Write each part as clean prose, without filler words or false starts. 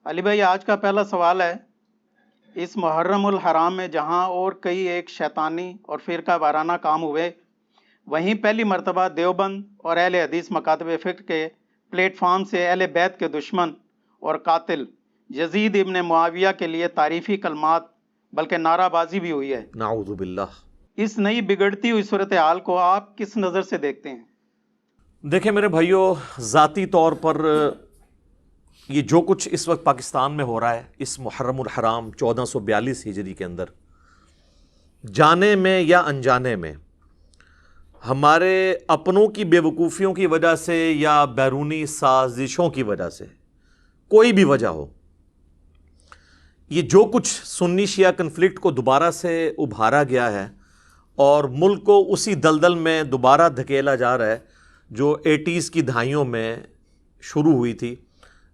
علی بھائی، آج کا پہلا سوال ہے، اس محرم الحرام میں جہاں اور کئی ایک شیطانی اور فرقہ وارانہ کام ہوئے، وہیں پہلی مرتبہ دیوبند اور اہل حدیث مکاتب فکر کے پلیٹ فارم سے اہل بیت کے دشمن اور قاتل یزید ابن معاویہ کے لیے تعریفی کلمات بلکہ نعرہ بازی بھی ہوئی ہے۔ نعوذ باللہ۔ اس نئی بگڑتی ہوئی صورتحال کو آپ کس نظر سے دیکھتے ہیں؟ دیکھیں میرے بھائیوں، ذاتی طور پر یہ جو کچھ اس وقت پاکستان میں ہو رہا ہے اس محرم الحرام 1442 ہجری کے اندر، جانے میں یا انجانے میں ہمارے اپنوں کی بے وقوفیوں کی وجہ سے یا بیرونی سازشوں کی وجہ سے، کوئی بھی وجہ ہو، یہ جو کچھ سنی شیعہ کنفلکٹ کو دوبارہ سے ابھارا گیا ہے اور ملک کو اسی دلدل میں دوبارہ دھکیلا جا رہا ہے جو 80s کی دہائیوں میں شروع ہوئی تھی،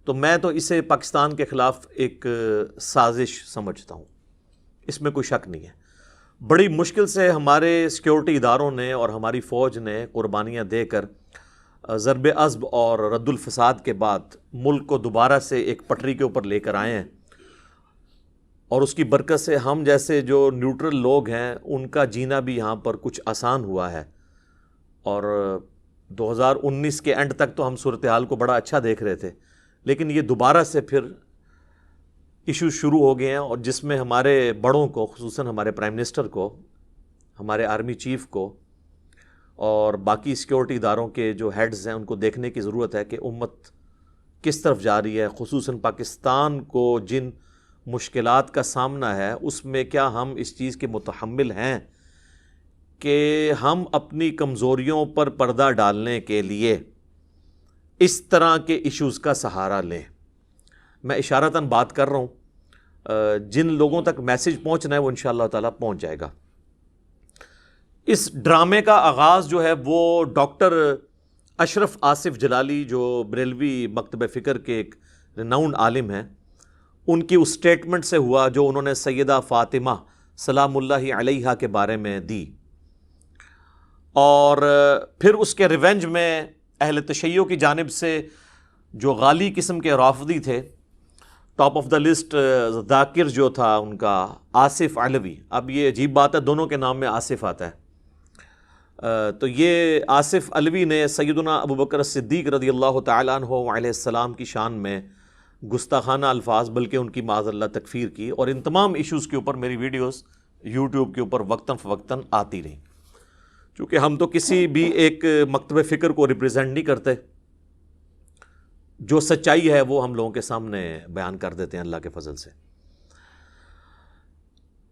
تو میں تو اسے پاکستان کے خلاف ایک سازش سمجھتا ہوں، اس میں کوئی شک نہیں ہے۔ بڑی مشکل سے ہمارے سیکیورٹی اداروں نے اور ہماری فوج نے قربانیاں دے کر ضرب عصب اور رد الفساد کے بعد ملک کو دوبارہ سے ایک پٹری کے اوپر لے کر آئے ہیں، اور اس کی برکت سے ہم جیسے جو نیوٹرل لوگ ہیں ان کا جینا بھی یہاں پر کچھ آسان ہوا ہے۔ اور 2019 کے اینڈ تک تو ہم صورتحال کو بڑا اچھا دیکھ رہے تھے، لیکن یہ دوبارہ سے پھر ایشو شروع ہو گئے ہیں، اور جس میں ہمارے بڑوں کو، خصوصاً ہمارے پرائم منسٹر کو، ہمارے آرمی چیف کو اور باقی سیکیورٹی اداروں کے جو ہیڈز ہیں ان کو دیکھنے کی ضرورت ہے کہ امت کس طرف جا رہی ہے، خصوصاً پاکستان کو جن مشکلات کا سامنا ہے اس میں کیا ہم اس چیز کے متحمل ہیں کہ ہم اپنی کمزوریوں پر پردہ ڈالنے کے لیے اس طرح کے ایشوز کا سہارا لیں۔ میں اشارتاً بات کر رہا ہوں، جن لوگوں تک میسج پہنچنا ہے وہ انشاءاللہ تعالیٰ پہنچ جائے گا۔ اس ڈرامے کا آغاز جو ہے وہ ڈاکٹر اشرف آصف جلالی، جو بریلوی مکتب فکر کے ایک ریناؤنڈ عالم ہیں، ان کی اس سٹیٹمنٹ سے ہوا جو انہوں نے سیدہ فاطمہ سلام اللہ علیہا کے بارے میں دی، اور پھر اس کے ریونج میں اہل تشیع کی جانب سے جو غالی قسم کے رافضی تھے، ٹاپ آف دا لسٹ ذاکر جو تھا ان کا آصف علوی، اب یہ عجیب بات ہے دونوں کے نام میں آصف آتا ہے، تو یہ آصف علوی نے سیدنا ابو بکر صدیق رضی اللہ تعالیٰ عنہ علیہ السلام کی شان میں گستاخانہ الفاظ بلکہ ان کی معاذ اللہ تکفیر کی، اور ان تمام ایشوز کے اوپر میری ویڈیوز یوٹیوب کے اوپر وقتاً فوقتاً آتی رہیں۔ چونکہ ہم تو کسی بھی ایک مکتب فکر کو ریپرزینٹ نہیں کرتے، جو سچائی ہے وہ ہم لوگوں کے سامنے بیان کر دیتے ہیں اللہ کے فضل سے۔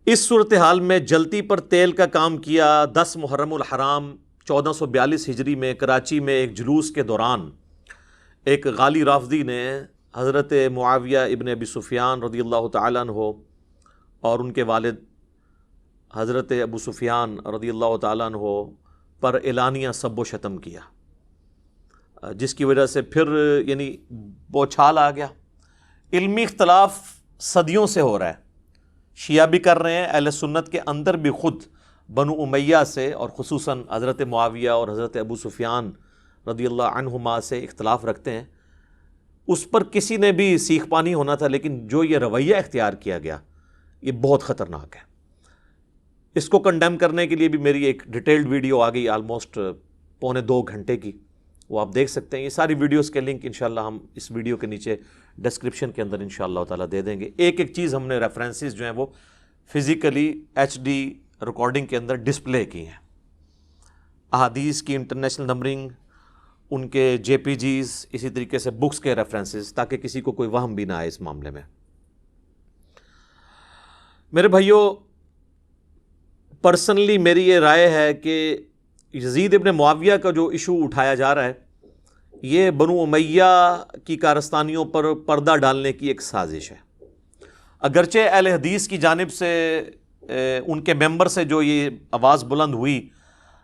اس صورتحال میں جلتی پر تیل کا کام کیا۔ 10 محرم الحرام 1442 ہجری میں کراچی میں ایک جلوس کے دوران ایک غالی رافضی نے حضرت معاویہ ابن ابی سفیان رضی اللہ تعالیٰ عنہ اور ان کے والد حضرت ابو سفیان رضی اللہ تعالیٰ عنہ پر اعلانیہ سب و شتم کیا، جس کی وجہ سے پھر یعنی بوچھال آ گیا۔ علمی اختلاف صدیوں سے ہو رہا ہے، شیعہ بھی کر رہے ہیں، اہل سنت کے اندر بھی خود بنو امیہ سے اور خصوصاً حضرت معاویہ اور حضرت ابو سفیان رضی اللہ عنہما سے اختلاف رکھتے ہیں، اس پر کسی نے بھی سیخ پانی ہونا تھا، لیکن جو یہ رویہ اختیار کیا گیا یہ بہت خطرناک ہے۔ اس کو کنڈیم کرنے کے لیے بھی میری ایک ڈیٹیلڈ ویڈیو آ گئی آلموسٹ 2.25 گھنٹے کی، وہ آپ دیکھ سکتے ہیں۔ یہ ساری ویڈیوز کے لنک انشاءاللہ ہم اس ویڈیو کے نیچے ڈسکرپشن کے اندر انشاءاللہ تعالیٰ دے دیں گے۔ ایک ایک چیز ہم نے ریفرنسز جو ہیں وہ فزیکلی HD ریکارڈنگ کے اندر ڈسپلے کی ہیں، احادیث کی انٹرنیشنل نمبرنگ، ان کے JPGs، اسی طریقے سے بکس کے ریفرنسز، تاکہ کسی کو کوئی وہم بھی نہ آئے اس معاملے میں۔ میرے بھائیوں، پرسنلی میری یہ رائے ہے کہ یزید ابن معاویہ کا جو ایشو اٹھایا جا رہا ہے یہ بنو امیہ کی کارستانیوں پر پردہ ڈالنے کی ایک سازش ہے۔ اگرچہ اہل حدیث کی جانب سے ان کے ممبر سے جو یہ آواز بلند ہوئی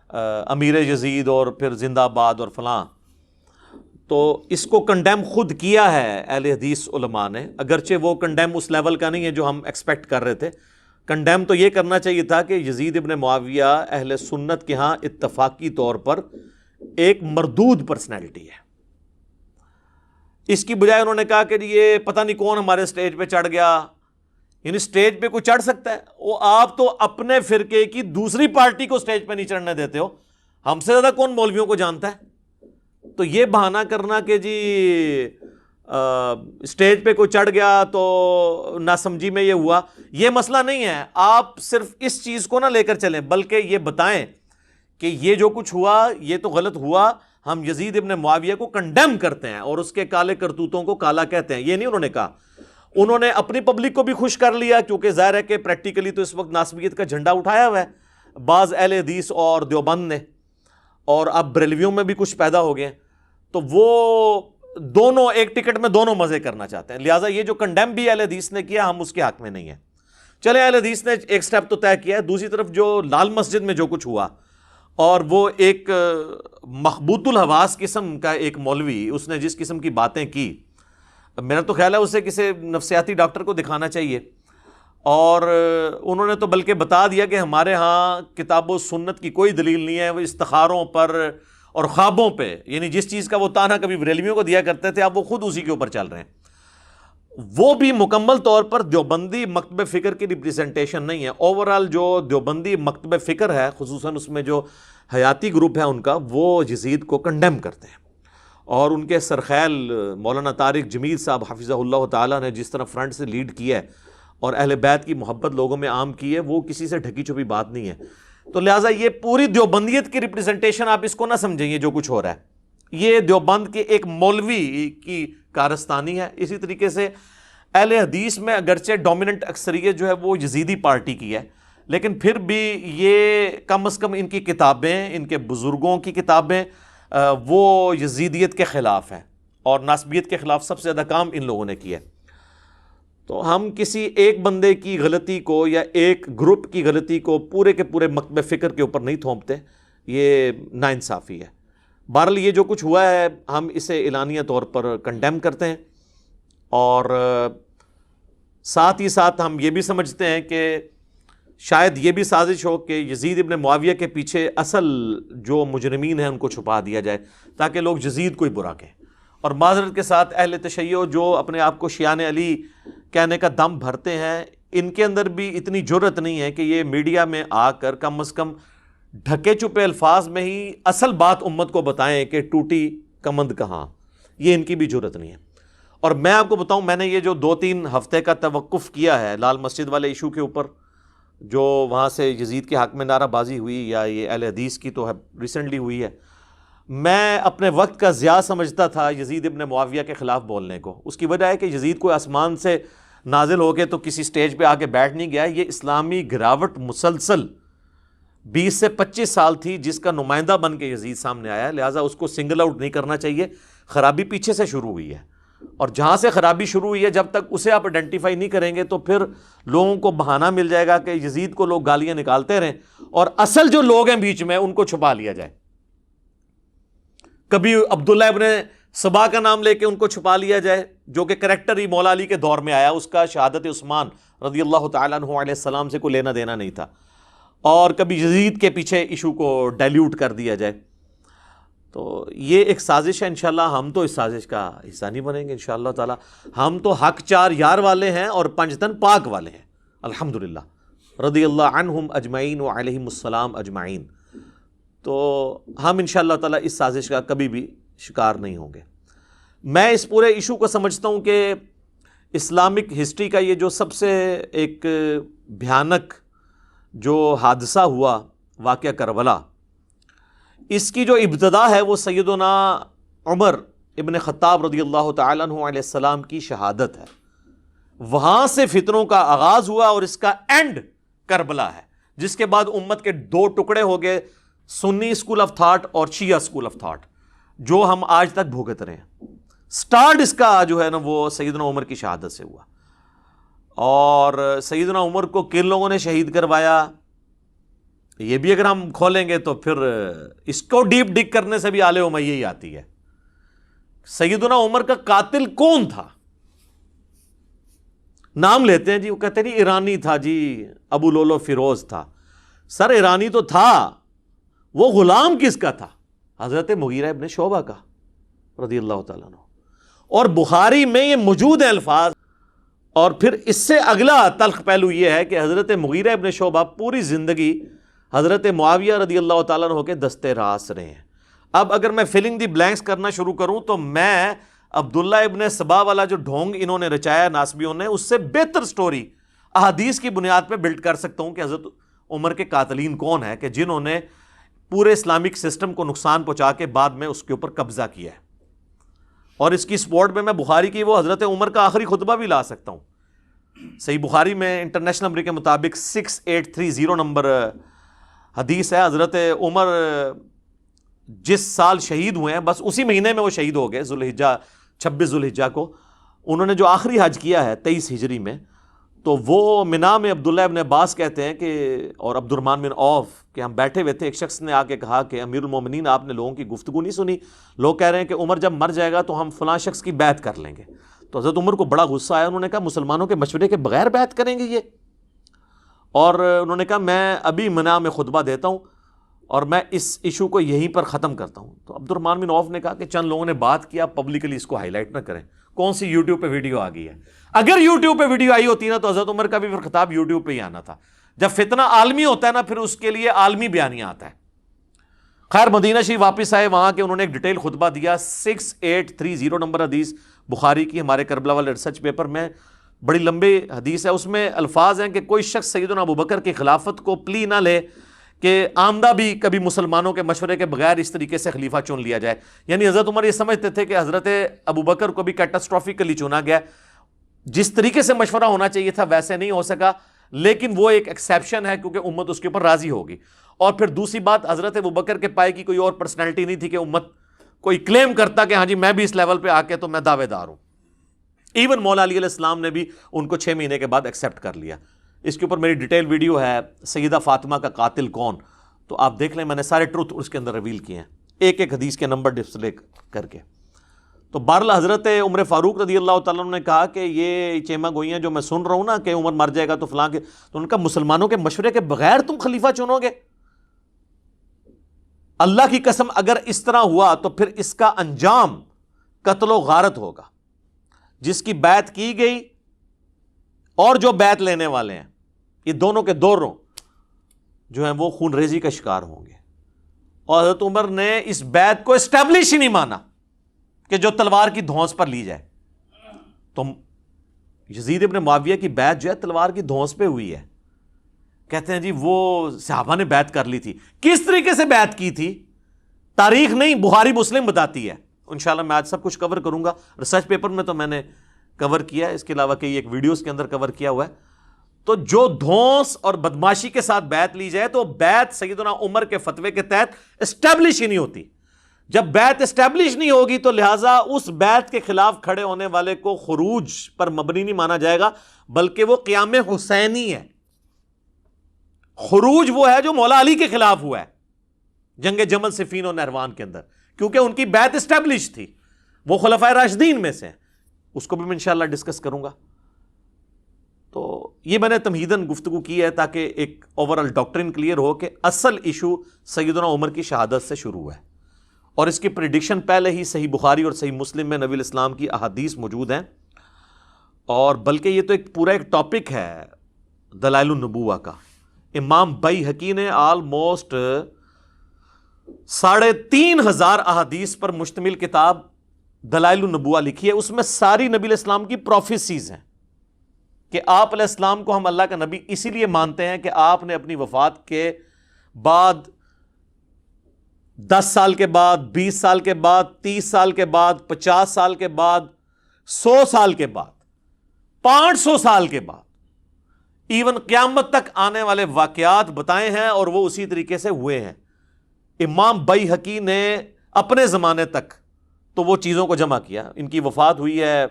امیر یزید اور پھر زندہ آباد اور فلاں، تو اس کو کنڈیم خود کیا ہے اہل حدیث علماء نے، اگرچہ وہ کنڈیم اس لیول کا نہیں ہے جو ہم ایکسپیکٹ کر رہے تھے۔ کنڈیم تو یہ کرنا چاہیے تھا کہ یزید ابن معاویہ اہل سنت کے ہاں اتفاقی طور پر ایک مردود پرسنالٹی ہے، اس کی بجائے انہوں نے کہا کہ یہ پتہ نہیں کون ہمارے سٹیج پہ چڑھ گیا. یعنی سٹیج پہ کوئی چڑھ سکتا ہے؟ وہ آپ تو اپنے فرقے کی دوسری پارٹی کو سٹیج پہ نہیں چڑھنے دیتے ہو. ہم سے زیادہ کون مولویوں کو جانتا ہے؟ تو یہ بہانہ کرنا کہ جی سٹیج پہ کوئی چڑھ گیا تو ناسمجھی میں یہ ہوا، یہ مسئلہ نہیں ہے. آپ صرف اس چیز کو نہ لے کر چلیں، بلکہ یہ بتائیں کہ یہ جو کچھ ہوا یہ تو غلط ہوا. ہم یزید ابن معاویہ کو کنڈیم کرتے ہیں اور اس کے کالے کرتوتوں کو کالا کہتے ہیں. یہ نہیں انہوں نے کہا. انہوں نے اپنی پبلک کو بھی خوش کر لیا، کیونکہ ظاہر ہے کہ پریکٹیکلی تو اس وقت ناسبیت کا جھنڈا اٹھایا ہوا ہے بعض اہل حدیث اور دیوبند نے، اور اب بریلویوں میں بھی کچھ پیدا ہو گئے ہیں. تو وہ دونوں ایک ٹکٹ میں دونوں مزے کرنا چاہتے ہیں. لہٰذا یہ جو کنڈیم بھی اہل حدیث نے کیا، ہم اس کے حق میں نہیں ہیں. چلے اہل حدیث نے ایک سٹیپ تو طے کیا ہے. دوسری طرف جو لال مسجد میں جو کچھ ہوا، اور وہ ایک مخبوط الحواس قسم کا ایک مولوی، اس نے جس قسم کی باتیں کی، میرا تو خیال ہے اسے کسی نفسیاتی ڈاکٹر کو دکھانا چاہیے. اور انہوں نے تو بلکہ بتا دیا کہ ہمارے ہاں کتاب و سنت کی کوئی دلیل نہیں ہے، وہ استخاروں پر اور خوابوں پہ، یعنی جس چیز کا وہ تانا کبھی بریلویوں کو دیا کرتے تھے اب وہ خود اسی کے اوپر چل رہے ہیں. وہ بھی مکمل طور پر دیوبندی مکتب فکر کی ریپریزنٹیشن نہیں ہے. اوورال جو دیوبندی مکتب فکر ہے، خصوصاً اس میں جو حیاتی گروپ ہے ان کا، وہ یزید کو کنڈیم کرتے ہیں. اور ان کے سرخیل مولانا طارق جمیل صاحب حفظہ اللہ تعالیٰ نے جس طرح فرنٹ سے لیڈ کیا ہے اور اہل بیت کی محبت لوگوں میں عام کی ہے، وہ کسی سے ڈھکی چھپی بات نہیں ہے. تو لہٰذا یہ پوری دیوبندیت کی ریپریزنٹیشن آپ اس کو نہ سمجھیں یہ جو کچھ ہو رہا ہے. یہ دیوبند کے ایک مولوی کی کارستانی ہے. اسی طریقے سے اہل حدیث میں اگرچہ ڈومیننٹ اکثریت جو ہے وہ یزیدی پارٹی کی ہے، لیکن پھر بھی یہ کم از کم ان کی کتابیں، ان کے بزرگوں کی کتابیں وہ یزیدیت کے خلاف ہیں، اور ناسبیت کے خلاف سب سے زیادہ کام ان لوگوں نے کیا ہے. تو ہم کسی ایک بندے کی غلطی کو یا ایک گروپ کی غلطی کو پورے کے پورے مکتب فکر کے اوپر نہیں تھوپتے، یہ ناانصافی ہے. بہرحال یہ جو کچھ ہوا ہے ہم اسے اعلانیہ طور پر کنڈیم کرتے ہیں، اور ساتھ ہی ساتھ ہم یہ بھی سمجھتے ہیں کہ شاید یہ بھی سازش ہو کہ یزید ابن معاویہ کے پیچھے اصل جو مجرمین ہیں ان کو چھپا دیا جائے تاکہ لوگ یزید کو ہی برا کہیں. اور معذرت کے ساتھ اہل تشیع جو اپنے آپ کو شیعان علی کہنے کا دم بھرتے ہیں، ان کے اندر بھی اتنی جرت نہیں ہے کہ یہ میڈیا میں آ کر کم از کم ڈھکے چھپے الفاظ میں ہی اصل بات امت کو بتائیں کہ ٹوٹی کمند کہاں. یہ ان کی بھی جرت نہیں ہے. اور میں آپ کو بتاؤں، میں نے یہ جو 2-3 ہفتے کا توقف کیا ہے لال مسجد والے ایشو کے اوپر، جو وہاں سے یزید کے حق میں نعرہ بازی ہوئی یا یہ اہل حدیث کی تو ریسنٹلی ہوئی ہے، میں اپنے وقت کا ضیاع سمجھتا تھا یزید ابن معاویہ کے خلاف بولنے کو. اس کی وجہ ہے کہ یزید کوئی آسمان سے نازل ہو کے تو کسی سٹیج پہ آ کے بیٹھ نہیں گیا. یہ اسلامی گراوٹ مسلسل 20 سے 25 سال تھی جس کا نمائندہ بن کے یزید سامنے آیا. لہٰذا اس کو سنگل آؤٹ نہیں کرنا چاہیے. خرابی پیچھے سے شروع ہوئی ہے، اور جہاں سے خرابی شروع ہوئی ہے جب تک اسے آپ آئیڈینٹیفائی نہیں کریں گے تو پھر لوگوں کو بہانہ مل جائے گا کہ یزید کو لوگ گالیاں نکالتے رہیں اور اصل جو لوگ ہیں بیچ میں ان کو چھپا لیا جائے. کبھی عبداللہ ابن سبا کا نام لے کے ان کو چھپا لیا جائے، جو کہ کریکٹر ہی مولا علی کے دور میں آیا، اس کا شہادت عثمان رضی اللہ تعالیٰ عنہ علیہ السلام سے کوئی لینا دینا نہیں تھا. اور کبھی یزید کے پیچھے ایشو کو ڈائلیوٹ کر دیا جائے. تو یہ ایک سازش ہے. انشاءاللہ ہم تو اس سازش کا حصہ نہیں بنیں گے انشاءاللہ تعالی. ہم تو حق 4 یار والے ہیں اور 5 تن پاک والے ہیں الحمدللہ، رضی اللہ عنہم اجمعین وعلیہم السلام اجمعین. تو ہم انشاءاللہ تعالی اس سازش کا کبھی بھی شکار نہیں ہوں گے. میں اس پورے ایشو کو سمجھتا ہوں کہ اسلامک ہسٹری کا یہ جو سب سے ایک بھیانک جو حادثہ ہوا، واقعہ کربلا، اس کی جو ابتدا ہے وہ سیدنا عمر ابن خطاب رضی اللہ تعالیٰ عنہ علیہ السلام کی شہادت ہے. وہاں سے فتنوں کا آغاز ہوا اور اس کا اینڈ کربلا ہے، جس کے بعد امت کے 2 ٹکڑے ہو گئے، سنی اسکول آف تھاٹ اور شیعہ اسکول آف تھاٹ، جو ہم آج تک بھوگت رہے ہیں. سٹارٹ اس کا جو ہے نا وہ سیدنا عمر کی شہادت سے ہوا. اور سیدنا عمر کو کن لوگوں نے شہید کروایا، یہ بھی اگر ہم کھولیں گے تو پھر اس کو ڈیپ ڈگ کرنے سے بھی آل امیہ ہی آتی ہے. سیدنا عمر کا قاتل کون تھا؟ نام لیتے ہیں جی، وہ کہتے ہیں جی ایرانی تھا، جی ابو لولو فیروز تھا. سر ایرانی تو تھا، وہ غلام کس کا تھا؟ حضرت مغیرہ ابن شعبہ کا رضی اللہ تعالیٰ عنہ. اور بخاری میں یہ موجود ہیں الفاظ. اور پھر اس سے اگلا تلخ پہلو یہ ہے کہ حضرت مغیرہ ابن شعبہ پوری زندگی حضرت معاویہ رضی اللہ تعالیٰ عنہ کے دستے راس رہے ہیں. اب اگر میں فلنگ دی بلینکس کرنا شروع کروں تو میں عبداللہ ابن سبا والا جو ڈھونگ انہوں نے رچایا ناسبیوں نے، اس سے بہتر سٹوری احادیث کی بنیاد پہ بلڈ کر سکتا ہوں کہ حضرت عمر کے قاتلین کون ہیں کہ جنہوں نے پورے اسلامک سسٹم کو نقصان پہنچا کے بعد میں اس کے اوپر قبضہ کیا ہے. اور اس کی سپورٹ میں بخاری کی وہ حضرت عمر کا آخری خطبہ بھی لا سکتا ہوں. صحیح بخاری میں انٹرنیشنل نمبر کے مطابق 6830 نمبر حدیث ہے. حضرت عمر جس سال شہید ہوئے ہیں بس اسی مہینے میں وہ شہید ہو گئے، ذوالحجہ 26 ذوالحجہ کو. انہوں نے جو آخری حج کیا ہے 23 ہجری میں، تو وہ منا میں عبداللہ ابن عباس کہتے ہیں کہ اور عبد الرحمن بن عوف کہ ہم بیٹھے ہوئے تھے، ایک شخص نے آ کے کہا کہ امیر المومنین آپ نے لوگوں کی گفتگو نہیں سنی، لوگ کہہ رہے ہیں کہ عمر جب مر جائے گا تو ہم فلاں شخص کی بیعت کر لیں گے. تو حضرت عمر کو بڑا غصہ آیا، انہوں نے کہا مسلمانوں کے مشورے کے بغیر بیعت کریں گے یہ؟ اور انہوں نے کہا میں ابھی منا میں خطبہ دیتا ہوں اور میں اس ایشو کو یہیں پر ختم کرتا ہوں. تو عبد الرحمن بن عوف نے کہا کہ چند لوگوں نے بات کیا، پبلکلی اس کو ہائی لائٹ نہ کریں. کون سی یوٹیوب پہ ویڈیو آ گئی ہے؟ اگر یوٹیوب پہ ویڈیو آئی ہوتی نا تو حضرت عمر کا بھی پھر خطاب یوٹیوب پہ ہی آنا تھا. جب فتنہ عالمی ہوتا ہے نا پھر اس کے لیے عالمی بیانیہ آتا ہے. خیر مدینہ شریف واپس آئے، وہاں کے انہوں نے ایک ڈیٹیل خطبہ دیا. 6830 نمبر حدیث بخاری کی، ہمارے کربلا والے ریسرچ پیپر میں بڑی لمبی حدیث ہے. اس میں الفاظ ہیں کہ کوئی شخص سیدنا ابوبکر کی خلافت کو پلی نہ لے کہ آمدہ بھی کبھی مسلمانوں کے مشورے کے بغیر اس طریقے سے خلیفہ چن لیا جائے. یعنی حضرت عمر یہ سمجھتے تھے کہ حضرت ابوبکر کو بھی کیٹاسٹرافکلی چنا گیا، جس طریقے سے مشورہ ہونا چاہیے تھا ویسے نہیں ہو سکا، لیکن وہ ایک ایکسیپشن ہے کیونکہ امت اس کے اوپر راضی ہوگی. اور پھر دوسری بات، حضرت ابوبکر کے پائے کی کوئی اور پرسنالٹی نہیں تھی کہ امت کوئی کلیم کرتا کہ ہاں جی میں بھی اس لیول پہ آ کے تو میں دعوے دار ہوں. ایون مولا علی علیہ السلام نے بھی ان کو 6 مہینے کے بعد ایکسیپٹ کر لیا. اس کے اوپر میری ڈیٹیل ویڈیو ہے سیدہ فاطمہ کا قاتل کون، تو آپ دیکھ لیں، میں نے سارے ٹروتھ اس کے اندر ریویل کیے ہیں ایک ایک حدیث کے نمبر ڈسپلے کر کے. تو بہرحال حضرت عمر فاروق رضی اللہ تعالیٰ عنہ نے کہا کہ یہ چیما گوئیاں جو میں سن رہا ہوں نا کہ عمر مر جائے گا تو فلاں کے، تو ان کا مسلمانوں کے مشورے کے بغیر تم خلیفہ چنو گے؟ اللہ کی قسم اگر اس طرح ہوا تو پھر اس کا انجام قتل و غارت ہوگا. جس کی بیعت کی گئی اور جو بیعت لینے والے ہیں، یہ دونوں کے دونوں جو ہیں وہ خون ریزی کا شکار ہوں گے. اور حضرت عمر نے اس بیعت کو اسٹیبلش ہی نہیں مانا کہ جو تلوار کی دھونس پر لی جائے. تو یزید ابن معاویہ کی بیعت جو ہے تلوار کی دھونس پہ ہوئی ہے. کہتے ہیں جی وہ صحابہ نے بیعت کر لی تھی. کس طریقے سے بیعت کی تھی تاریخ نہیں، بخاری مسلم بتاتی ہے. انشاءاللہ میں آج سب کچھ کور کروں گا. ریسرچ پیپر میں تو میں نے کور کیا ہے، اس کے علاوہ کئی ایک ویڈیوز کے اندر کور کیا ہوا ہے. تو جو دھونس اور بدماشی کے ساتھ بیعت لی جائے تو بیعت سیدنا عمر کے فتوے کے تحت اسٹیبلش ہی نہیں ہوتی. جب بیعت اسٹیبلش نہیں ہوگی تو لہٰذا اس بیعت کے خلاف کھڑے ہونے والے کو خروج پر مبنی نہیں مانا جائے گا، بلکہ وہ قیام حسینی ہے. خروج وہ ہے جو مولا علی کے خلاف ہوا ہے جنگ جمل صفین اور نہروان کے اندر، کیونکہ ان کی بیعت اسٹیبلش تھی، وہ خلفائے راشدین میں سے ہیں. اس کو بھی میں انشاءاللہ ڈسکس کروں گا. تو یہ میں نے تمہیداً گفتگو کی ہے تاکہ ایک اوورال ڈاکٹرن کلیئر ہو کہ اصل ایشو سیدنا عمر کی شہادت سے شروع ہے. اور اس کی پریڈکشن پہلے ہی صحیح بخاری اور صحیح مسلم میں نبی الاسلام کی احادیث موجود ہیں. اور بلکہ یہ تو ایک پورا ایک ٹاپک ہے دلائل النبوہ کا. امام بیہقی نے آلموسٹ 3500 احادیث پر مشتمل کتاب دلائل النبوہ لکھی ہے. اس میں ساری نبی علیہ السلام کی پروفیسیز ہیں کہ آپ علیہ السلام کو ہم اللہ کا نبی اسی لیے مانتے ہیں کہ آپ نے اپنی وفات کے بعد 10 سال کے بعد، 20 سال کے بعد، 30 سال کے بعد، 50 سال کے بعد، 100 سال کے بعد، 500 سال کے بعد، ایون قیامت تک آنے والے واقعات بتائے ہیں اور وہ اسی طریقے سے ہوئے ہیں. امام بیہقی نے اپنے زمانے تک تو وہ چیزوں کو جمع کیا. ان کی وفات ہوئی ہے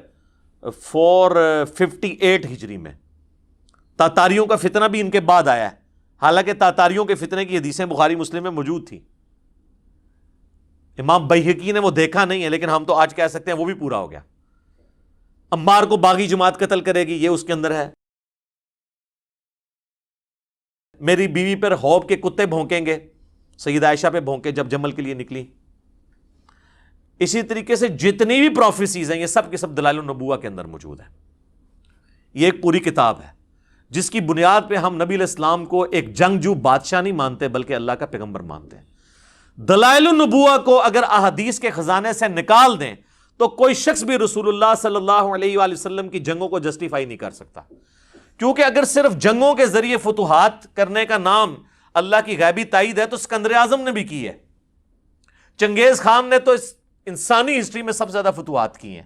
458 ہجری میں. تاتاریوں کا فتنہ بھی ان کے بعد آیا ہے، حالانکہ تاتاریوں کے فتنے کی حدیثیں بخاری مسلم میں موجود تھی. امام بیہقی نے وہ دیکھا نہیں ہے، لیکن ہم تو آج کہہ سکتے ہیں وہ بھی پورا ہو گیا. عمار کو باغی جماعت قتل کرے گی، یہ اس کے اندر ہے. میری بیوی پر خواب کے کتے بھونکیں گے، سیدہ عائشہ پہ بھونکے جب جمل کے لیے نکلی. اسی طریقے سے جتنی بھی پروفیسیز ہیں یہ سب کے سب دلائل النبوہ کے اندر موجود ہیں. یہ ایک پوری کتاب ہے جس کی بنیاد پہ ہم نبی علیہ السلام کو ایک جنگجو بادشاہ نہیں مانتے بلکہ اللہ کا پیغمبر مانتے ہیں. دلائل النبوہ کو اگر احادیث کے خزانے سے نکال دیں تو کوئی شخص بھی رسول اللہ صلی اللہ علیہ وآلہ وسلم کی جنگوں کو جسٹیفائی نہیں کر سکتا. کیونکہ اگر صرف جنگوں کے ذریعے فتوحات کرنے کا نام اللہ کی غیبی تائید ہے تو اسکندر اعظم نے بھی کی ہے. چنگیز خان نے تو انسانی ہسٹری میں سب سے زیادہ فتوحات کی ہیں.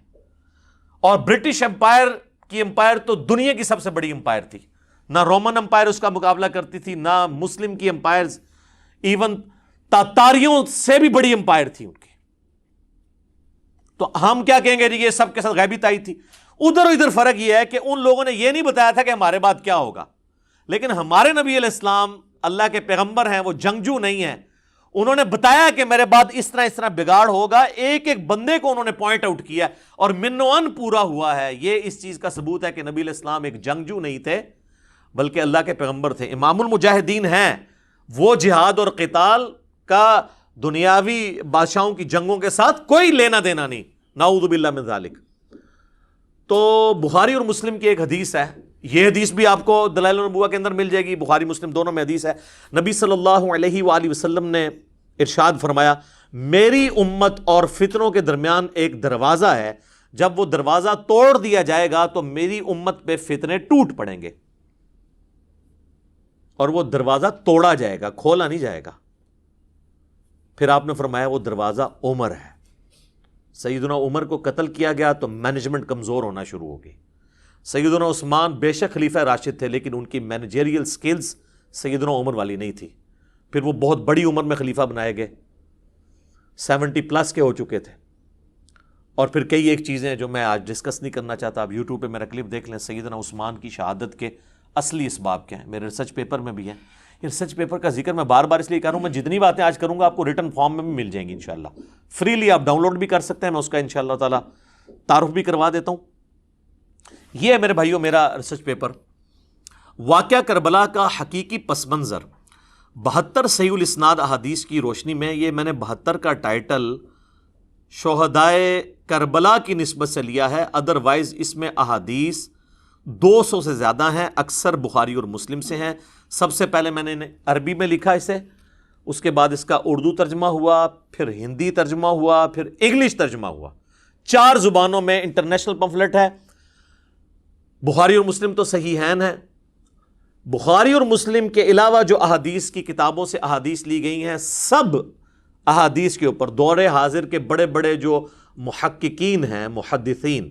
اور برٹش امپائر کی امپائر تو دنیا کی سب سے بڑی امپائر تھی. نہ رومن امپائر اس کا مقابلہ کرتی تھی، نہ مسلم کی امپائرز، ایون تاتاریوں سے بھی بڑی امپائر تھی ان کی. تو ہم کیا کہیں گے جی یہ سب کے ساتھ غیبی تائید تھی. ادھر فرق یہ ہے کہ ان لوگوں نے یہ نہیں بتایا تھا کہ ہمارے بعد کیا ہوگا، لیکن ہمارے نبی علیہ السلام اللہ کے پیغمبر ہیں، وہ جنگجو نہیں ہیں. انہوں نے بتایا کہ میرے بعد اس طرح بگاڑ ہوگا. ایک ایک بندے کو انہوں نے پوائنٹ آؤٹ کیا اور منوان پورا ہوا ہے. یہ اس چیز کا ثبوت ہے کہ نبی علیہ السلام ایک جنگجو نہیں تھے بلکہ اللہ کے پیغمبر تھے. امام المجاہدین ہیں. وہ جہاد اور قتال کا دنیاوی بادشاہوں کی جنگوں کے ساتھ کوئی لینا دینا نہیں، نعوذ باللہ من ذالک. تو بخاری اور مسلم کی ایک حدیث ہے، یہ حدیث بھی آپ کو دلائل النبوہ کے اندر مل جائے گی. بخاری مسلم دونوں میں حدیث ہے. نبی صلی اللہ علیہ وآلہ وسلم نے ارشاد فرمایا میری امت اور فتنوں کے درمیان ایک دروازہ ہے، جب وہ دروازہ توڑ دیا جائے گا تو میری امت پہ فتنے ٹوٹ پڑیں گے. اور وہ دروازہ توڑا جائے گا، کھولا نہیں جائے گا. پھر آپ نے فرمایا وہ دروازہ عمر ہے. سیدنا عمر کو قتل کیا گیا تو مینجمنٹ کمزور ہونا شروع ہو گئی. سیدنا عثمان بے شک خلیفہ راشد تھے لیکن ان کی مینیجریل سکلز سیدنا عمر والی نہیں تھی. پھر وہ بہت بڑی عمر میں خلیفہ بنائے گئے، 70+ کے ہو چکے تھے. اور پھر کئی ایک چیزیں جو میں آج ڈسکس نہیں کرنا چاہتا، آپ یوٹیوب پہ میرا کلپ دیکھ لیں. سیدنا عثمان کی شہادت کے اصلی اسباب کیا ہیں، میرے ریسرچ پیپر میں بھی ہیں. یہ ریسرچ پیپر کا ذکر میں بار بار اس لیے کر رہا ہوں، میں جتنی باتیں آج کروں گا آپ کو ریٹن فارم میں بھی مل جائیں گی انشاءاللہ. فریلی آپ ڈاؤن لوڈ بھی کر سکتے ہیں، میں اس کا انشاءاللہ تعالی تعارف بھی کروا دیتا ہوں. یہ ہے میرے بھائیوں میرا ریسرچ پیپر، واقعہ کربلا کا حقیقی پس منظر 72 صحیح الاسناد احادیث کی روشنی میں. یہ میں نے 72 کا ٹائٹل شہدائے کربلا کی نسبت سے لیا ہے، ادروائز اس میں احادیث 200 سے زیادہ ہیں، اکثر بخاری اور مسلم سے ہیں. سب سے پہلے میں نے عربی میں لکھا اسے، اس کے بعد اس کا اردو ترجمہ ہوا، پھر ہندی ترجمہ ہوا، پھر انگلش ترجمہ ہوا. 4 زبانوں میں انٹرنیشنل پمفلٹ ہے. بخاری اور مسلم تو صحیحین ہے. بخاری اور مسلم کے علاوہ جو احادیث کی کتابوں سے احادیث لی گئی ہیں، سب احادیث کے اوپر دور حاضر کے بڑے بڑے جو محققین ہیں، محدثین،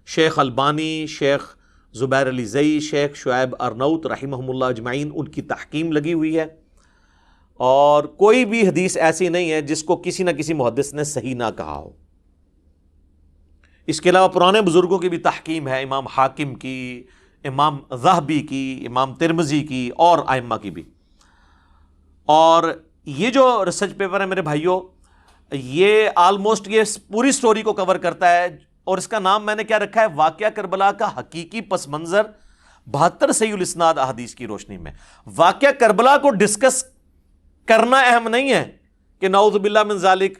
شیخ البانی، شیخ زبیر علی زئی، شیخ شعیب ارنوت رحمہم اللہ اجمعین، ان کی تحقیم لگی ہوئی ہے. اور کوئی بھی حدیث ایسی نہیں ہے جس کو کسی نہ کسی محدث نے صحیح نہ کہا ہو. اس کے علاوہ پرانے بزرگوں کی بھی تحقیم ہے، امام حاکم کی، امام ذہبی کی، امام ترمذی کی اور ائمہ کی بھی. اور یہ جو ریسرچ پیپر ہے میرے بھائیوں، یہ آلموسٹ یہ پوری سٹوری کو کور کرتا ہے، اور اس کا نام میں نے کیا رکھا ہے، واقعہ کربلا کا حقیقی پس منظر 72 صحیح الاسناد احادیث کی روشنی میں. واقعہ کربلا کو ڈسکس کرنا اہم نہیں ہے کہ نعوذ باللہ من ذالک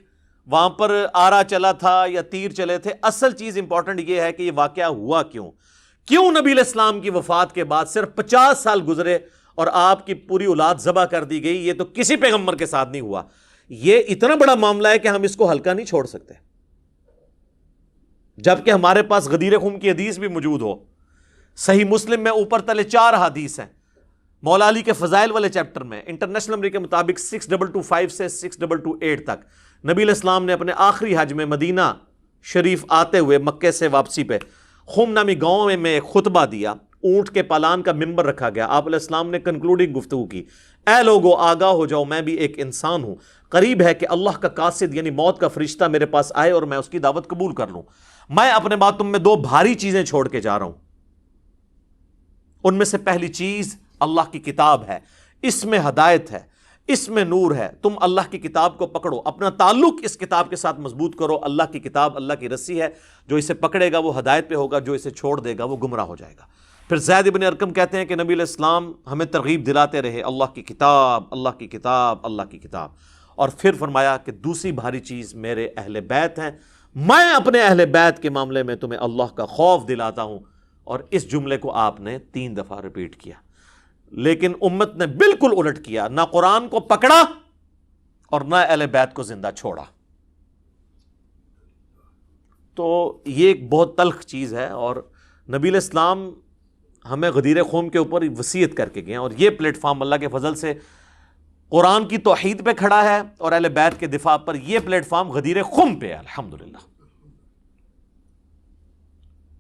وہاں پر آرا چلا تھا یا تیر چلے تھے. اصل چیز امپورٹنٹ یہ ہے کہ یہ واقعہ ہوا کیوں نبی علیہ السلام کی وفات کے بعد صرف 50 سال گزرے اور آپ کی پوری اولاد ذبح کر دی گئی. یہ تو کسی پیغمبر کے ساتھ نہیں ہوا. یہ اتنا بڑا معاملہ ہے کہ ہم اس کو ہلکا نہیں چھوڑ سکتے، جبکہ ہمارے پاس غدیر خم کی حدیث بھی موجود ہو. صحیح مسلم میں اوپر تلے 4 حدیث ہیں. مولا علی کے فضائل والے چیپٹر میں انٹرنیشنل نمبر کے مطابق 6225 سے 6228 تک نبی علیہ السلام نے اپنے آخری حج میں مدینہ شریف آتے ہوئے مکے سے واپسی پہ خم نامی گاؤں میں ایک خطبہ دیا. اونٹ کے پالان کا ممبر رکھا گیا. آپ علیہ السلام نے کنکلوڈنگ گفتگو کی، اے لوگو آگاہ ہو جاؤ، میں بھی ایک انسان ہوں. قریب ہے کہ اللہ کا قاصد یعنی موت کا فرشتہ میرے پاس آئے اور میں اس کی دعوت قبول کر لوں. میں اپنے بعد تم میں 2 بھاری چیزیں چھوڑ کے جا رہا ہوں. ان میں سے پہلی چیز اللہ کی کتاب ہے. اس میں ہدایت ہے، اس میں نور ہے. تم اللہ کی کتاب کو پکڑو، اپنا تعلق اس کتاب کے ساتھ مضبوط کرو. اللہ کی کتاب اللہ کی رسی ہے، جو اسے پکڑے گا وہ ہدایت پہ ہوگا، جو اسے چھوڑ دے گا وہ گمراہ ہو جائے گا. پھر زید بن ارقم کہتے ہیں کہ نبی علیہ السلام ہمیں ترغیب دلاتے رہے، اللہ کی کتاب، اللہ کی کتاب، اللہ کی کتاب. اور پھر فرمایا کہ دوسری بھاری چیز میرے اہل بیت ہیں، میں اپنے اہل بیت کے معاملے میں تمہیں اللہ کا خوف دلاتا ہوں. اور اس جملے کو آپ نے 3 دفعہ ریپیٹ کیا. لیکن امت نے بالکل الٹ کیا، نہ قرآن کو پکڑا اور نہ اہل بیت کو زندہ چھوڑا. تو یہ ایک بہت تلخ چیز ہے، اور نبی علیہ السلام ہمیں غدیر خم کے اوپر وصیت کر کے گئے ہیں، اور یہ پلیٹ فارم اللہ کے فضل سے قرآن کی توحید پہ کھڑا ہے اور اہل بیت کے دفاع پر یہ پلیٹ فارم غدیر خم پہ ہے. الحمدللہ.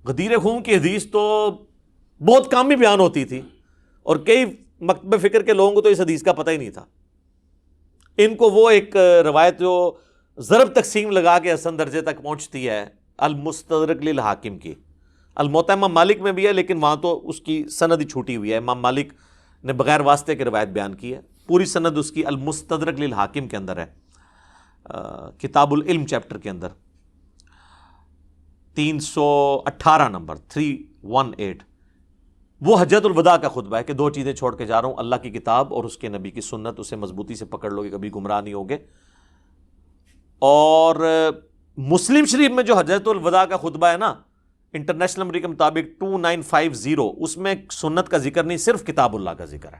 غدیر خم کی حدیث تو بہت کم ہی بیان ہوتی تھی، اور کئی مکتب فکر کے لوگوں کو تو اس حدیث کا پتہ ہی نہیں تھا. ان کو وہ ایک روایت جو ضرب تقسیم لگا کے حسن درجے تک پہنچتی ہے، المستدرک للحاکم کی، الموطا امام مالک میں بھی ہے لیکن وہاں تو اس کی سند ہی چھوٹی ہوئی ہے. امام مالک نے بغیر واسطے کے روایت بیان کی ہے، پوری سند اس کی المستدرک للحاکم کے اندر ہے، کتاب العلم چیپٹر کے اندر 318 نمبر 318. وہ حجۃ الوداع کا خطبہ ہے کہ 2 چیزیں چھوڑ کے جا رہا ہوں، اللہ کی کتاب اور اس کے نبی کی سنت، اسے مضبوطی سے پکڑ لو گے کبھی گمراہ نہیں ہوگے. اور مسلم شریف میں جو حجۃ الوداع کا خطبہ ہے نا، انٹرنیشنل نمبر کے مطابق 2950، اس میں سنت کا ذکر نہیں، صرف کتاب اللہ کا ذکر ہے.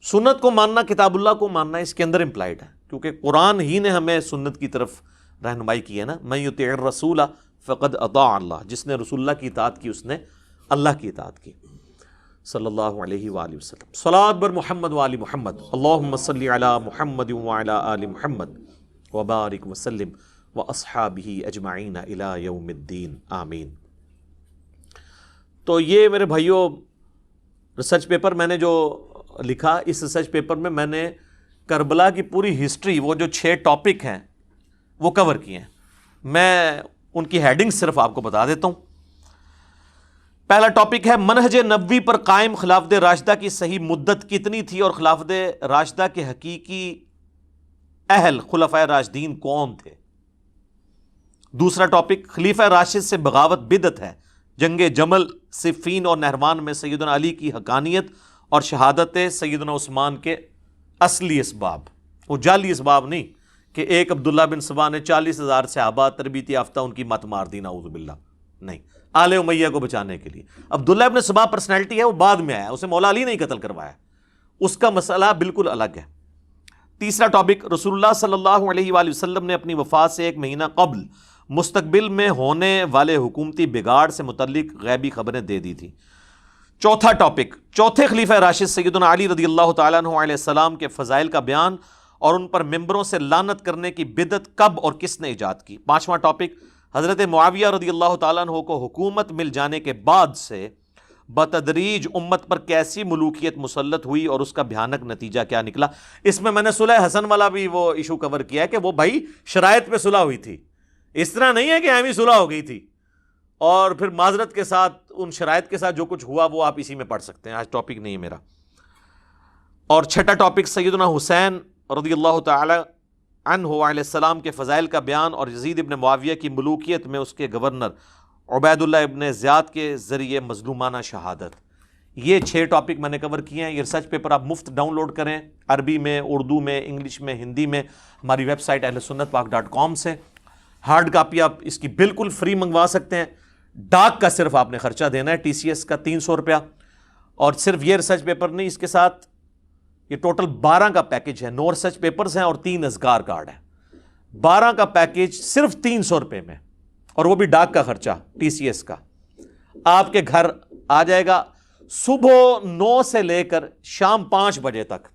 سنت کو ماننا کتاب اللہ کو ماننا اس کے اندر امپلائڈ ہے، کیونکہ قرآن ہی نے ہمیں سنت کی طرف رہنمائی کی ہے نا. من یطیع الرسول فقد اطاع اللہ، جس نے رسول اللہ کی اطاعت کی اس نے اللہ کی اطاعت کی. صلی اللہ علیہ وآلہ وسلم. صلاۃ بر محمد وآل محمد. اللہم صلی علی محمد وعلی آل محمد وبارک وسلم واصحابہ اجمعین الی یوم الدین، آمین. تو یہ میرے بھائیوں ریسرچ پیپر میں نے جو لکھا، اس ریسرچ پیپر میں میں نے کربلا کی پوری ہسٹری، وہ جو 6 ٹاپک ہیں وہ کور کیے ہیں. میں ان کی ہیڈنگ صرف آپ کو بتا دیتا ہوں. پہلا ٹاپک ہے منہج نبوی پر قائم خلافت راشدہ کی صحیح مدت کتنی تھی اور خلافت راشدہ کے حقیقی اہل خلفائے راشدین کون تھے. دوسرا ٹاپک خلیفہ راشد سے بغاوت بدعت ہے، جنگ جمل، صفین اور نہروان میں سیدنا علی کی حقانیت اور شہادت سیدنا عثمان کے اصلی اسباب، وہ جعلی اسباب نہیں کہ ایک عبداللہ بن سبا نے 40,000 صحابہ تربیت یافتہ ان کی مت مار دی، نعوذ باللہ، نہیں، آل امیہ کو بچانے کے لیے. عبداللہ ابن سبا پرسنالٹی ہے، وہ بعد میں آیا، اسے مولا علی نہیں قتل کروایا، اس کا مسئلہ بالکل الگ ہے. تیسرا ٹاپک رسول اللہ صلی اللہ علیہ وآلہ وسلم نے اپنی وفات سے 1 مہینہ قبل مستقبل میں ہونے والے حکومتی بگاڑ سے متعلق غیبی خبریں دے دی تھی. چوتھا ٹاپک چوتھے خلیفہ راشد سیدنا علی رضی اللہ تعالیٰ عنہ علیہ السلام کے فضائل کا بیان اور ان پر ممبروں سے لعنت کرنے کی بدعت کب اور کس نے ایجاد کی. پانچواں ٹاپک حضرت معاویہ رضی اللہ تعالیٰ عنہ کو حکومت مل جانے کے بعد سے بتدریج امت پر کیسی ملوکیت مسلط ہوئی اور اس کا بھیانک نتیجہ کیا نکلا. اس میں نے صلح حسن والا بھی وہ ایشو کور کیا ہے کہ وہ بھائی شرائط پہ صلح ہوئی تھی، اس طرح نہیں ہے کہ ایویں صلح ہو گئی تھی. اور پھر معذرت کے ساتھ ان شرائط کے ساتھ جو کچھ ہوا وہ آپ اسی میں پڑھ سکتے ہیں، آج ٹاپک نہیں ہے میرا. اور چھٹا ٹاپک سیدنا حسین رضی اللہ تعالی عنہ علیہ السلام کے فضائل کا بیان اور یزید ابن معاویہ کی ملوکیت میں اس کے گورنر عبید اللہ ابن زیاد کے ذریعے مظلومانہ شہادت. یہ 6 ٹاپک میں نے کور کیے ہیں. یہ ریسرچ پیپر آپ مفت ڈاؤن لوڈ کریں، عربی میں، اردو میں، انگلش میں، ہندی میں، ہماری ویب سائٹ ahlsunnatpak.com سے. ہارڈ کاپی آپ اس کی بالکل فری منگوا سکتے ہیں. ڈاک کا صرف آپ نے خرچہ دینا ہے، TCS کا 300 روپیہ. اور صرف یہ ریسرچ پیپر نہیں، اس کے ساتھ یہ ٹوٹل 12 کا پیکج ہے. 9 ریسرچ پیپرز ہیں اور 3 اذکار کارڈ ہیں. 12 کا پیکج صرف 300 روپے میں، اور وہ بھی ڈاک کا خرچہ TCS کا. آپ کے گھر آ جائے گا صبح 9 سے لے کر شام 5 بجے تک.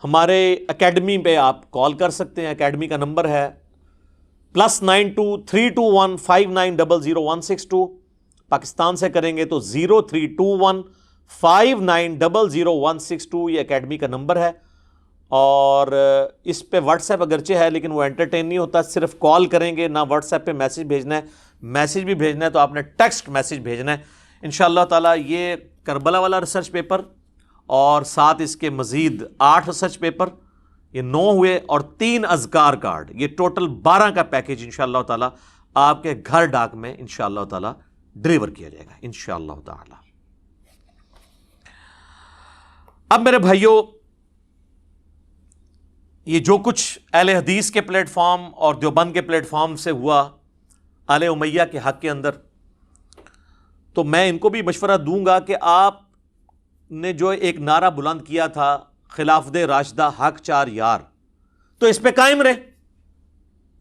ہمارے اکیڈمی پہ آپ کال کر سکتے ہیں. اکیڈمی کا نمبر ہے +92-321-5900-162. پاکستان سے کریں گے تو 0321-5900-162. یہ اکیڈمی کا نمبر ہے. اور اس پہ واٹس ایپ اگرچہ ہے لیکن وہ انٹرٹین نہیں ہوتا، صرف کال کریں گے، نہ واٹس ایپ پہ میسج بھیجنا ہے. میسج بھی بھیجنا ہے تو آپ نے ٹیکسٹ میسج بھیجنا ہے. انشاءاللہ تعالیٰ یہ کربلا والا ریسرچ پیپر اور ساتھ اس کے مزید 8 ریسرچ پیپر، یہ 9 ہوئے، اور 3 اذکار کارڈ، یہ ٹوٹل 12 کا پیکج انشاءاللہ تعالیٰ آپ کے گھر ڈاک میں انشاءاللہ تعالیٰ ڈیلیور کیا جائے گا انشاءاللہ تعالیٰ. اب میرے بھائیوں یہ جو کچھ اہل حدیث کے پلیٹ فارم اور دیوبند کے پلیٹ فارم سے ہوا آل امیہ کے حق کے اندر، تو میں ان کو بھی مشورہ دوں گا کہ آپ نے جو ایک نعرہ بلند کیا تھا خلافت راشدہ حق چار یار، تو اس پہ قائم رہے.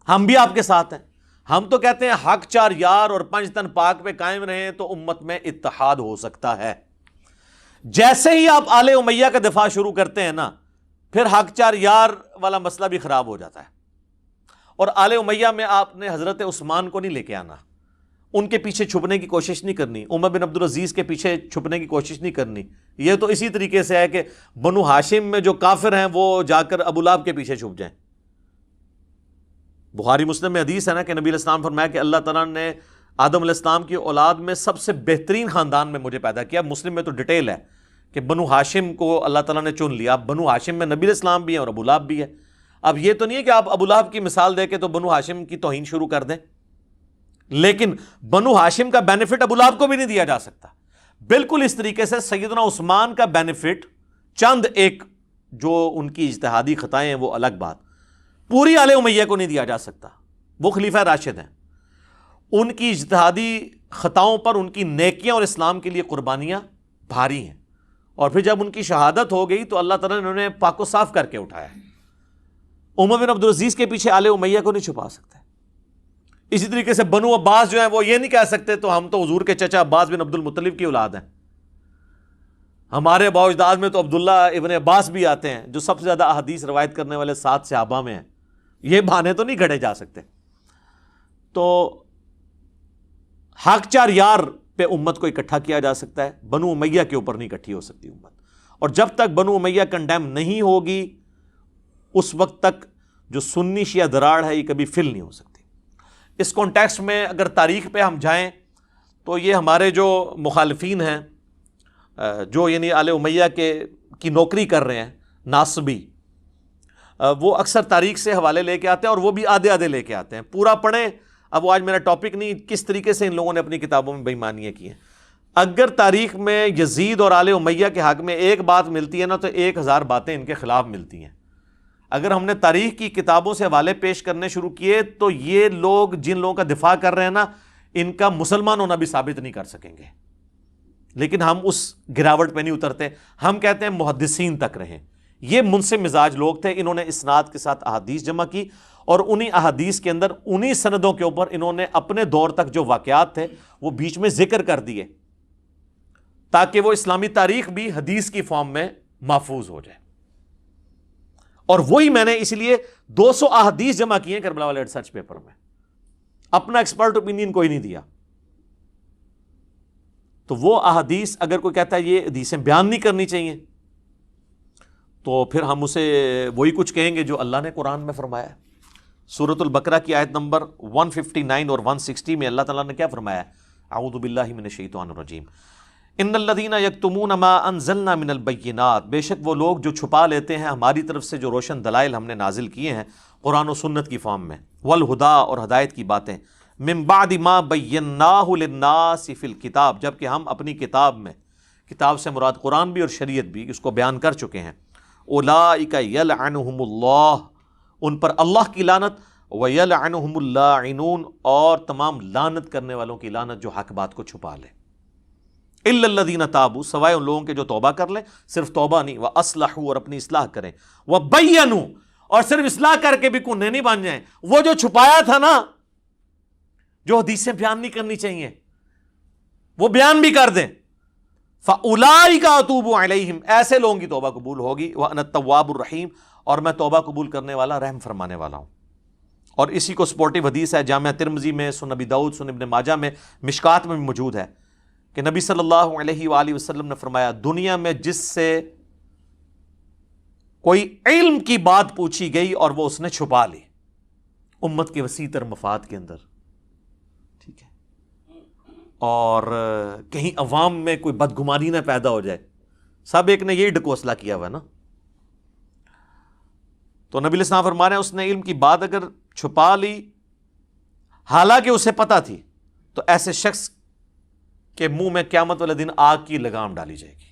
ہم بھی آپ کے ساتھ ہیں. ہم تو کہتے ہیں حق چار یار اور پنج تن پاک پہ قائم رہیں تو امت میں اتحاد ہو سکتا ہے. جیسے ہی آپ آل امیہ کا دفاع شروع کرتے ہیں نا، پھر حق چار یار والا مسئلہ بھی خراب ہو جاتا ہے. اور آل امیہ میں آپ نے حضرت عثمان کو نہیں لے کے آنا، ان کے پیچھے چھپنے کی کوشش نہیں کرنی، عمر بن عبد العزیز کے پیچھے چھپنے کی کوشش نہیں کرنی. یہ تو اسی طریقے سے ہے کہ بنو ہاشم میں جو کافر ہیں وہ جا کر ابو لہب کے پیچھے چھپ جائیں. بخاری مسلم میں حدیث ہے نا کہ نبی علیہ السلام فرمایا کہ اللہ تعالیٰ نے آدم علیہ السلام کی اولاد میں سب سے بہترین خاندان میں مجھے پیدا کیا. مسلم میں تو ڈیٹیل ہے کہ بنو ہاشم کو اللہ تعالیٰ نے چن لیا. بنو ہاشم میں نبی علیہ السلام بھی ہیں اور ابو لہب بھی ہے. اب یہ تو نہیں ہے کہ آپ ابو لہب کی مثال دے کے تو بنو ہاشم کی توہین شروع کر دیں، لیکن بنو ہاشم کا بینیفٹ ابو لہب کو بھی نہیں دیا جا سکتا. بالکل اس طریقے سے سیدنا عثمان کا بینیفٹ چند ایک جو ان کی اجتہادی خطائیں ہیں وہ الگ بات، پوری آل امیہ کو نہیں دیا جا سکتا. وہ خلیفہ راشد ہیں، ان کی اجتہادی خطاؤں پر ان کی نیکیاں اور اسلام کے لیے قربانیاں بھاری ہیں. اور پھر جب ان کی شہادت ہو گئی تو اللہ تعالیٰ نے انہیں پاک و صاف کر کے اٹھایا. عمر بن عبد العزیز کے پیچھے آل امیہ کو نہیں چھپا سکتے. اسی طریقے سے بنو عباس جو ہیں وہ یہ نہیں کہہ سکتے تو ہم تو حضور کے چچا عباس بن عبد المطلب کی اولاد ہیں. ہمارے باء اجداد میں تو عبداللہ ابن عباس بھی آتے ہیں جو سب سے زیادہ احادیث روایت کرنے والے 7 صحابہ میں ہیں. یہ بہانے تو نہیں گھڑے جا سکتے. تو حق چار یار پہ امت کو اکٹھا کیا جا سکتا ہے، بنو امیہ کے اوپر نہیں اکٹھی ہو سکتی امت. اور جب تک بنو امیہ کنڈیم نہیں ہوگی اس وقت تک جو سنی شیعہ دراڑ ہے یہ کبھی فل نہیں ہو سکتی. اس کانٹیکسٹ میں اگر تاریخ پہ ہم جائیں تو یہ ہمارے جو مخالفین ہیں جو یعنی آل امیہ کی نوکری کر رہے ہیں ناصبی، وہ اکثر تاریخ سے حوالے لے کے آتے ہیں اور وہ بھی آدھے آدھے لے کے آتے ہیں. پورا پڑھیں، اب وہ آج میرا ٹاپک نہیں، کس طریقے سے ان لوگوں نے اپنی کتابوں میں بے ایمانیاں کی ہیں. اگر تاریخ میں یزید اور آل امیہ کے حق میں ایک بات ملتی ہے نا تو 1000 باتیں ان کے خلاف ملتی ہیں. اگر ہم نے تاریخ کی کتابوں سے حوالے پیش کرنے شروع کیے تو یہ لوگ جن لوگوں کا دفاع کر رہے ہیں نا ان کا مسلمان ہونا بھی ثابت نہیں کر سکیں گے. لیکن ہم اس گراوٹ پہ نہیں اترتے، ہم کہتے ہیں محدثین تک رہیں. یہ منصف مزاج لوگ تھے، انہوں نے اسناد کے ساتھ احادیث جمع کی اور انہی احادیث کے اندر انہی سندوں کے اوپر انہوں نے اپنے دور تک جو واقعات تھے وہ بیچ میں ذکر کر دیے تاکہ وہ اسلامی تاریخ بھی حدیث کی فارم میں محفوظ ہو جائے. اور وہی میں نے اس لیے 200 احادیث جمع کی ہیں کربلا والے ریسرچ پیپر میں، اپنا ایکسپرٹ اوپینین کوئی نہیں دیا. تو وہ احادیث اگر کوئی کہتا ہے یہ حدیثیں بیان نہیں کرنی چاہیے تو پھر ہم اسے وہی کچھ کہیں گے جو اللہ نے قرآن میں فرمایا ہے. سورۃ البقرہ کی آیت نمبر 159 اور 160 میں اللہ تعالیٰ نے کیا فرمایا ہے؟ اعوذ باللہ من الشیطان الرجیم، ان الذین یکتمون ما انزلنا من البینات، بے شک وہ لوگ جو چھپا لیتے ہیں ہماری طرف سے جو روشن دلائل ہم نے نازل کیے ہیں قرآن و سنت کی فارم میں، والہدا اور ہدایت کی باتیں، من بعد ما بیناہ للناس فی الکتاب، جبکہ ہم اپنی کتاب میں، کتاب سے مراد قرآن بھی اور شریعت بھی، اس کو بیان کر چکے ہیں. اولئک یلعنہم اللہ، ان پر اللہ کی لعنت، ویلعنہم اللاعنون، اور تمام لعنت کرنے والوں کی لعنت جو حق بات کو چھپا لے. الا الذین تابوا، سوائے ان لوگوں کے جو توبہ کر لیں، صرف توبہ نہیں، واصلحوا، اور اپنی اصلاح کریں، وبینوا، اور صرف اصلاح کر کے بھی کنے نہیں بن جائیں. وہ جو چھپایا تھا نا، جو حدیثیں بیان نہیں کرنی چاہیے وہ بیان بھی کر دیں. فاولئک اتوب علیہم، ایسے لوگوں کی توبہ قبول ہوگی. وانا التواب الرحیم، اور میں توبہ قبول کرنے والا رحم فرمانے والا ہوں. اور اسی کو سپورٹیو حدیث ہے جامعہ ترمذی میں، سنن ابی داؤد، سنن ابن ماجہ میں، مشکات میں بھی موجود ہے کہ نبی صلی اللہ علیہ وآلہ وسلم نے فرمایا دنیا میں جس سے کوئی علم کی بات پوچھی گئی اور وہ اس نے چھپا لی امت کے وسیع تر مفاد کے اندر، ٹھیک ہے، اور کہیں عوام میں کوئی بدگمانی نہ پیدا ہو جائے، سب ایک نے یہی ڈکوسلا کیا ہوا ہے نا. تو نبی علیہ السلام فرما رہے ہیں اس نے علم کی بات اگر چھپا لی حالانکہ اسے پتہ تھی تو ایسے شخص کے منہ میں قیامت والے دن آگ کی لگام ڈالی جائے گی.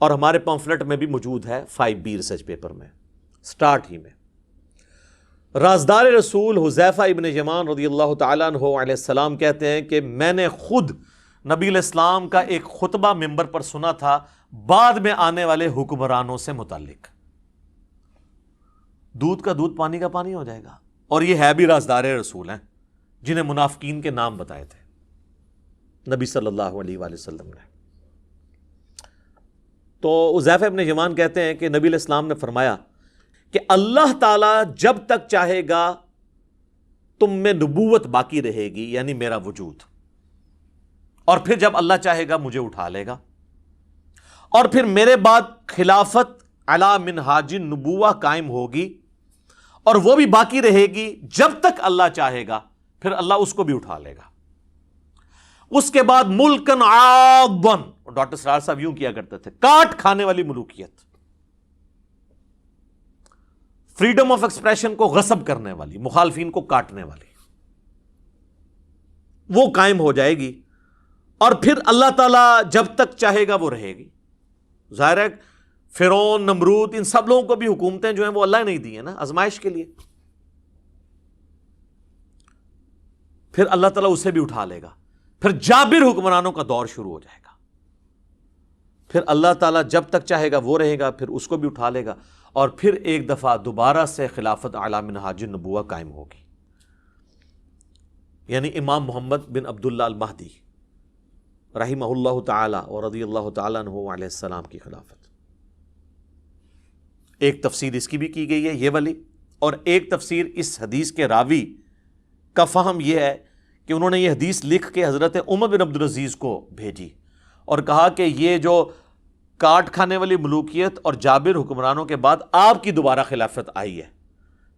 اور ہمارے پمفلٹ میں بھی موجود ہے 5B ریسرچ پیپر میں سٹارٹ ہی میں۔ رازدار رسول حذیفہ ابن یمان رضی اللہ تعالیٰ عنہ علیہ السلام کہتے ہیں کہ میں نے خود نبی علیہ السلام کا ایک خطبہ ممبر پر سنا تھا بعد میں آنے والے حکمرانوں سے متعلق، دودھ کا دودھ پانی کا پانی ہو جائے گا، اور یہ ہے بھی رازدار رسول ہیں جنہیں منافقین کے نام بتائے تھے نبی صلی اللہ علیہ وآلہ وسلم نے۔ تو حذیفہ ابن یمان کہتے ہیں کہ نبی علیہ السلام نے فرمایا کہ اللہ تعالیٰ جب تک چاہے گا تم میں نبوت باقی رہے گی، یعنی میرا وجود، اور پھر جب اللہ چاہے گا مجھے اٹھا لے گا، اور پھر میرے بعد خلافت علی منہاج النبوہ قائم ہوگی، اور وہ بھی باقی رہے گی جب تک اللہ چاہے گا، پھر اللہ اس کو بھی اٹھا لے گا۔ اس کے بعد ملکن عاضن، ڈاکٹر سرار صاحب یوں کیا کرتے تھے، کاٹ کھانے والی ملوکیت، فریڈم آف ایکسپریشن کو غصب کرنے والی، مخالفین کو کاٹنے والی، وہ قائم ہو جائے گی، اور پھر اللہ تعالیٰ جب تک چاہے گا وہ رہے گی۔ ظاہر ہے فرعون، نمرود، ان سب لوگوں کو بھی حکومتیں جو ہیں وہ اللہ نے نہیں دی ہیں نا، آزمائش کے لیے، پھر اللہ تعالیٰ اسے بھی اٹھا لے گا، پھر جابر حکمرانوں کا دور شروع ہو جائے گا، پھر اللہ تعالیٰ جب تک چاہے گا وہ رہے گا، پھر اس کو بھی اٹھا لے گا، اور پھر ایک دفعہ دوبارہ سے خلافت علی منہاج النبوہ قائم ہوگی، یعنی امام محمد بن عبداللہ المہدی رحمہ اللہ تعالی اور رضی اللہ تعالیٰ عنہ علیہ السلام کی خلافت۔ ایک تفسیر اس کی بھی کی گئی ہے یہ والی، اور ایک تفسیر اس حدیث کے راوی کا فہم یہ ہے کہ انہوں نے یہ حدیث لکھ کے حضرت عمر بن عبدالعزیز کو بھیجی اور کہا کہ یہ جو کاٹ کھانے والی ملوکیت اور جابر حکمرانوں کے بعد آپ کی دوبارہ خلافت آئی ہے،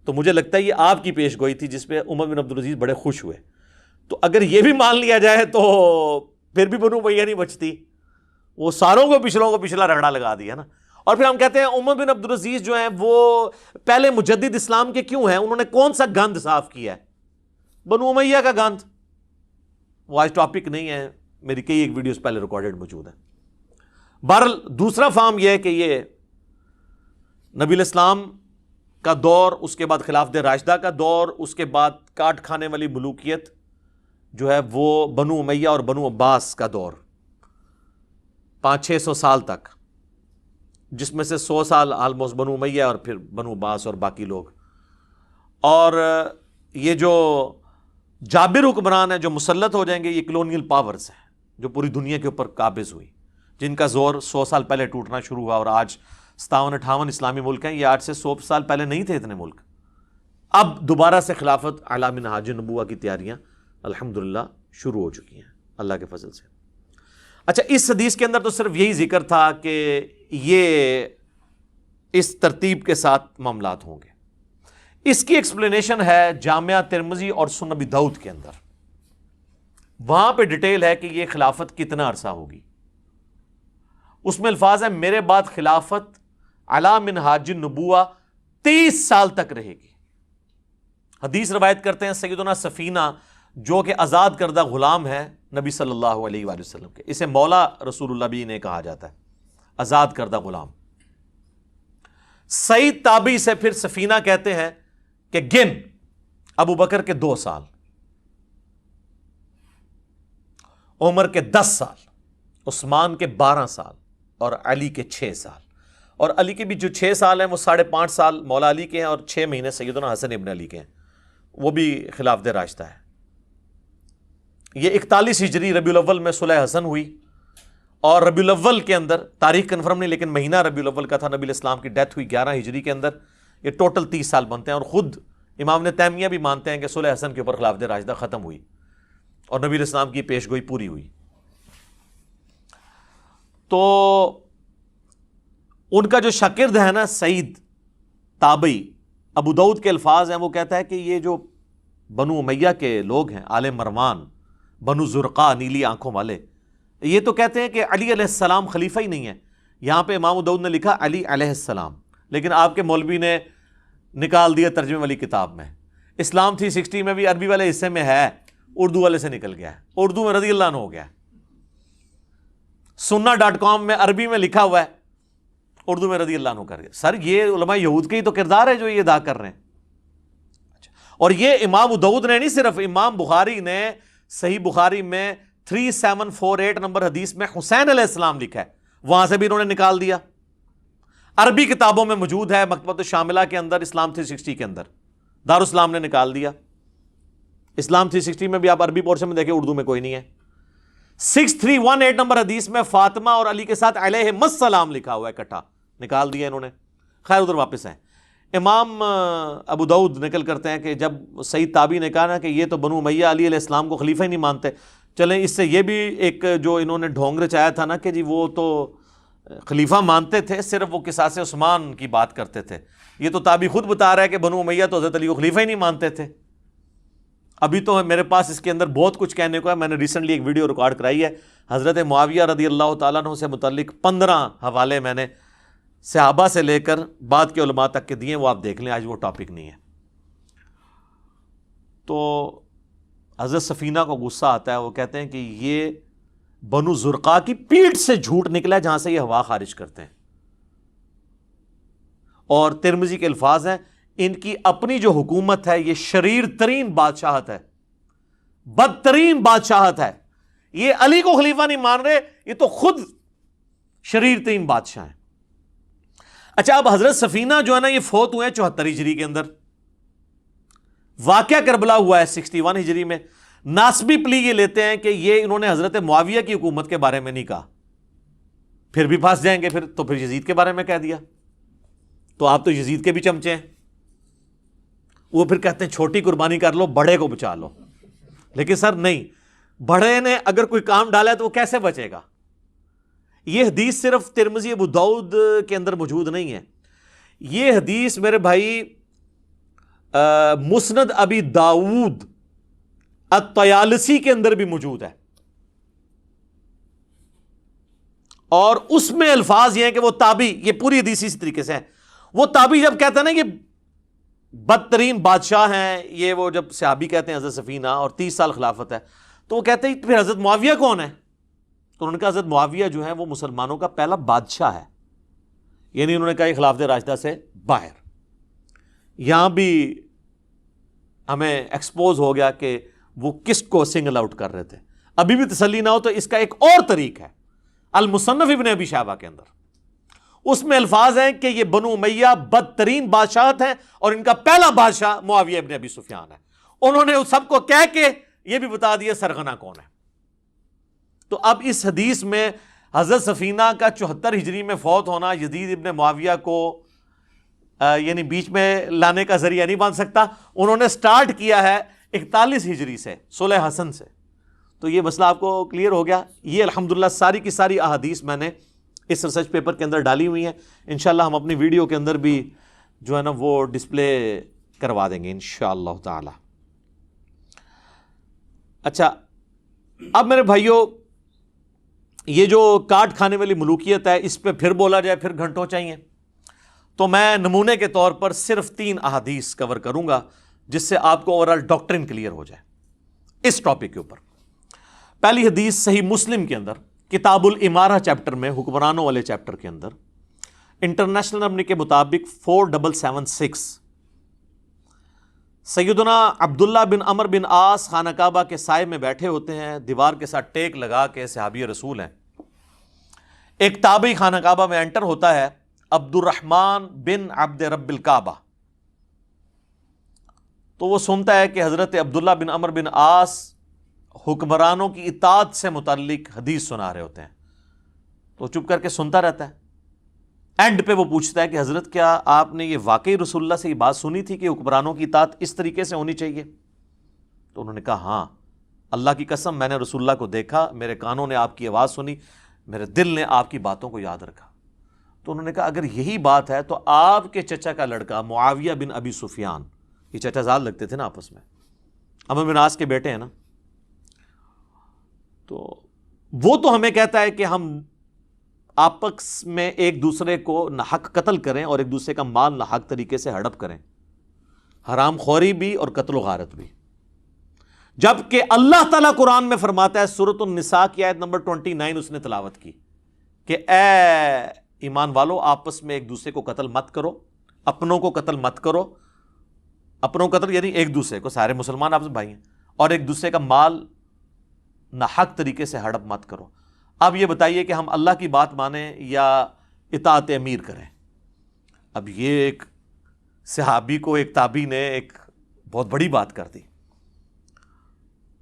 تو مجھے لگتا ہے یہ آپ کی پیش گوئی تھی جس پہ عمر بن عبدالعزیز بڑے خوش ہوئے۔ تو اگر یہ بھی مان لیا جائے تو پھر بھی بنو امیہ نہیں بچتی، وہ ساروں کو پچھلوں کو پچھلا رگڑا لگا دیا نا۔ اور پھر ہم کہتے ہیں عمر بن عبدالعزیز جو ہیں وہ پہلے مجدد اسلام کے کیوں ہیں؟ انہوں نے کون سا گند صاف کیا ہے؟ بنو امیہ کا گند۔ وہ آج ٹاپک نہیں ہے، میری کئی ایک ویڈیوز پہلے ریکارڈڈ موجود ہیں۔ بہرحال دوسرا فہم یہ ہے کہ یہ نبی علیہ السلام کا دور، اس کے بعد خلافت راشدہ کا دور، اس کے بعد کاٹ کھانے والی ملوکیت جو ہے وہ بنو امیہ اور بنو عباس کا دور 500-600 سال تک، جس میں سے 100 سال آلموسٹ بنو امیہ اور پھر بنو عباس اور باقی لوگ۔ اور یہ جو جابر حکمران ہیں جو مسلط ہو جائیں گے، یہ کلونیل پاورز ہیں جو پوری دنیا کے اوپر قابض ہوئی، جن کا زور 100 سال پہلے ٹوٹنا شروع ہوا، اور آج 57-58 اسلامی ملک ہیں۔ یہ 8 سے 100 سال پہلے نہیں تھے اتنے ملک۔ اب دوبارہ سے خلافت علی منہاج النبوہ کی تیاریاں الحمدللہ شروع ہو چکی ہیں اللہ کے فضل سے۔ اچھا، اس حدیث کے اندر تو صرف یہی ذکر تھا کہ یہ اس ترتیب کے ساتھ معاملات ہوں گے۔ اس کی ایکسپلینیشن ہے جامعہ ترمذی اور سنن ابی داؤد کے اندر، وہاں پہ ڈیٹیل ہے کہ یہ خلافت کتنا عرصہ ہوگی۔ اس میں الفاظ ہیں میرے بعد خلافت علی منہاج النبوہ 30 سال تک رہے گی۔ حدیث روایت کرتے ہیں سیدنا سفینہ جو کہ آزاد کردہ غلام ہے نبی صلی اللہ علیہ وآلہ وسلم کے، اسے مولا رسول اللہ بھی نے کہا جاتا ہے، آزاد کردہ غلام۔ سعید تابعی سے پھر سفینہ کہتے ہیں کہ گن ابو بکر کے 2 سال، عمر کے 10 سال، عثمان کے 12 سال اور علی کے 6 سال۔ اور علی کے بھی جو 6 سال ہیں وہ 5.5 سال مولا علی کے ہیں اور 6 مہینے سیدنا حسن ابن علی کے ہیں، وہ بھی خلافت راشدہ ہے۔ یہ 41 ہجری ربیع الاول میں صلح حسن ہوئی، اور ربیع الاول کے اندر، تاریخ کنفرم نہیں لیکن مہینہ ربیع الاول کا تھا، نبی علیہ السلام کی ڈیتھ ہوئی 11 ہجری کے اندر۔ یہ ٹوٹل 30 سال بنتے ہیں، اور خود امام ابن تیمیہ بھی مانتے ہیں کہ صلح حسن کے اوپر خلافت راشدہ ختم ہوئی اور نبی علیہ السلام کی پیش گوئی پوری ہوئی۔ تو ان کا جو شاگرد ہے نا سعید تابعی، ابو داؤد کے الفاظ ہیں، وہ کہتا ہے کہ یہ جو بنو امیہ کے لوگ ہیں، آل مروان، بنو زرقا، نیلی آنکھوں والے، یہ تو کہتے ہیں کہ علی علیہ السلام خلیفہ ہی نہیں ہے۔ یہاں پہ امام داؤد نے لکھا علی علیہ السلام، لیکن آپ کے مولوی نے نکال دیا ترجمے والی کتاب میں۔ اسلام 360 میں بھی عربی والے حصے میں ہے، اردو والے سے نکل گیا ہے، اردو میں رضی اللہ عنہ ہو گیا ہے۔ سننا.com میں عربی میں لکھا ہوا ہے اردو میں رضی اللہ عنہ کر گئے. سر یہ علماء یہود کے ہی تو کردار ہے جو یہ ادا کر رہے ہیں. اور یہ امام ابو داؤد نے نہیں, صرف امام بخاری نے صحیح بخاری میں 3748 نمبر حدیث میں حسین علیہ السلام لکھا ہے, وہاں سے بھی انہوں نے نکال دیا. عربی کتابوں میں موجود ہے, مکتبۃ الشاملہ کے اندر, اسلام 360 کے اندر دارالاسلام نے نکال دیا. اسلام 360 میں بھی آپ عربی پورشن میں دیکھیں, اردو میں کوئی نہیں ہے. 6318 نمبر حدیث میں فاطمہ اور علی کے ساتھ علیہم السلام لکھا ہوا ہے, اکٹھا نکال دیا انہوں نے. خیر ادھر واپس ہیں. امام ابو داؤد نقل کرتے ہیں کہ جب سعید تابعی نے کہا نا کہ یہ تو بنو امیہ علی علیہ السلام کو خلیفہ ہی نہیں مانتے, چلیں اس سے یہ بھی ایک جو انہوں نے ڈھونگ رچایا تھا نا کہ جی وہ تو خلیفہ مانتے تھے, صرف وہ قصاص عثمان کی بات کرتے تھے. یہ تو تابعی خود بتا رہا ہے کہ بنو امیہ تو حضرت علی کو خلیفہ ہی نہیں مانتے تھے. ابھی تو میرے پاس اس کے اندر بہت کچھ کہنے کو ہے. میں نے ریسنٹلی ایک ویڈیو ریکارڈ کرائی ہے, حضرت معاویہ رضی اللہ تعالیٰ عنہ سے متعلق 15 حوالے میں نے صحابہ سے لے کر بعد کے علماء تک کے دیے, وہ آپ دیکھ لیں, آج وہ ٹاپک نہیں ہے. تو حضرت سفینہ کو غصہ آتا ہے, وہ کہتے ہیں کہ یہ بنو زرقا کی پیٹھ سے جھوٹ نکلا ہے جہاں سے یہ ہوا خارج کرتے ہیں. اور ترمذی کے الفاظ ہیں, ان کی اپنی جو حکومت ہے یہ شریر ترین بادشاہت ہے, بدترین بادشاہت ہے. یہ علی کو خلیفہ نہیں مان رہے, یہ تو خود شریر ترین بادشاہ ہیں. اچھا اب حضرت سفینہ جو ہے نا یہ فوت ہوئے ہیں 74 ہجری کے اندر, واقعہ کربلا ہوا ہے 61 ہجری میں. ناسبی پلی یہ لیتے ہیں کہ یہ انہوں نے حضرت معاویہ کی حکومت کے بارے میں نہیں کہا, پھر بھی پھنس جائیں گے پھر یزید کے بارے میں کہہ دیا, تو آپ تو یزید کے بھی چمچے ہیں. وہ پھر کہتے ہیں چھوٹی قربانی کر لو, بڑے کو بچا لو. لیکن سر نہیں, بڑے نے اگر کوئی کام ڈالا ہے تو وہ کیسے بچے گا؟ یہ حدیث صرف ترمذی ابو داؤد کے اندر موجود نہیں ہے, یہ حدیث میرے بھائی مسند ابی داؤد الطیالسی کے اندر بھی موجود ہے. اور اس میں الفاظ یہ ہیں کہ وہ تابعی, یہ پوری حدیث اسی طریقے سے ہے, وہ تابعی جب کہتا ہے نا یہ بدترین بادشاہ ہیں, یہ وہ جب صحابی کہتے ہیں حضرت سفینہ اور 30 سال خلافت ہے, تو وہ کہتے ہیں پھر حضرت معاویہ کون ہے؟ تو انہوں نے کہا حضرت معاویہ جو ہے وہ مسلمانوں کا پہلا بادشاہ ہے, یعنی انہوں نے کہا یہ خلافت راشدہ سے باہر. یہاں بھی ہمیں ایکسپوز ہو گیا کہ وہ کس کو سنگل آؤٹ کر رہے تھے. ابھی بھی تسلی نہ ہو تو اس کا ایک اور طریق ہے المصنف ابن ابی شیبہ کے اندر, اس میں الفاظ ہیں کہ یہ بنو امیہ بدترین بادشاہت ہیں اور ان کا پہلا بادشاہ معاویہ ابن ابی سفیان ہے. انہوں نے سب کو کہہ کے یہ بھی بتا دیا سرغنہ کون ہے. تو اب اس حدیث میں حضرت سفینہ کا 74 ہجری میں فوت ہونا یزید ابن معاویہ کو یعنی بیچ میں لانے کا ذریعہ نہیں بن سکتا. انہوں نے سٹارٹ کیا ہے 41 ہجری سے, صلح حسن سے. تو یہ مسئلہ آپ کو کلیئر ہو گیا. یہ الحمدللہ ساری کی ساری احادیث میں نے اس ریسرچ پیپر کے اندر ڈالی ہوئی ہیں. انشاءاللہ ہم اپنی ویڈیو کے اندر بھی جو ہے نا وہ ڈسپلے کروا دیں گے انشاءاللہ تعالی. اچھا اب میرے بھائیوں, یہ جو کاٹ کھانے والی ملوکیت ہے اس پہ پھر بولا جائے پھر گھنٹوں چاہیے, تو میں نمونے کے طور پر صرف 3 احادیث کور کروں گا جس سے آپ کو اوورآل ڈاکٹرن کلیئر ہو جائے اس ٹاپک کے اوپر. پہلی حدیث صحیح مسلم کے اندر کتاب الامارہ چیپٹر میں, حکمرانوں والے چیپٹر کے اندر, انٹرنیشنل نمبر کے مطابق 4776, سیدنا عبداللہ بن عمر بن عاص خانہ کعبہ کے سائے میں بیٹھے ہوتے ہیں, دیوار کے ساتھ ٹیک لگا کے, صحابی رسول ہیں. ایک تابعی خانہ کعبہ میں انٹر ہوتا ہے, عبد الرحمن بن عبد رب الکعبہ. تو وہ سنتا ہے کہ حضرت عبداللہ بن عمر بن عاص حکمرانوں کی اطاعت سے متعلق حدیث سنا رہے ہوتے ہیں. تو چپ کر کے سنتا رہتا ہے. اینڈ پہ وہ پوچھتا ہے کہ حضرت کیا آپ نے یہ واقعی رسول اللہ سے یہ بات سنی تھی کہ حکمرانوں کی اطاعت اس طریقے سے ہونی چاہیے؟ تو انہوں نے کہا ہاں, اللہ کی قسم میں نے رسول اللہ کو دیکھا, میرے کانوں نے آپ کی آواز سنی, میرے دل نے آپ کی باتوں کو یاد رکھا. تو انہوں نے کہا اگر یہی بات ہے تو آپ کے چچا کا لڑکا معاویہ بن ابی سفیان, یہ چچا زاد لگتے تھے نا آپس میں, عمرو بن عاص کے بیٹے ہیں نا, تو وہ تو ہمیں کہتا ہے کہ ہم آپس میں ایک دوسرے کو ناحق قتل کریں اور ایک دوسرے کا مال ناحق طریقے سے ہڑپ کریں, حرام خوری بھی اور قتل و غارت بھی. جبکہ اللہ تعالیٰ قرآن میں فرماتا ہے, سورۃ النساء کی آیت نمبر 29 اس نے تلاوت کی کہ اے ایمان والو آپس میں ایک دوسرے کو قتل مت کرو، اپنوں کو قتل مت کرو، اپنوں کو قتل یعنی ایک دوسرے کو، سارے مسلمان آپس میں بھائی ہیں، اور ایک دوسرے کا مال ناحق طریقے سے ہڑپ مت کرو۔ اب یہ بتائیے کہ ہم اللہ کی بات مانیں یا اطاعت امیر کریں؟ اب یہ ایک صحابی کو ایک تابعی نے ایک بہت بڑی بات کر دی،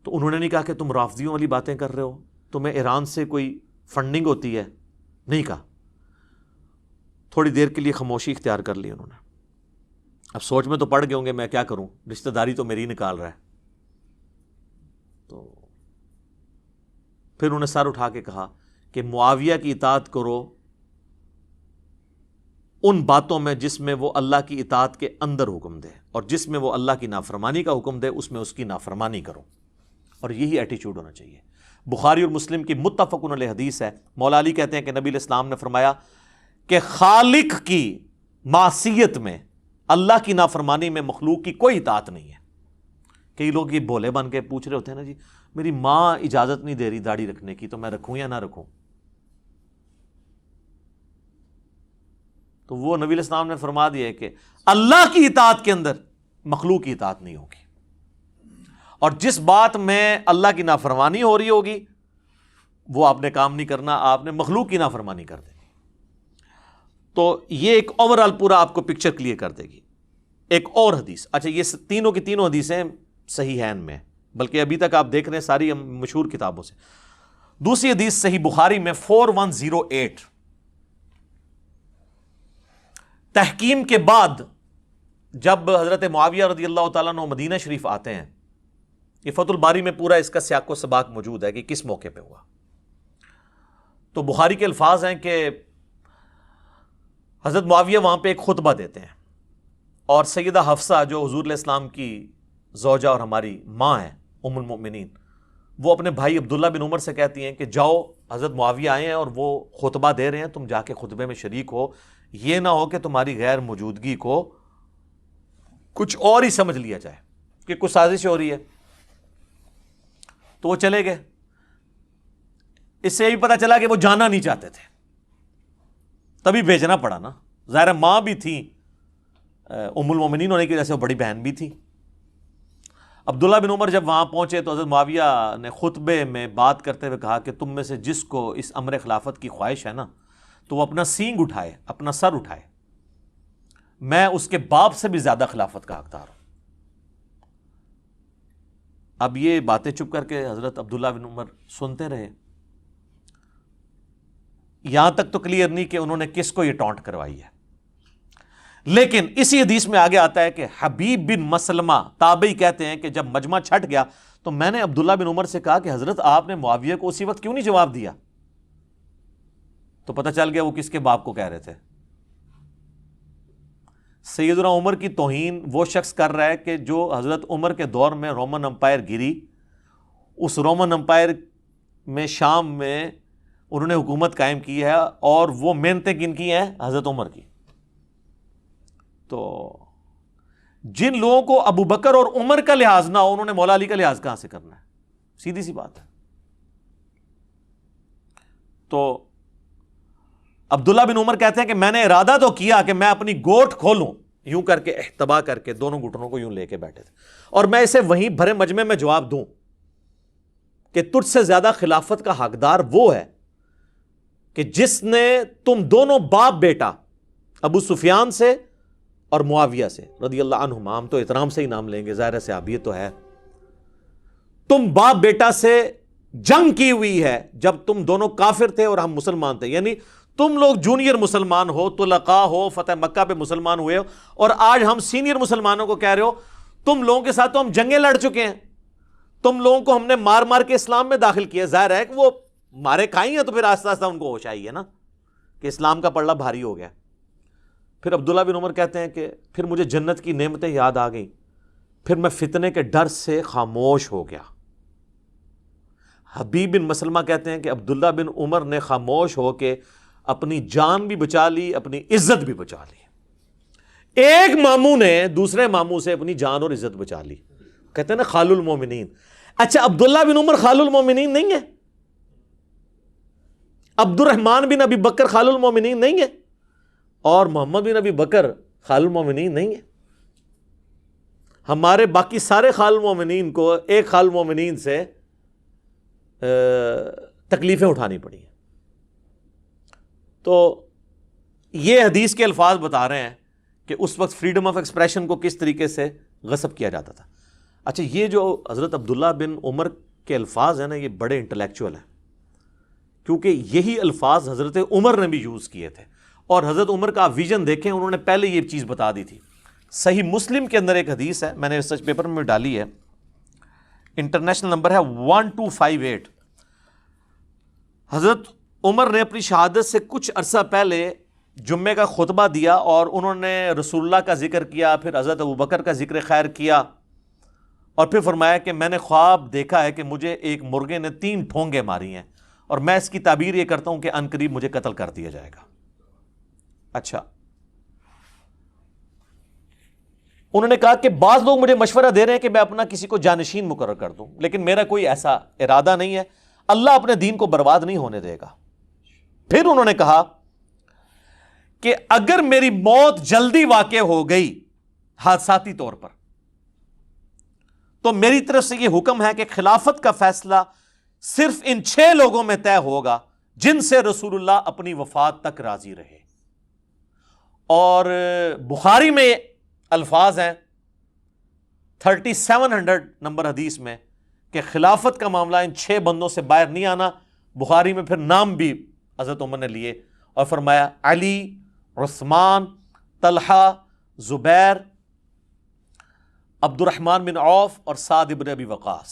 تو انہوں نے نہیں کہا کہ تم رافضیوں والی باتیں کر رہے ہو، تمہیں ایران سے کوئی فنڈنگ ہوتی ہے، نہیں کہا، تھوڑی دیر کے لیے خاموشی اختیار کر لی انہوں نے۔ اب سوچ میں تو پڑ گئے ہوں گے میں کیا کروں، رشتہ داری تو میری نکال رہا ہے، تو پھر انہوں نے سر اٹھا کے کہا کہ معاویہ کی اطاعت کرو ان باتوں میں جس میں وہ اللہ کی اطاعت کے اندر حکم دے، اور جس میں وہ اللہ کی نافرمانی کا حکم دے اس میں اس کی نافرمانی کرو، اور یہی ایٹیچیوڈ ہونا چاہیے۔ بخاری اور مسلم کی متفق علیہ حدیث ہے، مولا علی کہتے ہیں کہ نبی علیہ السلام نے فرمایا کہ خالق کی معصیت میں، اللہ کی نافرمانی میں مخلوق کی کوئی اطاعت نہیں ہے۔ کئی لوگ یہ بھولے بن کے پوچھ رہے ہوتے ہیں نا، جی میری ماں اجازت نہیں دے رہی داڑھی رکھنے کی، تو میں رکھوں یا نہ رکھوں؟ تو وہ نبی علیہ السلام نے فرما دیا ہے کہ اللہ کی اطاعت کے اندر مخلوق کی اطاعت نہیں ہوگی، اور جس بات میں اللہ کی نافرمانی ہو رہی ہوگی وہ آپ نے کام نہیں کرنا، آپ نے مخلوق کی نافرمانی کر دینی۔ تو یہ ایک اوورآل پورا آپ کو پکچر کلیئر کر دے گی۔ ایک اور حدیث، اچھا یہ تینوں کی تینوں حدیثیں صحیحین میں، بلکہ ابھی تک آپ دیکھ رہے ہیں ساری مشہور کتابوں سے۔ دوسری حدیث صحیح بخاری میں 4108، تحکیم کے بعد جب حضرت معاویہ رضی اللہ تعالیٰ عنہ مدینہ شریف آتے ہیں، یہ فتح الباری میں پورا اس کا سیاق و سباق موجود ہے کہ کس موقع پہ ہوا۔ تو بخاری کے الفاظ ہیں کہ حضرت معاویہ وہاں پہ ایک خطبہ دیتے ہیں، اور سیدہ حفصہ جو حضور علیہ السلام کی زوجہ اور ہماری ماں ہیں ام المؤمنین، وہ اپنے بھائی عبداللہ بن عمر سے کہتی ہیں کہ جاؤ، حضرت معاویہ آئے ہیں اور وہ خطبہ دے رہے ہیں، تم جا کے خطبے میں شریک ہو، یہ نہ ہو کہ تمہاری غیر موجودگی کو کچھ اور ہی سمجھ لیا جائے کہ کچھ سازش ہو رہی ہے۔ تو وہ چلے گئے۔ اس سے یہ بھی پتا چلا کہ وہ جانا نہیں چاہتے تھے، تبھی بھیجنا پڑا نا، ظاہر ماں بھی تھی، ام المومنین ہونے کی وجہ سے وہ بڑی بہن بھی تھی۔ عبداللہ بن عمر جب وہاں پہنچے تو حضرت معاویہ نے خطبے میں بات کرتے ہوئے کہا کہ تم میں سے جس کو اس امر خلافت کی خواہش ہے نا، تو وہ اپنا سینگ اٹھائے، اپنا سر اٹھائے، میں اس کے باپ سے بھی زیادہ خلافت کا حقدار ہوں۔ اب یہ باتیں چپ کر کے حضرت عبداللہ بن عمر سنتے رہے، یہاں تک تو کلیئر نہیں کہ انہوں نے کس کو یہ ٹونٹ کروائی ہے، لیکن اسی حدیث میں آگے آتا ہے کہ حبیب بن مسلمہ تابعی کہتے ہیں کہ جب مجمع چھٹ گیا تو میں نے عبداللہ بن عمر سے کہا کہ حضرت آپ نے معاویہ کو اسی وقت کیوں نہیں جواب دیا؟ تو پتہ چل گیا وہ کس کے باپ کو کہہ رہے تھے۔ سیدنا عمر کی توہین وہ شخص کر رہا ہے کہ جو حضرت عمر کے دور میں رومن امپائر گری، اس رومن امپائر میں شام میں انہوں نے حکومت قائم کی ہے، اور وہ محنتیں کن کی ہیں؟ حضرت عمر کی۔ تو جن لوگوں کو ابو بکر اور عمر کا لحاظ نہ ہو، انہوں نے مولا علی کا لحاظ کہاں سے کرنا ہے؟ سیدھی سی بات ہے۔ تو عبداللہ بن عمر کہتے ہیں کہ میں نے ارادہ تو کیا کہ میں اپنی گوٹ کھولوں، یوں کر کے احتبا کر کے دونوں گھٹنوں کو یوں لے کے بیٹھے تھے، اور میں اسے وہیں بھرے مجمع میں جواب دوں کہ تجھ سے زیادہ خلافت کا حقدار وہ ہے کہ جس نے تم دونوں باپ بیٹا ابو سفیان سے اور معاویہ سے رضی اللہ عنہما، ہم تو احترام سے ہی نام لیں گے، ظاہر ہے صحابیت تو ہے، تم باپ بیٹا سے جنگ کی ہوئی ہے جب تم دونوں کافر تھے اور ہم مسلمان تھے، یعنی تم لوگ جونیئر مسلمان ہو، طلقاء ہو، فتح مکہ پہ مسلمان ہوئے ہو، اور آج ہم سینئر مسلمانوں کو کہہ رہے ہو تم لوگوں کے ساتھ تو ہم جنگیں لڑ چکے ہیں، تم لوگوں کو ہم نے مار مار کے اسلام میں داخل کیا۔ ظاہر ہے کہ وہ مارے کھائی ہیں تو پھر آہستہ آہستہ ان کو ہوش آئی ہے نا کہ اسلام کا پلڑا بھاری ہو گیا۔ پھر عبداللہ بن عمر کہتے ہیں کہ پھر مجھے جنت کی نعمتیں یاد آ گئیں، پھر میں فتنے کے ڈر سے خاموش ہو گیا۔ حبیب بن مسلمہ کہتے ہیں کہ عبداللہ بن عمر نے خاموش ہو کے اپنی جان بھی بچا لی، اپنی عزت بھی بچا لی۔ ایک ماموں نے دوسرے ماموں سے اپنی جان اور عزت بچا لی، کہتے ہیں نا خال المومنین۔ اچھا عبداللہ بن عمر خال المومنین نہیں ہے؟ عبد الرحمن بن ابی بکر خال المومنین نہیں ہے اور محمد بن ابی بکر خال المومنین نہیں ہے. ہمارے باقی سارے خال المومنین کو ایک خال المومنین سے تکلیفیں اٹھانی پڑی ہیں. تو یہ حدیث کے الفاظ بتا رہے ہیں کہ اس وقت فریڈم آف ایکسپریشن کو کس طریقے سے غصب کیا جاتا تھا. اچھا یہ جو حضرت عبداللہ بن عمر کے الفاظ ہیں نا یہ بڑے انٹلیکچوئل ہیں, کیونکہ یہی الفاظ حضرت عمر نے بھی یوز کیے تھے. اور حضرت عمر کا آپ ویژن دیکھیں, انہوں نے پہلے یہ چیز بتا دی تھی. صحیح مسلم کے اندر ایک حدیث ہے, میں نے ریسرچ پیپر میں ڈالی ہے, انٹرنیشنل نمبر ہے 1258. حضرت عمر نے اپنی شہادت سے کچھ عرصہ پہلے جمعے کا خطبہ دیا اور انہوں نے رسول اللہ کا ذکر کیا, پھر حضرت ابوبکر کا ذکر خیر کیا, اور پھر فرمایا کہ میں نے خواب دیکھا ہے کہ مجھے ایک مرغے نے 3 ٹھونگے ماری ہیں اور میں اس کی تعبیر یہ کرتا ہوں کہ ان قریب مجھے قتل کر دیا جائے گا. اچھا انہوں نے کہا کہ بعض لوگ مجھے مشورہ دے رہے ہیں کہ میں اپنا کسی کو جانشین مقرر کر دوں, لیکن میرا کوئی ایسا ارادہ نہیں ہے, اللہ اپنے دین کو برباد نہیں ہونے دے گا. پھر انہوں نے کہا کہ اگر میری موت جلدی واقع ہو گئی حادثاتی طور پر تو میری طرف سے یہ حکم ہے کہ خلافت کا فیصلہ صرف ان 6 لوگوں میں طے ہوگا جن سے رسول اللہ اپنی وفات تک راضی رہے. اور بخاری میں الفاظ ہیں 3700 نمبر حدیث میں کہ خلافت کا معاملہ ان 6 بندوں سے باہر نہیں آنا. بخاری میں پھر نام بھی حضرت عمر نے لیے اور فرمایا علی, عثمان, طلحہ, زبیر, عبد الرحمن بن عوف اور سعد ابن ابی وقاص.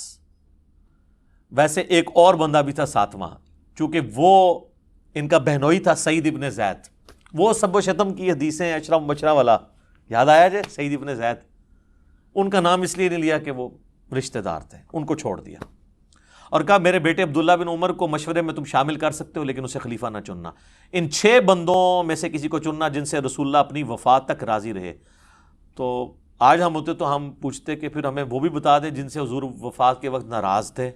ویسے ایک اور بندہ بھی تھا 7واں, چونکہ وہ ان کا بہنوئی تھا, سعید ابن زید. وہ سب و شتم کی حدیثیں اشرا مبشرہ والا یاد آیا جائے, سعید ابن زید, ان کا نام اس لیے نہیں لیا کہ وہ رشتہ دار تھے, ان کو چھوڑ دیا اور کہا میرے بیٹے عبداللہ بن عمر کو مشورے میں تم شامل کر سکتے ہو لیکن اسے خلیفہ نہ چننا. ان 6 بندوں میں سے کسی کو چننا جن سے رسول اللہ اپنی وفات تک راضی رہے. تو آج ہم ہوتے تو ہم پوچھتے کہ پھر ہمیں وہ بھی بتا دیں جن سے حضور وفات کے وقت ناراض تھے.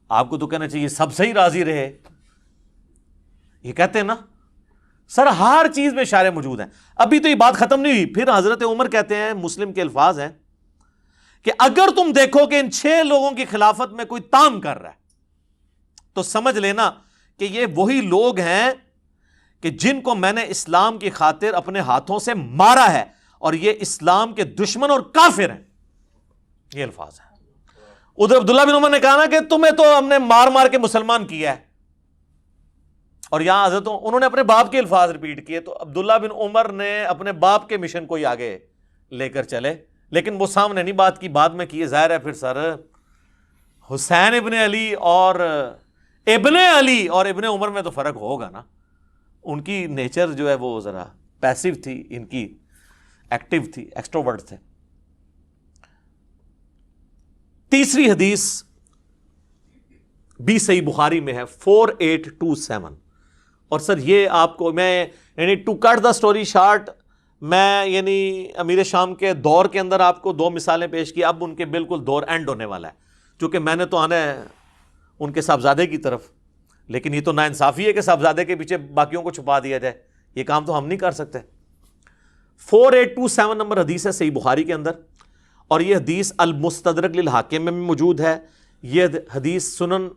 آپ کو تو کہنا چاہیے سب سے ہی راضی رہے, یہ کہتے ہیں نا سر ہر چیز میں اشارے موجود ہیں. ابھی تو یہ بات ختم نہیں ہوئی. پھر حضرت عمر کہتے ہیں, مسلم کے الفاظ ہیں کہ اگر تم دیکھو کہ ان 6 لوگوں کی خلافت میں کوئی تام کر رہا ہے تو سمجھ لینا کہ یہ وہی لوگ ہیں کہ جن کو میں نے اسلام کی خاطر اپنے ہاتھوں سے مارا ہے اور یہ اسلام کے دشمن اور کافر ہیں. یہ الفاظ ہیں. ادھر عبداللہ بن عمر نے کہا نا کہ تمہیں تو ہم نے مار مار کے مسلمان کیا ہے, اور یہاں حضرت انہوں نے اپنے باپ کے الفاظ ریپیٹ کیے. تو عبداللہ بن عمر نے اپنے باپ کے مشن کو ہی آگے لے کر چلے, لیکن وہ سامنے نہیں بات کی, بعد میں کی. ظاہر ہے پھر سر حسین ابن علی اور ابن عمر میں تو فرق ہوگا نا. ان کی نیچر جو ہے وہ ذرا پیسو تھی, ان کی ایکٹیو تھی, ایکسٹروورٹ تھے. تیسری حدیث بھی صحیح بخاری میں ہے 4827. اور سر یہ آپ کو میں یعنی to cut the story short, میں یعنی امیر شام کے دور کے اندر آپ کو 2 مثالیں پیش کی. اب ان کے بالکل دور اینڈ ہونے والا ہے, چونکہ میں نے تو آنا ہے ان کے صاحبزادے کی طرف, لیکن یہ تو ناانصافی ہے کہ صاحبزادے کے پیچھے باقیوں کو چھپا دیا جائے. یہ کام تو ہم نہیں کر سکتے. 4827 نمبر حدیث ہے صحیح بخاری کے اندر, اور یہ حدیث المستدرک للحاکم میں بھی موجود ہے. یہ حدیث سنن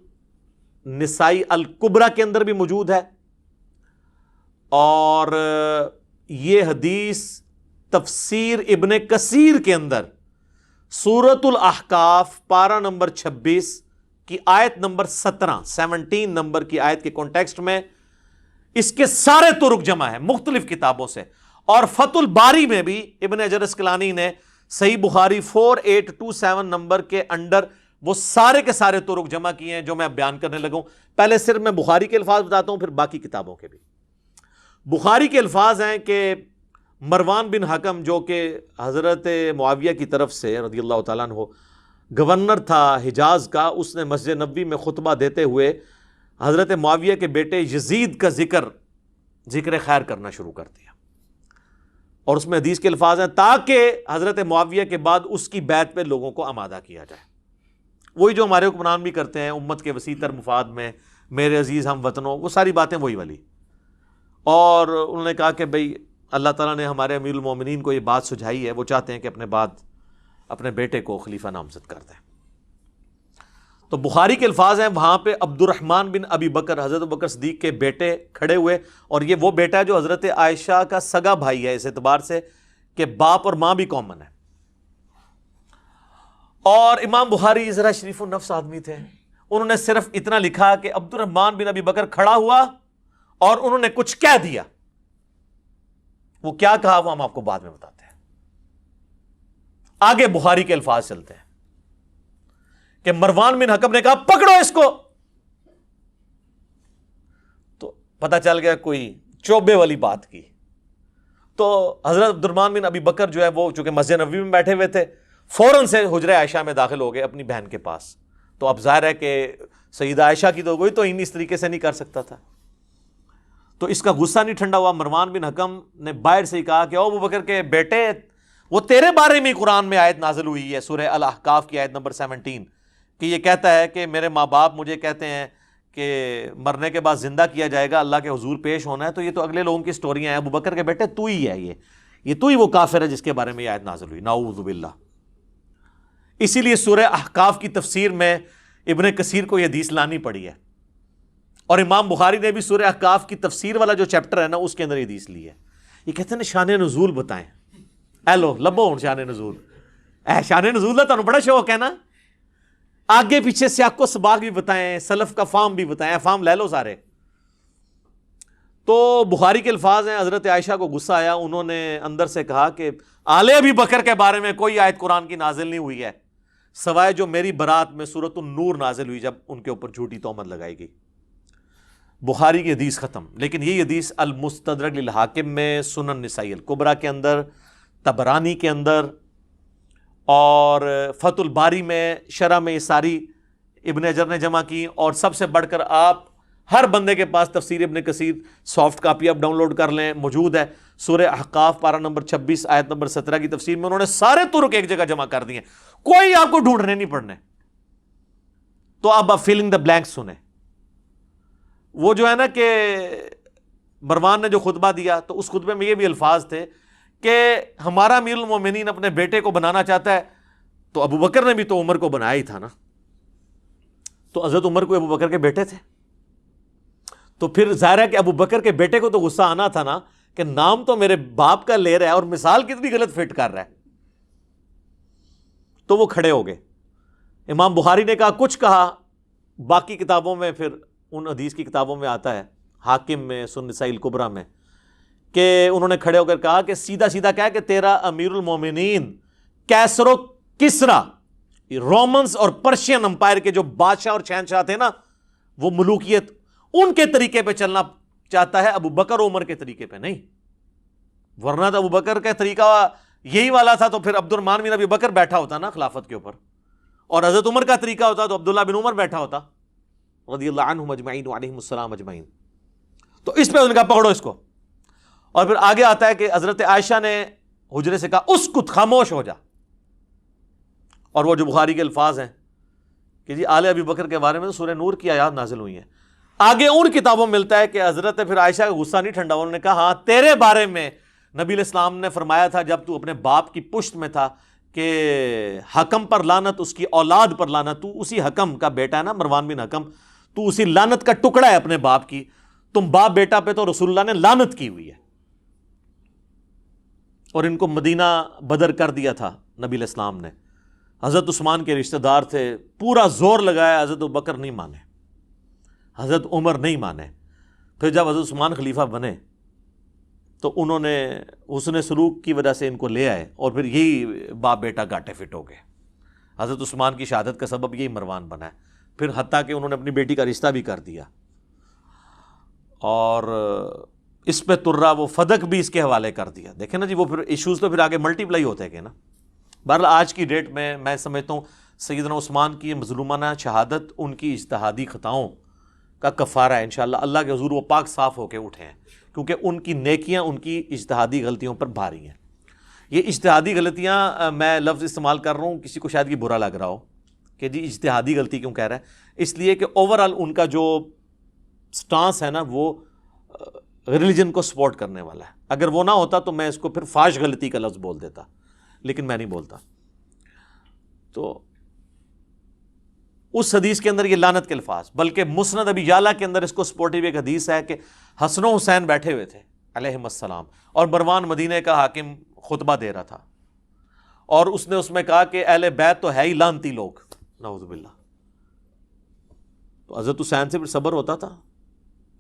نسائی الکبریٰ کے اندر بھی موجود ہے, اور یہ حدیث تفسیر ابن کثیر کے اندر سورۃ الاحقاف پارہ نمبر 26 کی آیت نمبر 17 نمبر کی آیت کے کانٹیکسٹ میں اس کے سارے طرق جمع ہیں مختلف کتابوں سے. اور فتح الباری میں بھی ابن حجر اسقلانی نے صحیح بخاری 4827 نمبر کے انڈر وہ سارے کے سارے طرق جمع کیے ہیں جو میں اب بیان کرنے لگا ہوں. پہلے صرف میں بخاری کے الفاظ بتاتا ہوں, پھر باقی کتابوں کے بھی. بخاری کے الفاظ ہیں کہ مروان بن حکم جو کہ حضرت معاویہ کی طرف سے رضی اللہ تعالیٰ عنہ گورنر تھا حجاز کا, اس نے مسجد نبوی میں خطبہ دیتے ہوئے حضرت معاویہ کے بیٹے یزید کا ذکر خیر کرنا شروع کر دیا. اور اس میں حدیث کے الفاظ ہیں تاکہ حضرت معاویہ کے بعد اس کی بیعت پہ لوگوں کو آمادہ کیا جائے. وہی جو ہمارے حکمران بھی کرتے ہیں, امت کے وسیع تر مفاد میں میرے عزیز ہم وطنوں، وہ ساری باتیں وہی والی. اور انہوں نے کہا کہ بھئی اللہ تعالیٰ نے ہمارے امیر المومنین کو یہ بات سجھائی ہے، وہ چاہتے ہیں کہ اپنے بعد اپنے بیٹے کو خلیفہ نامزد کر دیں. تو بخاری کے الفاظ ہیں وہاں پہ عبد الرحمن بن ابی بکر، حضرت ابوبکر صدیق کے بیٹے کھڑے ہوئے، اور یہ وہ بیٹا ہے جو حضرت عائشہ کا سگا بھائی ہے اس اعتبار سے کہ باپ اور ماں بھی کامن ہے. اور امام بخاری ذرا شریف النفس آدمی تھے، انہوں نے صرف اتنا لکھا کہ عبد الرحمن بن ابی بکر کھڑا ہوا اور انہوں نے کچھ کہہ دیا. وہ کیا کہا وہ ہم آپ کو بعد میں بتاتے ہیں. آگے بخاری کے الفاظ چلتے ہیں کہ مروان بن حکم نے کہا پکڑو اس کو. تو پتہ چل گیا کوئی چوبے والی بات کی. تو حضرت عبد الرحمن بن ابی بکر جو ہے وہ چونکہ مسجد نبوی میں بیٹھے ہوئے تھے، فوراً سے حجرہ عائشہ میں داخل ہو گئے اپنی بہن کے پاس. تو اب ظاہر ہے کہ سیدہ عائشہ کی تو کوئی توہین اس طریقے سے نہیں کر سکتا تھا. تو اس کا غصہ نہیں ٹھنڈا ہوا. مروان بن حکم نے باہر سے ہی کہا کہ او ابو بکر کے بیٹے، وہ تیرے بارے میں قرآن میں آیت نازل ہوئی ہے سورہ الاحقاف کی آیت نمبر 17 کہ یہ کہتا ہے کہ میرے ماں باپ مجھے کہتے ہیں کہ مرنے کے بعد زندہ کیا جائے گا، اللہ کے حضور پیش ہونا ہے. تو یہ تو اگلے لوگوں کی سٹوریاں ہیں. ابو بکر کے بیٹے تو ہی ہے، یہ تو ہی وہ کافر ہے جس کے بارے میں یہ آیت نازل ہوئی. نعوذ باللہ. اسی لیے سورہ احقاف کی تفسیر میں ابن کثیر کو یہ حدیث لانی پڑی ہے. اور امام بخاری نے بھی سورہ احقاف کی تفسیر والا جو چیپٹر ہے نا اس کے اندر یہ حدیث لی ہے. یہ کہتے ہیں شان نزول بتائیں. اے لو لبو ہوں شان نزول، شان نزول کا تمہیں بڑا شوق ہے نا، آگے پیچھے سیاق و سباق بھی بتائیں، سلف کا فام بھی بتائیں، فام لے لو سارے. تو بخاری کے الفاظ ہیں حضرت عائشہ کو غصہ آیا، انہوں نے اندر سے کہا کہ آل ابی بکر کے بارے میں کوئی آیت قرآن کی نازل نہیں ہوئی ہے سوائے جو میری برات میں سورۃ النور نازل ہوئی جب ان کے اوپر جھوٹی تہمت لگائی گئی. بخاری کی حدیث ختم. لیکن یہ حدیث المستدرک للحاکم میں، سنن نسائی الکبریٰ کے اندر، طبرانی کے اندر، اور فتح الباری میں شرح میں یہ ساری ابن حجر نے جمع کی. اور سب سے بڑھ کر آپ ہر بندے کے پاس تفسیر ابن کثیر سافٹ کاپی آپ ڈاؤن لوڈ کر لیں، موجود ہے. سورہ احقاف پارہ نمبر 26 آیت نمبر 17 کی تفسیر میں انہوں نے سارے طرق ایک جگہ جمع کر دیے، کوئی آپ کو ڈھونڈنے نہیں پڑنے. تو اب آپ فیلنگ دا بلینک سنیں. وہ جو ہے نا کہ مروان نے جو خطبہ دیا تو اس خطبے میں یہ بھی الفاظ تھے کہ ہمارا امیر المومنین اپنے بیٹے کو بنانا چاہتا ہے. تو ابو بکر نے بھی تو عمر کو بنایا ہی تھا نا. تو حضرت عمر کو ابو بکر کے بیٹے تھے. تو پھر ظاہر ہے کہ ابو بکر کے بیٹے کو تو غصہ آنا تھا نا کہ نام تو میرے باپ کا لے رہا ہے اور مثال کتنی غلط فٹ کر رہا ہے. تو وہ کھڑے ہو گئے. امام بخاری نے کہا کچھ کہا، باقی کتابوں میں پھر ان حدیث کی کتابوں میں آتا ہے، حاکم میں، سنن نسائی الکبریٰ میں، کہ انہوں نے کھڑے ہو کر کہا کہ سیدھا سیدھا کہا کہ تیرا امیر المومنین کیسر و کسرا، رومنز اور پرشین امپائر کے جو بادشاہ اور شہنشاہ تھے نا، وہ ملوکیت ان کے طریقے پہ چلنا چاہتا ہے، ابو بکر و عمر کے طریقے پہ نہیں. ورنہ تو ابو بکر کا طریقہ یہی والا تھا تو پھر عبد الرحمن بن ابی بکر بیٹھا ہوتا نا خلافت کے اوپر، اور حضرت عمر کا طریقہ ہوتا تو عبداللہ بن عمر بیٹھا ہوتا رضی اللہ عنہم اجمعین وعلیہم السلام اجمعین. تو اس پہ ان کا پکڑو اس کو. اور پھر آگے آتا ہے کہ حضرت عائشہ نے حجرے سے کہا اسکت، خاموش ہو جا. اور وہ جو بخاری کے الفاظ ہیں کہ جی آل ابی بکر کے بارے میں تو سورہ نور کی آیات نازل ہوئی ہیں. آگے ان کتابوں میں ملتا ہے کہ حضرت پھر عائشہ کا غصہ نہیں ٹھنڈا، انہوں نے کہا ہاں تیرے بارے میں نبی علیہ السلام نے فرمایا تھا جب تو اپنے باپ کی پشت میں تھا کہ حکم پر لعنت، اس کی اولاد پر لعنت. تو اسی حکم کا بیٹا ہے نا مروان بن حکم، تو اسی لعنت کا ٹکڑا ہے اپنے باپ کی. تم باپ بیٹا پہ تو رسول اللہ نے لعنت کی ہوئی ہے. اور ان کو مدینہ بدر کر دیا تھا نبی علیہ السلام نے. حضرت عثمان کے رشتہ دار تھے، پورا زور لگایا، حضرت ابوبکر نہیں مانے، حضرت عمر نہیں مانے. پھر جب حضرت عثمان خلیفہ بنے تو انہوں نے حسن سلوک کی وجہ سے ان کو لے آئے، اور پھر یہی باپ بیٹا گاٹے فٹ ہو گئے. حضرت عثمان کی شہادت کا سبب یہی مروان بنا ہے. پھر حتیٰ کہ انہوں نے اپنی بیٹی کا رشتہ بھی کر دیا، اور اس پہ ترا وہ فدق بھی اس کے حوالے کر دیا. دیکھیں نا جی، وہ پھر ایشوز تو پھر آگے ملٹی پلائی ہوتے ہیں نا. بہرحال آج کی ڈیٹ میں سمجھتا ہوں سیدنا عثمان کی مظلومانہ شہادت ان کی اجتہادی خطاؤں کا کفارہ ہے. انشاءاللہ اللہ کے حضور وہ پاک صاف ہو کے اٹھے ہیں، کیونکہ ان کی نیکیاں ان کی اجتہادی غلطیوں پر بھاری ہیں. یہ اجتہادی غلطیاں میں لفظ استعمال کر رہا ہوں، کسی کو شاید یہ برا لگ رہا ہو کہ جی اجتہادی غلطی کیوں کہہ رہا ہے. اس لیے کہ اوورآل ان کا جو سٹانس ہے نا وہ ریلیجن کو سپورٹ کرنے والا ہے. اگر وہ نہ ہوتا تو میں اس کو پھر فاش غلطی کا لفظ بول دیتا, لیکن میں نہیں بولتا. تو اس حدیث کے اندر یہ لعنت کے الفاظ, بلکہ مسند ابی یعلا کے اندر اس کو سپورٹیو ایک حدیث ہے کہ حسن و حسین بیٹھے ہوئے تھے علیہم السلام, اور مروان مدینے کا حاکم خطبہ دے رہا تھا, اور اس نے اس میں کہا کہ اہل بیت تو ہے ہی لعنتی لوگ, نعوذ باللہ. تو حضرت حسین سے پھر صبر ہوتا تھا,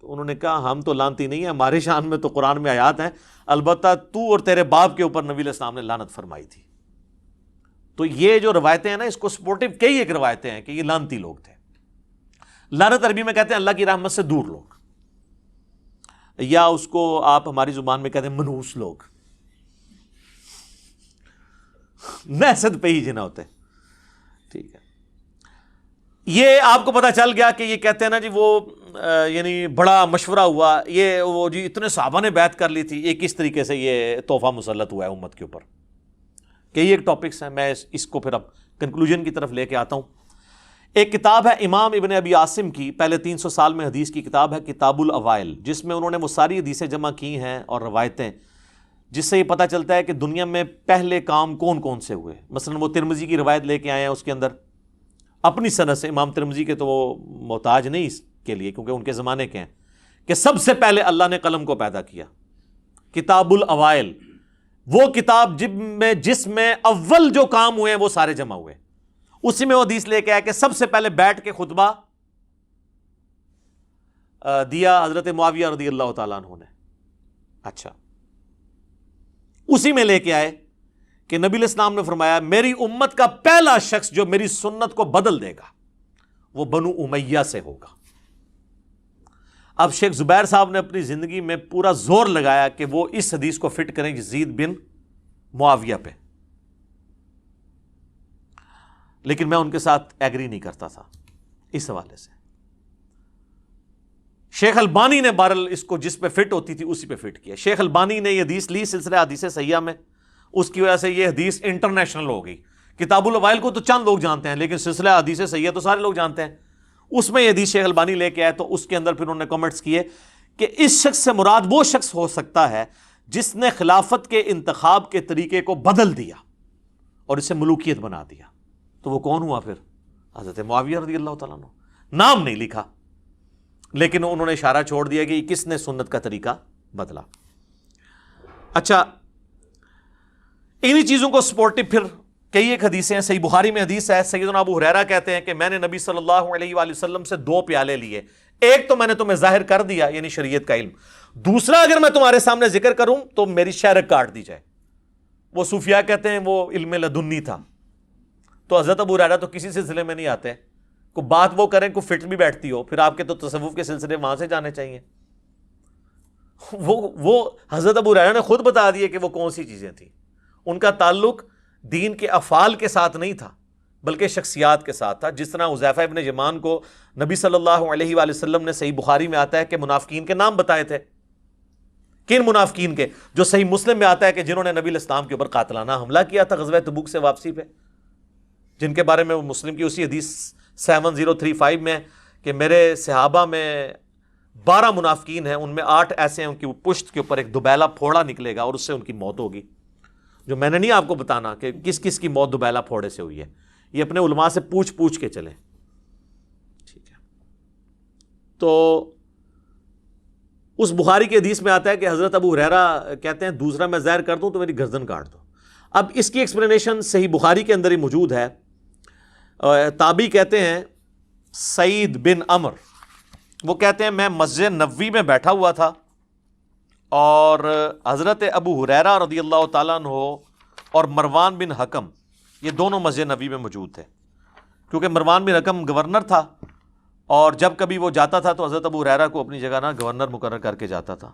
تو انہوں نے کہا ہم تو لعنتی نہیں ہیں, ہماری شان میں تو قرآن میں آیات ہیں, البتہ تو اور تیرے باپ کے اوپر نبی علیہ السلام نے لعنت فرمائی تھی. تو یہ جو روایتیں ہیں نا, اس کو سپورٹیو کئی ایک روایتیں ہیں کہ یہ لعنتی لوگ تھے. لعنت عربی میں کہتے ہیں اللہ کی رحمت سے دور لوگ, یا اس کو آپ ہماری زبان میں کہتے ہیں منحوس لوگ, نحست پہ ہی جنا ہوتے. ٹھیک ہے, یہ آپ کو پتا چل گیا کہ یہ کہتے ہیں نا جی وہ یعنی بڑا مشورہ ہوا, یہ وہ جی اتنے صحابہ نے بیعت کر لی تھی, یہ کس طریقے سے یہ تحفہ مسلط ہوا ہے امت کے اوپر. کئی ایک ٹاپکس ہیں, میں اس کو پھر اب کنکلوژن کی طرف لے کے آتا ہوں. ایک کتاب ہے امام ابن ابی عاصم کی, پہلے 300 سال میں حدیث کی کتاب ہے کتاب الاوائل, جس میں انہوں نے وہ ساری حدیثیں جمع کی ہیں اور روایتیں, جس سے یہ پتہ چلتا ہے کہ دنیا میں پہلے کام کون کون سے ہوئے. مثلا وہ ترمذی کی روایت لے کے آئے ہیں, اس کے اندر اپنی سند سے, امام ترمذی کے تو وہ محتاج نہیں اس کے لیے کیونکہ ان کے زمانے کے ہیں, کہ سب سے پہلے اللہ نے قلم کو پیدا کیا. کتاب الاوائل وہ کتاب جس میں اول جو کام ہوئے ہیں وہ سارے جمع ہوئے. اسی میں وہ حدیث لے کے آیا کہ سب سے پہلے بیٹھ کے خطبہ دیا حضرت معاویہ رضی اللہ تعالیٰ عنہ نے. اچھا, اسی میں لے کے آئے کہ نبی علیہ السلام نے فرمایا میری امت کا پہلا شخص جو میری سنت کو بدل دے گا وہ بنو امیہ سے ہوگا. اب شیخ زبیر صاحب نے اپنی زندگی میں پورا زور لگایا کہ وہ اس حدیث کو فٹ کریں یزید بن معاویہ پہ, لیکن میں ان کے ساتھ ایگری نہیں کرتا تھا اس حوالے سے. شیخ البانی نے بہرحال اس کو جس پہ فٹ ہوتی تھی اسی پہ فٹ کیا. شیخ البانی نے یہ حدیث لی سلسلہ حدیث صحیحہ میں, اس کی وجہ سے یہ حدیث انٹرنیشنل ہو گئی. کتاب الاوائل کو تو چند لوگ جانتے ہیں, لیکن سلسلہ حدیث صحیحہ تو سارے لوگ جانتے ہیں. اس میں یہ حدیث شیخ البانی لے کے آئے, تو اس کے اندر پھر انہوں نے کمنٹس کیے کہ اس شخص سے مراد وہ شخص ہو سکتا ہے جس نے خلافت کے انتخاب کے طریقے کو بدل دیا اور اسے ملوکیت بنا دیا. تو وہ کون ہوا پھر؟ حضرت معاویہ رضی اللہ تعالیٰ عنہ. نام نہیں لکھا, لیکن انہوں نے اشارہ چھوڑ دیا کہ کس نے سنت کا طریقہ بدلا. اچھا, انہی چیزوں کو سپورٹیو پھر کئی ایک حدیثیں ہیں. صحیح بخاری میں حدیث ہے, سیدنا ابو ہریرہ کہتے ہیں کہ میں نے نبی صلی اللہ علیہ وآلہ وسلم سے 2 پیالے لیے, ایک تو میں نے تمہیں ظاہر کر دیا یعنی شریعت کا علم, دوسرا اگر میں تمہارے سامنے ذکر کروں تو میری شہرک کاٹ دی جائے. وہ صوفیاء کہتے ہیں وہ علم لدنی تھا. تو حضرت ابو ہریرہ تو کسی سلسلے میں نہیں آتے, کو بات وہ کریں کو فٹ بھی بیٹھتی ہو, پھر آپ کے تو تصوف کے سلسلے وہاں سے جانے چاہیے. وہ حضرت ابو ہریرہ نے خود بتا دیے کہ وہ کون سی چیزیں تھیں. ان کا تعلق دین کے افعال کے ساتھ نہیں تھا بلکہ شخصیات کے ساتھ تھا. جس طرح حذیفہ ابن یمان کو نبی صلی اللہ علیہ وآلہ وسلم نے صحیح بخاری میں آتا ہے کہ منافقین کے نام بتائے تھے. کن منافقین کے؟ جو صحیح مسلم میں آتا ہے کہ جنہوں نے نبی علیہ السلام کے اوپر قاتلانہ حملہ کیا تھا غزوہ تبوک سے واپسی پہ, جن کے بارے میں وہ مسلم کی اسی حدیث 7035 میں کہ میرے صحابہ میں 12 منافقین ہیں, ان میں 8 ایسے ہیں ان کی پشت کے اوپر ایک دوبیلا پھوڑا نکلے گا اور اس سے ان کی موت ہوگی. جو میں نے نہیں آپ کو بتانا کہ کس کس کی موت دوبیلا پھوڑے سے ہوئی ہے, یہ اپنے علماء سے پوچھ کے چلیں. ٹھیک ہے, تو اس بخاری کی حدیث میں آتا ہے کہ حضرت ابو ہریرہ کہتے ہیں دوسرا میں ظاہر کر دوں تو میری گردن کاٹ دو. اب اس کی ایکسپلینیشن صحیح بخاری کے اندر ہی موجود ہے. تابعی کہتے ہیں سعید بن عمر, وہ کہتے ہیں میں مسجد نبوی میں بیٹھا ہوا تھا اور حضرت ابو ہریرہ رضی اللہ تعالیٰ عنہ اور مروان بن حکم یہ دونوں مسجد نبوی میں موجود تھے, کیونکہ مروان بن حکم گورنر تھا اور جب کبھی وہ جاتا تھا تو حضرت ابو ہریرہ کو اپنی جگہ گورنر مقرر کر کے جاتا تھا.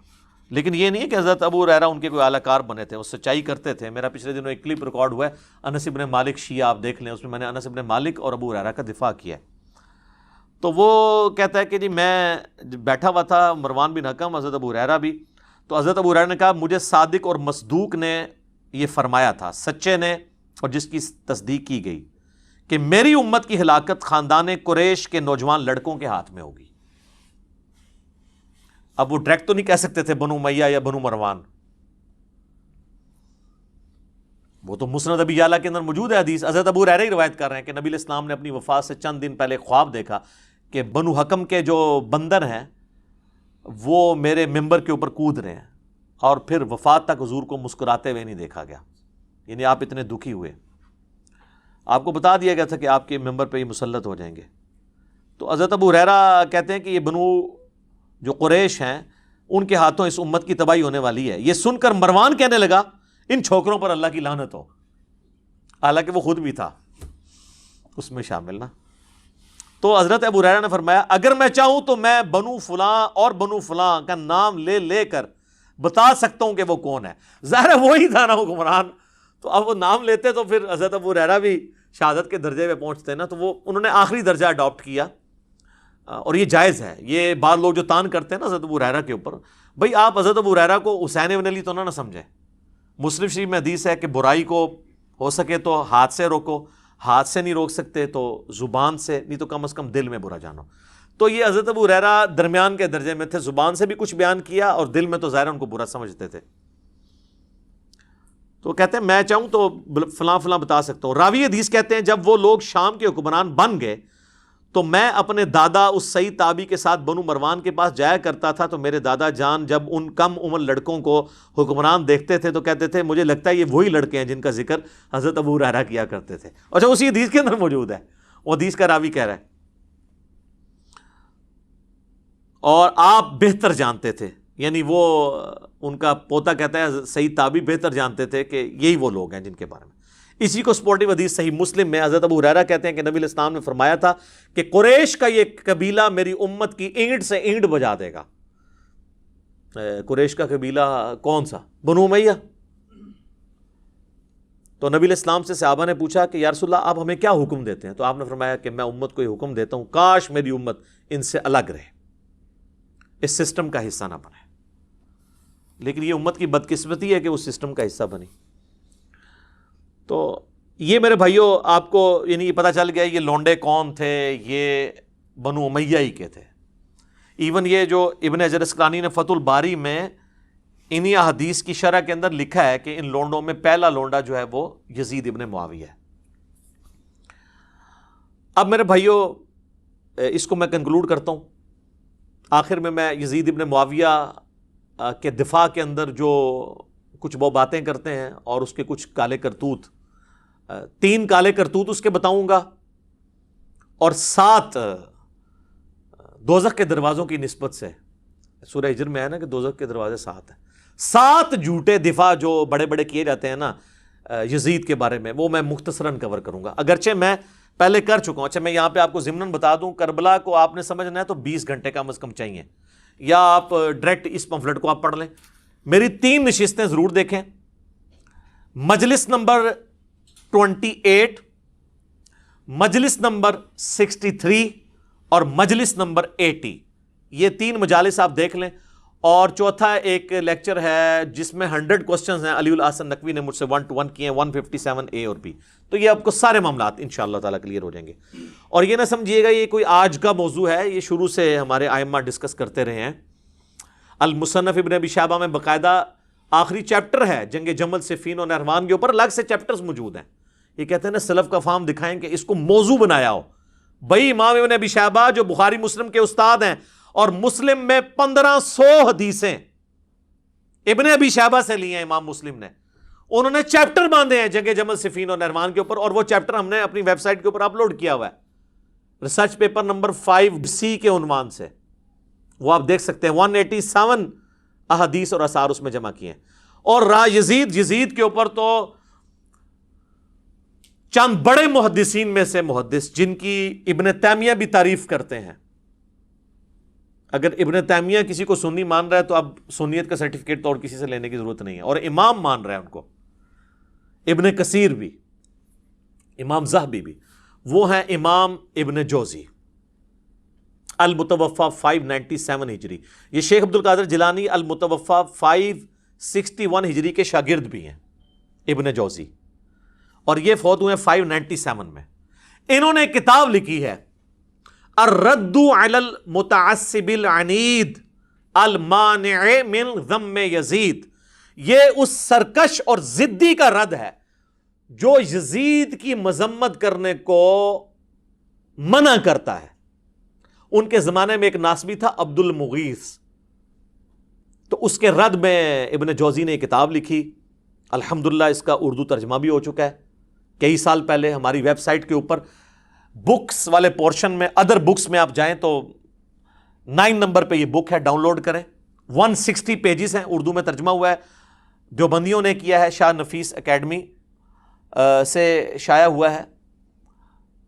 لیکن یہ نہیں ہے کہ حضرت ابو ہریرہ ان کے کوئی اعلی کار بنے تھے, وہ سچائی کرتے تھے. میرا پچھلے دنوں ایک کلپ ریکارڈ ہوا ہے انس بن مالک شیعہ, آپ دیکھ لیں, اس میں میں نے انس بن مالک اور ابو ہریرہ کا دفاع کیا ہے. تو وہ کہتا ہے کہ جی میں بیٹھا ہوا تھا, مروان بن حکم, حضرت ابو ہریرہ بھی. تو حضرت ابو ہریرہ نے کہا مجھے صادق اور مصدوق نے یہ فرمایا تھا, سچے نے اور جس کی تصدیق کی گئی, کہ میری امت کی ہلاکت خاندان قریش کے نوجوان لڑکوں کے ہاتھ میں ہوگی. اب وہ ڈائریکٹ تو نہیں کہہ سکتے تھے بنو امیہ یا بنو مروان، وہ تو مسند ابی یعلا کے اندر موجود ہے حدیث. حضرت ابو ہریرہ ہی روایت کر رہے ہیں کہ نبی علیہ السلام نے اپنی وفات سے چند دن پہلے خواب دیکھا کہ بنو حکم کے جو بندر ہیں وہ میرے ممبر کے اوپر کود رہے ہیں، اور پھر وفات تک حضور کو مسکراتے ہوئے نہیں دیکھا گیا. یعنی آپ اتنے دکھی ہوئے، آپ کو بتا دیا گیا تھا کہ آپ کے ممبر پہ یہ مسلط ہو جائیں گے. تو حضرت ابو ہریرہ کہتے ہیں کہ یہ بنو جو قریش ہیں ان کے ہاتھوں اس امت کی تباہی ہونے والی ہے. یہ سن کر مروان کہنے لگا ان چھوکروں پر اللہ کی لعنت ہو، حالانکہ وہ خود بھی تھا اس میں شامل نا. تو حضرت ابو ہریرہ نے فرمایا اگر میں چاہوں تو میں بنو فلاں اور بنو فلاں کا نام لے لے کر بتا سکتا ہوں کہ وہ کون ہے. ظاہر ہے وہی تھا نا حکمران، تو اب وہ نام لیتے تو پھر حضرت ابو ہریرہ بھی شہادت کے درجے پہ پہنچتے نا. تو وہ انہوں نے آخری درجہ اڈاپٹ کیا، اور یہ جائز ہے. یہ بعض لوگ جو تان کرتے ہیں نا حضرت ابو ہریرہ کے اوپر، بھئی آپ حضرت ابو ہریرہ کو حسین بن علی تو نہ سمجھیں. مسلم شریف میں حدیث ہے کہ برائی کو ہو سکے تو ہاتھ سے روکو، ہاتھ سے نہیں روک سکتے تو زبان سے، نہیں تو کم از کم دل میں برا جانو. تو یہ حضرت ابو ہریرہ درمیان کے درجے میں تھے، زبان سے بھی کچھ بیان کیا اور دل میں تو ظاہر ان کو برا سمجھتے تھے. تو کہتے ہیں میں چاہوں تو فلاں فلاں بتا سکتا ہوں. راوی حدیث کہتے ہیں جب وہ لوگ شام کے حکمران بن گئے تو میں اپنے دادا اس سعید تابعی کے ساتھ بنو مروان کے پاس جایا کرتا تھا. تو میرے دادا جان جب ان کم عمر لڑکوں کو حکمران دیکھتے تھے تو کہتے تھے مجھے لگتا ہے یہ وہی لڑکے ہیں جن کا ذکر حضرت ابو ہریرہ کیا کرتے تھے. اچھا اسی حدیث کے اندر موجود ہے، وہ حدیث کا راوی کہہ رہا ہے. اور آپ بہتر جانتے تھے، یعنی وہ ان کا پوتا کہتا ہے سعید تابعی بہتر جانتے تھے کہ یہی وہ لوگ ہیں جن کے بارے میں. اسی کو سپورٹیو حدیث صحیح مسلم میں حضرت ابو ہریرہ کہتے ہیں کہ نبی علیہ السلام نے فرمایا تھا کہ قریش کا یہ قبیلہ میری امت کی اینٹ سے اینٹ بجا دے گا. قریش کا قبیلہ کون سا؟ بنو امیہ. تو نبی علیہ السلام سے صحابہ نے پوچھا کہ یا رسول اللہ آپ ہمیں کیا حکم دیتے ہیں؟ تو آپ نے فرمایا کہ میں امت کو یہ حکم دیتا ہوں کاش میری امت ان سے الگ رہے، اس سسٹم کا حصہ نہ بنے. لیکن یہ امت کی بدقسمتی ہے کہ اس سسٹم کا حصہ بنی. تو یہ میرے بھائیوں آپ کو یعنی پتہ چل گیا یہ لونڈے کون تھے، یہ بنو امیہ ہی کے تھے. ایون یہ جو ابن حجر اسقلانی نے فتح الباری میں انہی احادیث کی شرح کے اندر لکھا ہے کہ ان لونڈوں میں پہلا لونڈا جو ہے وہ یزید ابن معاویہ ہے. اب میرے بھائیوں اس کو میں کنکلوڈ کرتا ہوں. آخر میں یزید ابن معاویہ کے دفاع کے اندر جو کچھ وہ باتیں کرتے ہیں اور اس کے کچھ کالے کرتوت، 3 کالے کرتوت اس کے بتاؤں گا، اور 7 دوزخ کے دروازوں کی نسبت سے. سورہ ہجر میں ہے نا کہ دوزخ کے دروازے 7 ہیں. 7 جھوٹے دفاع جو بڑے بڑے کیے جاتے ہیں نا یزید کے بارے میں، وہ میں مختصراً کور کروں گا. اگرچہ میں پہلے کر چکا ہوں. اچھا میں یہاں پہ آپ کو ضمناً بتا دوں، کربلا کو آپ نے سمجھنا ہے تو 20 گھنٹے کم از کم چاہیے، یا آپ ڈائریکٹ اس پمفلٹ کو آپ پڑھ لیں. میری 3 نشستیں ضرور دیکھیں. مجلس نمبر 28، مجلس نمبر 63 اور مجلس نمبر 80، یہ 3 مجالس آپ دیکھ لیں. اور چوتھا ایک لیکچر ہے جس میں 100 کوسچنز ہیں، علی الاحسن نقوی نے مجھ سے 1 to 1 کیے ہیں، 157 A اور B. تو یہ آپ کو سارے معاملات انشاءاللہ تعالیٰ کلیئر ہو جائیں گے. اور یہ نہ سمجھیے گا یہ کوئی آج کا موضوع ہے، یہ شروع سے ہمارے ائمہ ڈسکس کرتے رہے ہیں. المصنف ابن ابی شیبہ میں باقاعدہ آخری چیپٹر ہے جنگ جمل صفین اور نہروان کے اوپر، الگ سے چیپٹرز موجود ہیں. یہ کہتے ہیں نا سلف کا فہم دکھائیں کہ اس کو موضوع بنایا ہو. بھائی امام ابن ابی شیبہ جو بخاری مسلم کے استاد ہیں، اور مسلم میں 1500 حدیثیں ابن ابی شیبہ سے لی ہیں امام مسلم نے. انہوں نے چیپٹر باندھے ہیں جنگ جمل صفین اور نہروان کے اوپر، اور وہ چیپٹر ہم نے اپنی ویب سائٹ کے اوپر اپلوڈ کیا ہوا ہے ریسرچ پیپر نمبر 5C کے عنوان سے. وہ آپ دیکھ سکتے ہیں. 187 احادیث اور آثار اس میں جمع کیے ہیں. اور یزید کے اوپر تو چند بڑے محدثین میں سے محدث جن کی ابن تیمیہ بھی تعریف کرتے ہیں. اگر ابن تیمیہ کسی کو سنی مان رہا ہے تو اب سنیت کا سرٹیفکیٹ تو اور کسی سے لینے کی ضرورت نہیں ہے. اور امام مان رہا ہے ان کو، ابن کثیر بھی، امام زہبی بھی. وہ ہیں امام ابن جوزی المتوفا 597 ہجری. یہ شیخ عبد القادر جیلانی المتوفا 561 ہجری کے شاگرد بھی ہیں ابن جوزی، اور یہ فوت ہوئے 597 میں. انہوں نے کتاب لکھی ہے الرد علی المتعصب العنید المانع من ذم یزید، یہ اس سرکش اور ضدی کا رد ہے جو یزید کی مذمت کرنے کو منع کرتا ہے۔ ان کے زمانے میں ایک ناصبی تھا عبد المغیث، تو اس کے رد میں ابن جوزی نے ایک کتاب لکھی، الحمدللہ اس کا اردو ترجمہ بھی ہو چکا ہے کئی سال پہلے ہماری ویب سائٹ کے اوپر بکس والے پورشن میں، ادر بکس میں آپ جائیں تو 9 نمبر پہ یہ بک ہے، ڈاؤن لوڈ کریں، 160 پیجز ہیں، اردو میں ترجمہ ہوا ہے، دیوبندیوں نے کیا ہے، شاہ نفیس اکیڈمی سے شائع ہوا ہے،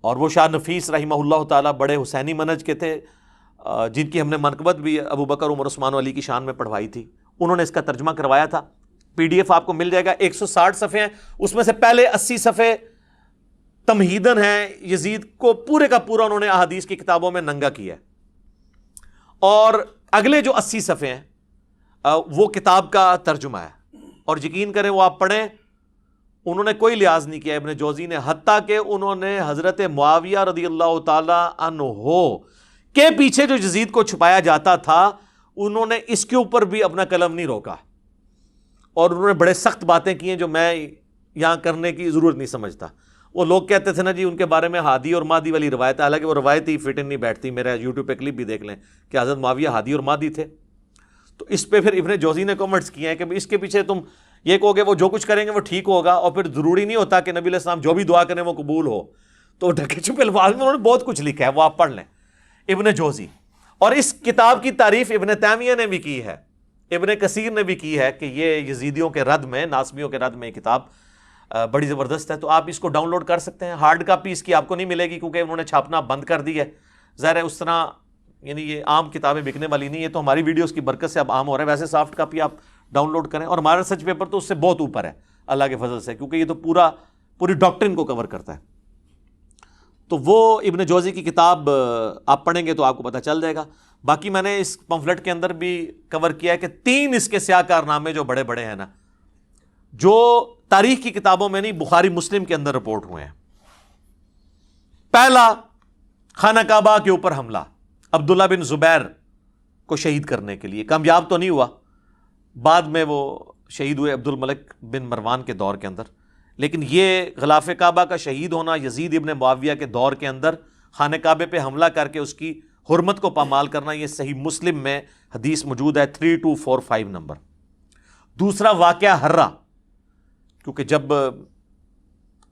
اور وہ شاہ نفیس رحمہ اللہ تعالیٰ بڑے حسینی منہج کے تھے، جن کی ہم نے منقبت بھی ابو بکر عمر عثمان و علی کی شان میں پڑھوائی تھی، انہوں نے اس کا ترجمہ کروایا تھا۔ پی ڈی ایف آپ کو مل جائے گا، 160 صفحے ہیں، اس میں سے پہلے 80 صفحے تمہیدن ہیں، یزید کو پورے کا پورا انہوں نے احادیث کی کتابوں میں ننگا کیا ہے، اور اگلے جو 80 صفحے ہیں وہ کتاب کا ترجمہ ہے، اور یقین کریں وہ آپ پڑھیں، انہوں نے کوئی لحاظ نہیں کیا ابن جوزی نے، حتیٰ کہ انہوں نے حضرت معاویہ رضی اللہ تعالی عنہ کے پیچھے جو یزید کو چھپایا جاتا تھا انہوں نے اس کے اوپر بھی اپنا قلم نہیں روکا، اور انہوں نے بڑے سخت باتیں کی ہیں جو میں یہاں کرنے کی ضرورت نہیں سمجھتا۔ وہ لوگ کہتے تھے نا جی ان کے بارے میں ہادی اور مادی والی روایت ہے، حالانکہ وہ روایت ہی فٹ نہیں بیٹھتی، میرا یوٹیوب پہ کلپ بھی دیکھ لیں کہ حضرت معاویہ ہادی اور مادی تھے۔ تو اس پہ پھر ابن جوزی نے کامنٹس کیے ہیں کہ اس کے پیچھے تم یہ کہو گے وہ جو کچھ کریں گے وہ ٹھیک ہوگا، اور پھر ضروری نہیں ہوتا کہ نبی علیہ السلام جو بھی دعا کریں وہ قبول ہو۔ تو ڈھکے چھپے الفاظ میں انہوں نے بہت کچھ لکھا ہے، وہ آپ پڑھ لیں، ابن جوزی۔ اور اس کتاب کی تعریف ابن تیمیہ نے بھی کی ہے، ابن کثیر نے بھی کی ہے کہ یہ یزیدیوں کے رد میں، ناصبیوں کے رد میں یہ کتاب بڑی زبردست ہے۔ تو آپ اس کو ڈاؤن لوڈ کر سکتے ہیں، ہارڈ کاپی اس کی آپ کو نہیں ملے گی کیونکہ انہوں نے چھاپنا بند کر دی ہے، ظاہر ہے اس طرح یعنی یہ عام کتابیں بکنے والی نہیں ہے، تو ہماری ویڈیوز کی برکت سے اب عام ہو رہا ہے۔ ویسے سافٹ کاپی آپ ڈاؤن لوڈ کریں، اور ہمارا ریسرچ پیپر تو اس سے بہت اوپر ہے اللہ کے فضل سے، کیونکہ یہ تو پوری ڈاکٹرن کو کور کرتا ہے۔ تو وہ ابن جوزی کی کتاب آپ پڑھیں گے تو آپ کو پتہ چل جائے گا۔ باقی میں نے اس پمفلٹ کے اندر بھی کور کیا ہے کہ 3 اس کے سیاہ کارنامے جو بڑے بڑے ہیں نا، جو تاریخ کی کتابوں میں نہیں، بخاری مسلم کے اندر رپورٹ ہوئے ہیں۔ پہلا، خانہ کعبہ کے اوپر حملہ، عبداللہ بن زبیر کو شہید کرنے کے لیے، کامیاب تو نہیں ہوا، بعد میں وہ شہید ہوئے عبد الملک بن مروان کے دور کے اندر، لیکن یہ غلاف کعبہ کا شہید ہونا یزید ابن معاویہ کے دور کے اندر خانہ کعبے پہ حملہ کر کے اس کی حرمت کو پامال کرنا، یہ صحیح مسلم میں حدیث موجود ہے 3245 نمبر۔ دوسرا واقعہ ہرہ، کیونکہ جب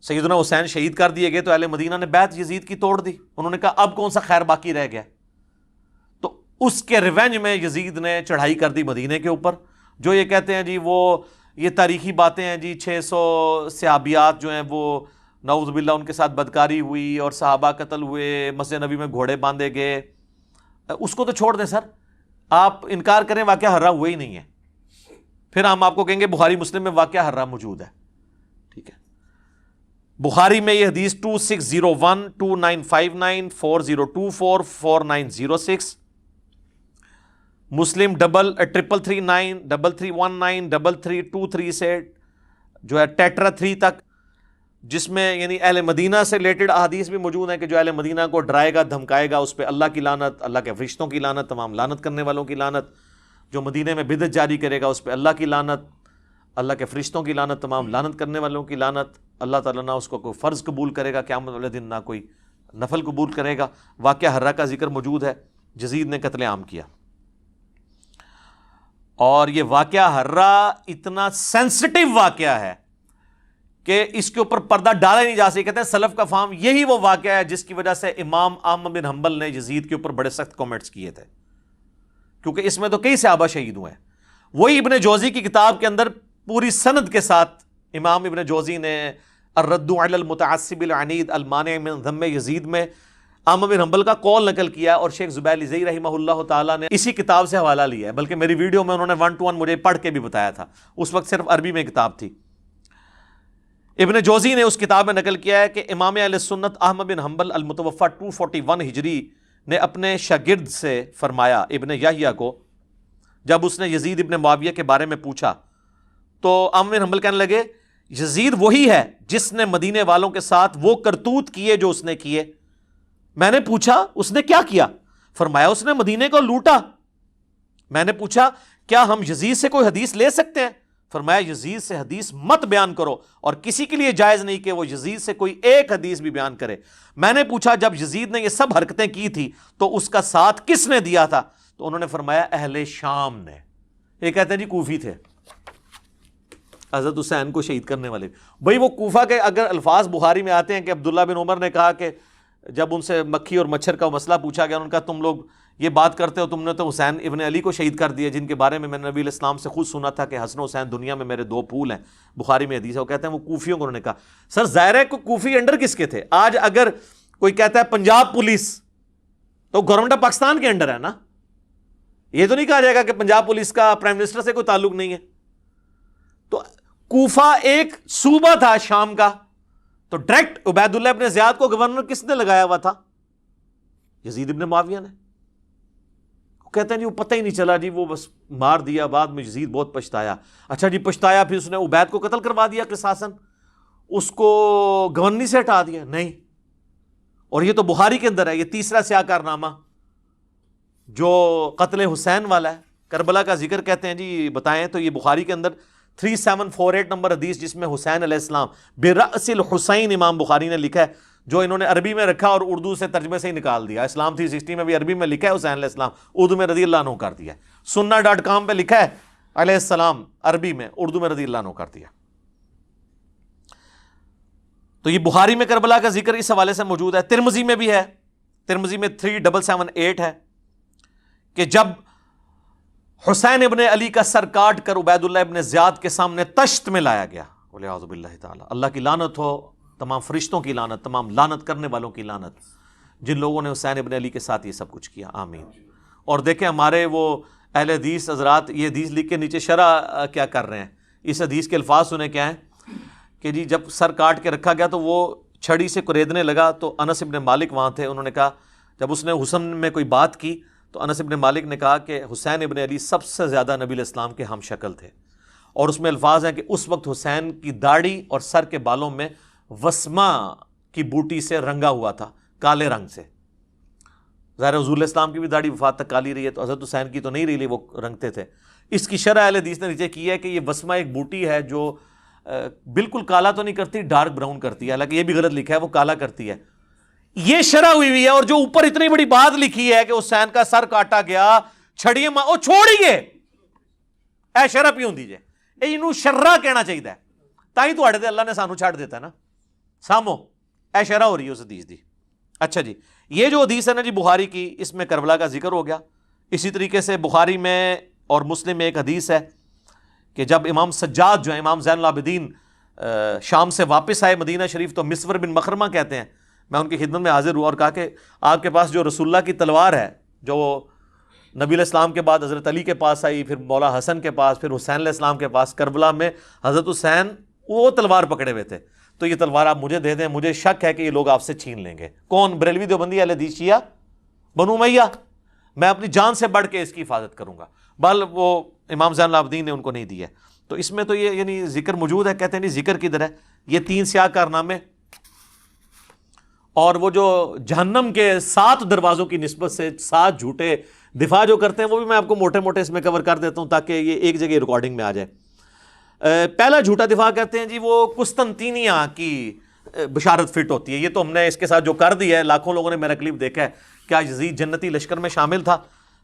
سیدنا حسین شہید کر دیے گئے تو اہل مدینہ نے بیعت یزید کی توڑ دی، انہوں نے کہا اب کون سا خیر باقی رہ گیا، تو اس کے ریونج میں یزید نے چڑھائی کر دی مدینے کے اوپر۔ جو یہ کہتے ہیں جی وہ یہ تاریخی باتیں ہیں جی، 600 صحابیات جو ہیں وہ نعوذ باللہ ان کے ساتھ بدکاری ہوئی اور صحابہ قتل ہوئے، مسجد نبی میں گھوڑے باندھے گئے، اس کو تو چھوڑ دیں سر، آپ انکار کریں واقعہ ہرہ ہوا ہی نہیں ہے، پھر ہم آپ کو کہیں گے بخاری مسلم میں واقعہ ہرہ موجود ہے، ٹھیک ہے۔ بخاری میں یہ حدیث 2601 2959 4024 4906، مسلم 3339 3319 3323 سے جو ہے ٹیٹرا 3 تک، جس میں یعنی اہل مدینہ سے ریلیٹڈ احادیث بھی موجود ہیں کہ جو اہل مدینہ کو ڈرائے گا دھمکائے گا اس پہ اللہ کی لعنت، اللہ کے فرشتوں کی لعنت، تمام لعنت کرنے والوں کی لعنت، جو مدینے میں بدعت جاری کرے گا اس پہ اللہ کی لعنت، اللہ کے فرشتوں کی لعنت، تمام لعنت کرنے والوں کی لعنت، اللہ تعالیٰ نہ اس کو کوئی فرض قبول کرے گا قیامت والے دن، نہ کوئی نفل قبول کرے گا۔ واقعہ ہرہ کا ذکر موجود ہے، یزید نے قتل عام کیا، اور یہ واقعہ ہرہ اتنا سینسٹیو واقعہ ہے کہ اس کے اوپر پردہ ڈالا ہی نہیں جا سکتا۔ کہتے ہیں سلف کا فہم یہی وہ واقعہ ہے جس کی وجہ سے امام احمد بن حنبل نے یزید کے اوپر بڑے سخت کامنٹس کیے تھے، کیونکہ اس میں تو کئی صحابہ شہید ہوئے ہیں۔ وہی ابن جوزی کی کتاب کے اندر پوری سند کے ساتھ امام ابن جوزی نے الرد علی المتعصب العنید المانع من ذم یزید میں احمد بن حنبل کا قول نقل کیا، اور شیخ زبیر لزئی رحمہ اللہ تعالیٰ نے اسی کتاب سے حوالہ لیا ہے، بلکہ میری ویڈیو میں انہوں نے 1 to 1 مجھے پڑھ کے بھی بتایا تھا، اس وقت صرف عربی میں کتاب تھی۔ ابن جوزی نے اس کتاب میں نقل کیا ہے کہ امام اہل سنت احمد بن حنبل المتوفی 241 ہجری نے اپنے شاگرد سے فرمایا، ابن یحییٰ کو، جب اس نے یزید ابن معاویہ کے بارے میں پوچھا تو احمد بن حنبل کہنے لگے یزید وہی ہے جس نے مدینے والوں کے ساتھ وہ کرتوت کیے جو اس نے کیے۔ میں نے پوچھا اس نے کیا کیا؟ فرمایا اس نے مدینے کو لوٹا میں نے پوچھا کیا ہم یزید سے کوئی حدیث لے سکتے ہیں؟ فرمایا یزید سے حدیث مت بیان کرو، اور کسی کے لیے جائز نہیں کہ وہ یزید سے کوئی ایک حدیث بھی بیان کرے۔ میں نے پوچھا جب یزید نے یہ سب حرکتیں کی تھی تو اس کا ساتھ کس نے دیا تھا؟ تو انہوں نے فرمایا اہل شام نے۔ یہ کہتے ہیں جی کوفی تھے حضرت حسین کو شہید کرنے والے۔ بھئی وہ کوفہ کے اگر الفاظ بخاری میں آتے ہیں کہ عبداللہ بن عمر نے کہا کہ جب ان سے مکھی اور مچھر کا مسئلہ پوچھا گیا، انہوں نے کہا تم لوگ یہ بات کرتے ہو، تم نے تو حسین ابن علی کو شہید کر دیا، جن کے بارے میں نے نبی علیہ السلام سے خود سنا تھا کہ حسن و حسین دنیا میں میرے دو پھول ہیں، بخاری میں حدیث ہے۔ وہ کہتے ہیں وہ کوفیوں کو انہوں نے کہا۔ سر ظاہر ہے کہ کوفی انڈر کس کے تھے؟ آج اگر کوئی کہتا ہے پنجاب پولیس، تو گورنمنٹ آف پاکستان کے انڈر ہے نا، یہ تو نہیں کہا جائے گا کہ پنجاب پولیس کا پرائم منسٹر سے کوئی تعلق نہیں ہے۔ تو کوفہ ایک صوبہ تھا شام کا، تو ڈائریکٹ عبید اللہ ابن زیاد کو گورنر کس نے لگایا ہوا تھا؟ یزید ابن معاویہ نے۔ وہ کہتے ہیں جی وہ پتہ ہی نہیں چلا جی، وہ بس مار دیا، بعد میں یزید بہت پچھتایا۔ اچھا جی پچھتایا، پھر اس نے عبید کو قتل کروا دیا قصاصاً، اس کو گورنری سے ہٹا دیا؟ نہیں۔ اور یہ تو بخاری کے اندر ہے، یہ تیسرا سیاہ کارنامہ جو قتل حسین والا ہے، کربلا کا ذکر کہتے ہیں جی بتائیں تو یہ بخاری کے اندر 3748 نمبر حدیث، جس میں حسین علیہ السلام برأس الحسین امام بخاری نے لکھا ہے، جو انہوں نے عربی میں رکھا اور اردو سے ترجمے سے ہی نکال دیا۔ اسلام 360 میں بھی عربی میں لکھا ہے حسین علیہ السلام، اردو میں رضی اللہ عنہ کر دیا ہے۔ سننا.com پہ لکھا ہے علیہ السلام عربی میں، اردو میں رضی اللہ عنہ کر دیا۔ تو یہ بخاری میں کربلا کا ذکر اس حوالے سے موجود ہے، ترمذی میں بھی ہے، ترمذی میں 3778 ہے کہ جب حسین ابن علی کا سر کاٹ کر عبید اللہ ابن زیاد کے سامنے تشت میں لایا گیا، والعیاذ باللہ تعالی، اللہ کی لعنت ہو، تمام فرشتوں کی لعنت، تمام لعنت کرنے والوں کی لعنت، جن لوگوں نے حسین ابن علی کے ساتھ یہ سب کچھ کیا، آمین۔ اور دیکھیں ہمارے وہ اہل حدیث حضرات یہ حدیث لکھ کے نیچے شرح کیا کر رہے ہیں، اس حدیث کے الفاظ سنیں کیا ہیں کہ جی جب سر کاٹ کے رکھا گیا تو وہ چھڑی سے کوریدنے لگا، تو انس ابن مالک وہاں تھے، انہوں نے کہا جب اس نے حسن میں کوئی بات کی تو انس ابن مالک نے کہا کہ حسین ابن علی سب سے زیادہ نبی علیہ السلام کے ہم شکل تھے، اور اس میں الفاظ ہیں کہ اس وقت حسین کی داڑھی اور سر کے بالوں میں وسما کی بوٹی سے رنگا ہوا تھا، کالے رنگ سے۔ ظاہر حضور علیہ السلام کی بھی داڑھی وفات تک کالی رہی ہے، تو حضرت حسین کی تو نہیں رہی، وہ رنگتے تھے۔ اس کی شرح اہل حدیث نے نیچے کی ہے کہ یہ وسما ایک بوٹی ہے جو بالکل کالا تو نہیں کرتی، ڈارک براؤن کرتی ہے، حالانکہ یہ بھی غلط لکھا ہے، وہ کالا کرتی ہے۔ یہ شرح ہوئی ہے، اور جو اوپر اتنی بڑی بات لکھی ہے کہ حسین کا سر کاٹا گیا چھڑیے او چھوڑیے، اے شرح پیوں دیجئے، انہوں شرح کہنا چاہیے، تاہی تو اڑے دے اللہ نے سانو چھاڑ دیتا ہے نا، سامو اے شرح ہو رہی ہے اس حدیث دی۔ اچھا جی یہ جو حدیث ہے نا جی بخاری کی، اس میں کربلا کا ذکر ہو گیا۔ اسی طریقے سے بخاری میں اور مسلم میں ایک حدیث ہے کہ جب امام سجاد جو ہے، امام زین العابدین شام سے واپس آئے مدینہ شریف، تو مسور بن مخرمہ کہتے ہیں میں ان کی خدمت میں حاضر ہوا اور کہا کہ آپ کے پاس جو رسول اللہ کی تلوار ہے، جو نبی علیہ السلام کے بعد حضرت علی کے پاس آئی، پھر مولا حسن کے پاس، پھر حسین علیہ السلام کے پاس، کربلا میں حضرت حسین وہ تلوار پکڑے ہوئے تھے، تو یہ تلوار آپ مجھے دے دیں، مجھے شک ہے کہ یہ لوگ آپ سے چھین لیں گے۔ کون؟ بریلوی دیوبندی اہل حدیث شیعہ بنو امیہ، میں اپنی جان سے بڑھ کے اس کی حفاظت کروں گا، بل وہ امام زین العابدین نے ان کو نہیں دی ہے۔ تو اس میں تو یہ یعنی ذکر موجود ہے، کہتے ہیں نہیں ذکر کدھر ہے؟ یہ 3 سیاہ کارنامے اور وہ جو جہنم کے 7 دروازوں کی نسبت سے 7 جھوٹے دفاع جو کرتے ہیں، وہ بھی میں آپ کو موٹے موٹے اس میں کور کر دیتا ہوں تاکہ یہ ایک جگہ ریکارڈنگ میں آ جائے۔ پہلا جھوٹا دفاع کرتے ہیں جی وہ قسطنطینیہ کی بشارت فٹ ہوتی ہے، یہ تو ہم نے اس کے ساتھ جو کر دیا ہے، لاکھوں لوگوں نے میرا کلپ دیکھا ہے، کیا یزید جنتی لشکر میں شامل تھا؟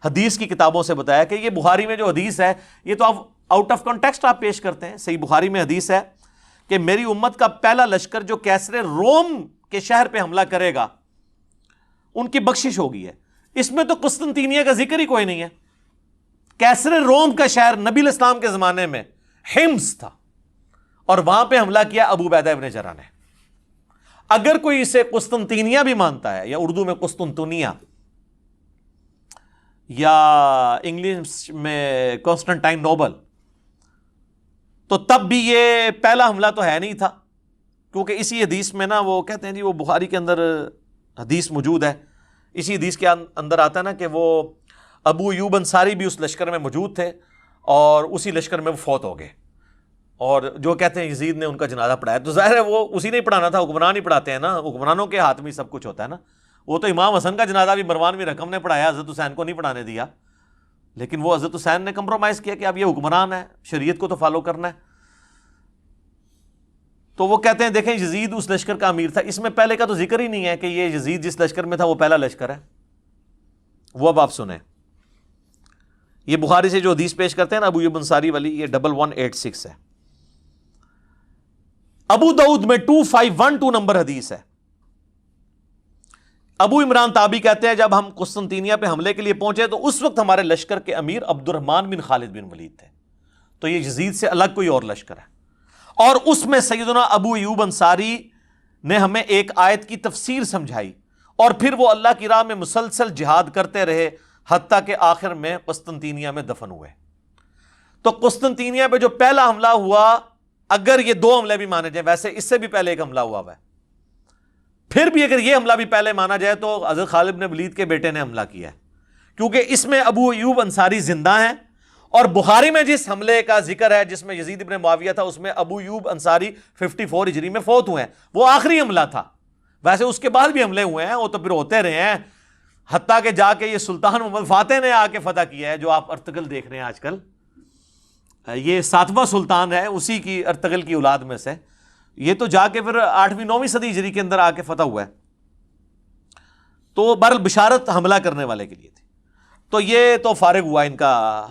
حدیث کی کتابوں سے بتایا کہ یہ بخاری میں جو حدیث ہے، یہ تو آپ آؤٹ آف کانٹیکسٹ آپ پیش کرتے ہیں۔ صحیح بخاری میں حدیث ہے کہ میری امت کا پہلا لشکر جو کیسر روم کے شہر پہ حملہ کرے گا ان کی بخشش ہوگی ہے۔ اس میں تو قسطنطینیہ کا ذکر ہی کوئی نہیں ہے۔ کیسر روم کا شہر نبی علیہ السلام کے زمانے میں حمص تھا، اور وہاں پہ حملہ کیا ابو عبیدہ ابن جراح نے۔ اگر کوئی اسے قسطنطینیہ بھی مانتا ہے، یا اردو میں قسطنطنیہ، یا انگلش میں کانسٹنٹائن نوبل، تو تب بھی یہ پہلا حملہ تو ہے نہیں تھا، کیونکہ اسی حدیث میں نا وہ کہتے ہیں جی وہ بخاری کے اندر حدیث موجود ہے، اسی حدیث کے اندر آتا ہے نا کہ وہ ابو ایوب انصاری بھی اس لشکر میں موجود تھے، اور اسی لشکر میں وہ فوت ہو گئے، اور جو کہتے ہیں یزید نے ان کا جنازہ پڑھایا۔ تو ظاہر ہے وہ اسی نے پڑھانا تھا، حکمران ہی پڑھاتے ہیں نا، حکمرانوں کے ہاتھ میں سب کچھ ہوتا ہے نا۔ وہ تو امام حسن کا جنازہ بھی مروان بن حکم نے پڑھایا، حضرت حسین کو نہیں پڑھانے دیا۔ لیکن وہ حضرت حسین نے کمپرومائز کیا کہ اب یہ حکمران ہے, شریعت کو تو فالو کرنا ہے. تو وہ کہتے ہیں دیکھیں یزید اس لشکر کا امیر تھا. اس میں پہلے کا تو ذکر ہی نہیں ہے کہ یہ یزید جس لشکر میں تھا وہ پہلا لشکر ہے. وہ اب آپ سنیں, یہ بخاری سے جو حدیث پیش کرتے ہیں نا ابو ایوب انصاری والی, یہ 1186 ہے. ابو داؤد میں 2512 نمبر حدیث ہے. ابو عمران تابی کہتے ہیں جب ہم قسطنطینیہ پہ حملے کے لیے پہنچے تو اس وقت ہمارے لشکر کے امیر عبد الرحمن بن خالد بن ولید تھے. تو یہ یزید سے الگ کوئی اور لشکر ہے. اور اس میں سیدنا ابو ایوب انصاری نے ہمیں ایک آیت کی تفسیر سمجھائی, اور پھر وہ اللہ کی راہ میں مسلسل جہاد کرتے رہے حتیٰ کہ آخر میں قسطنطینیہ میں دفن ہوئے. تو قسطنطینیہ پہ جو پہلا حملہ ہوا, اگر یہ 2 حملے بھی مانے جائیں, ویسے اس سے بھی پہلے ایک حملہ ہوا ہے, پھر بھی اگر یہ حملہ بھی پہلے مانا جائے تو حضرت خالد بن ولید کے بیٹے نے حملہ کیا ہے, کیونکہ اس میں ابو ایوب انصاری زندہ ہیں. اور بخاری میں جس حملے کا ذکر ہے جس میں یزید ابن معاویہ تھا, اس میں ابو ایوب انصاری 54 ہجری میں فوت ہوئے ہیں. وہ آخری حملہ تھا. ویسے اس کے بعد بھی حملے ہوئے ہیں, وہ تو پھر ہوتے رہے ہیں, حتیٰ کہ جا کے یہ سلطان محمد فاتح نے آ کے فتح کیا ہے, جو آپ ارطغرل دیکھ رہے ہیں آج کل. یہ 7واں سلطان ہے, اسی کی ارطغرل کی اولاد میں سے. یہ تو جا کے پھر 8ویں 9ویں صدی ہجری کے اندر آ کے فتح ہوا ہے. تو بہرحال بشارت حملہ کرنے والے کے لیے تھی. تو یہ تو فارغ ہوا ان کا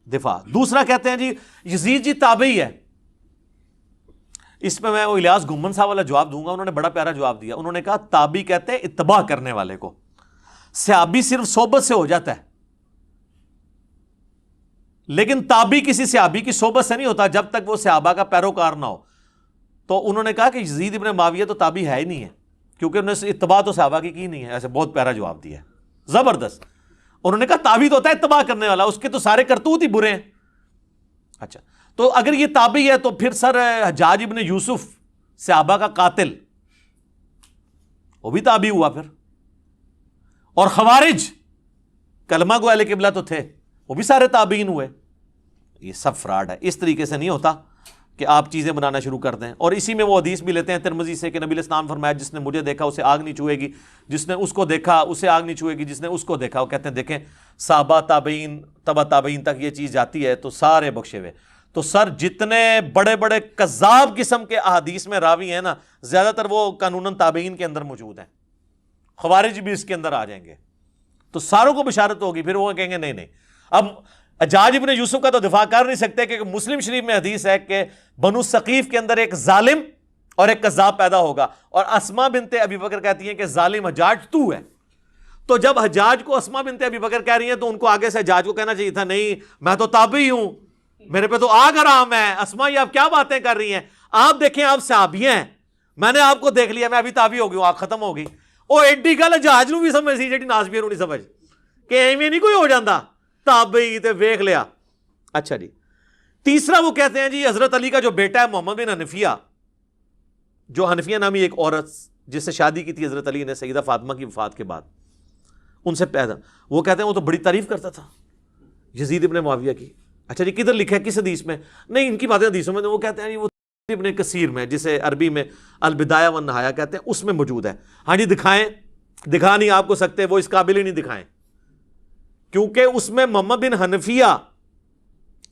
دفاع. دوسرا کہتے ہیں جی یزید جی تابعی ہے. اس پہ میں وہ الیاس گھمن صاحب والا جواب دوں گا, انہوں نے بڑا پیارا جواب دیا. انہوں نے کہا تابعی کہتے ہیں اتباع کرنے والے کو, صحابی صرف صحبت سے ہو جاتا ہے, لیکن تابعی کسی صحابی کی صحبت سے نہیں ہوتا جب تک وہ صحابہ کا پیروکار نہ ہو. تو انہوں نے کہا کہ یزید ابن معاویہ تو تابعی ہے ہی نہیں ہے, کیونکہ انہوں نے اتباع تو صحابہ کی نہیں ہے. ایسے بہت پیارا جواب دیا ہے, زبردست. انہوں نے کہا تابعی تو ہوتا ہے اتباع کرنے والا, اس کے تو سارے کرتوت ہی برے ہیں. اچھا, تو اگر یہ تابعی ہے تو پھر سر حجاج ابن یوسف صحابہ کا قاتل, وہ بھی تابعی ہوا پھر. اور خوارج کلمہ گو اہل قبلہ تو تھے, وہ بھی سارے تابعین ہوئے. یہ سب فراڈ ہے. اس طریقے سے نہیں ہوتا کہ آپ چیزیں بنانا شروع کر دیں. اور اسی میں وہ حدیث بھی لیتے ہیں ترمذی سے کہ نبی علیہ السلام فرمایا جس نے مجھے دیکھا اسے آگ نہیں چھوئے گی, جس نے اس کو دیکھا اسے آگ نہیں چھوئے گی, جس نے اس کو دیکھا. وہ کہتے ہیں دیکھیں صحابہ تابعین تبع تابعین تک یہ چیز جاتی ہے تو سارے بخشے ہوئے. تو سر جتنے بڑے بڑے کذاب قسم کے احادیث میں راوی ہیں نا, زیادہ تر وہ قانوناً تابعین کے اندر موجود ہیں. خوارج بھی اس کے اندر آ جائیں گے تو ساروں کو بشارت ہوگی. پھر وہ کہیں گے نہیں. اب حجاج ابن یوسف کا تو دفاع کر نہیں سکتے, کہ مسلم شریف میں حدیث ہے کہ بنو ثقیف کے اندر ایک ظالم اور ایک کذاب پیدا ہوگا, اور اسما بنت ابی بکر کہتی ہیں کہ ظالم حجاج تو ہے. تو جب حجاج کو اسما بنت ابی بکر کہہ رہی ہیں تو ان کو آگے سے حجاج کو کہنا چاہیے تھا نہیں میں تو تابعی ہوں, میرے پہ تو آگ حرام ہے. اسما یہ آپ کیا باتیں کر رہی ہیں, آپ دیکھیں آپ صحابی ہیں, میں نے آپ کو دیکھ لیا, میں ابھی تابعی ہو گئی ہوں, آگ ختم ہو گئی. وہ ایڈی گل حجاج نو بھی سمجھ سی جی ناسبیر نہیں سمجھ کہ ایویں نہیں کوئی ہو جاتا تابعی تے ویکھ لیا. اچھا جی, تیسرا وہ کہتے ہیں جی حضرت علی کا جو بیٹا ہے محمد بن حنفیہ, جو حنفیہ نامی ایک عورت جس سے شادی کی تھی حضرت علی نے سیدہ فاطمہ کی وفات کے بعد, ان سے پیدا, وہ کہتے ہیں وہ تو بڑی تعریف کرتا تھا یزید ابن معاویہ کی. اچھا جی کدھر لکھا ہے, کس حدیث میں؟ نہیں ان کی باتیں حدیثوں میں, وہ کہتے ہیں وہ ابن کثیر میں, جسے عربی میں البدایہ والنہایہ کہتے ہیں, اس میں موجود ہے. ہاں جی دکھائیں, دکھا نہیں آپ کو سکتے, وہ اس قابل ہی نہیں دکھائیں, کیونکہ اس میں محمد بن حنفیہ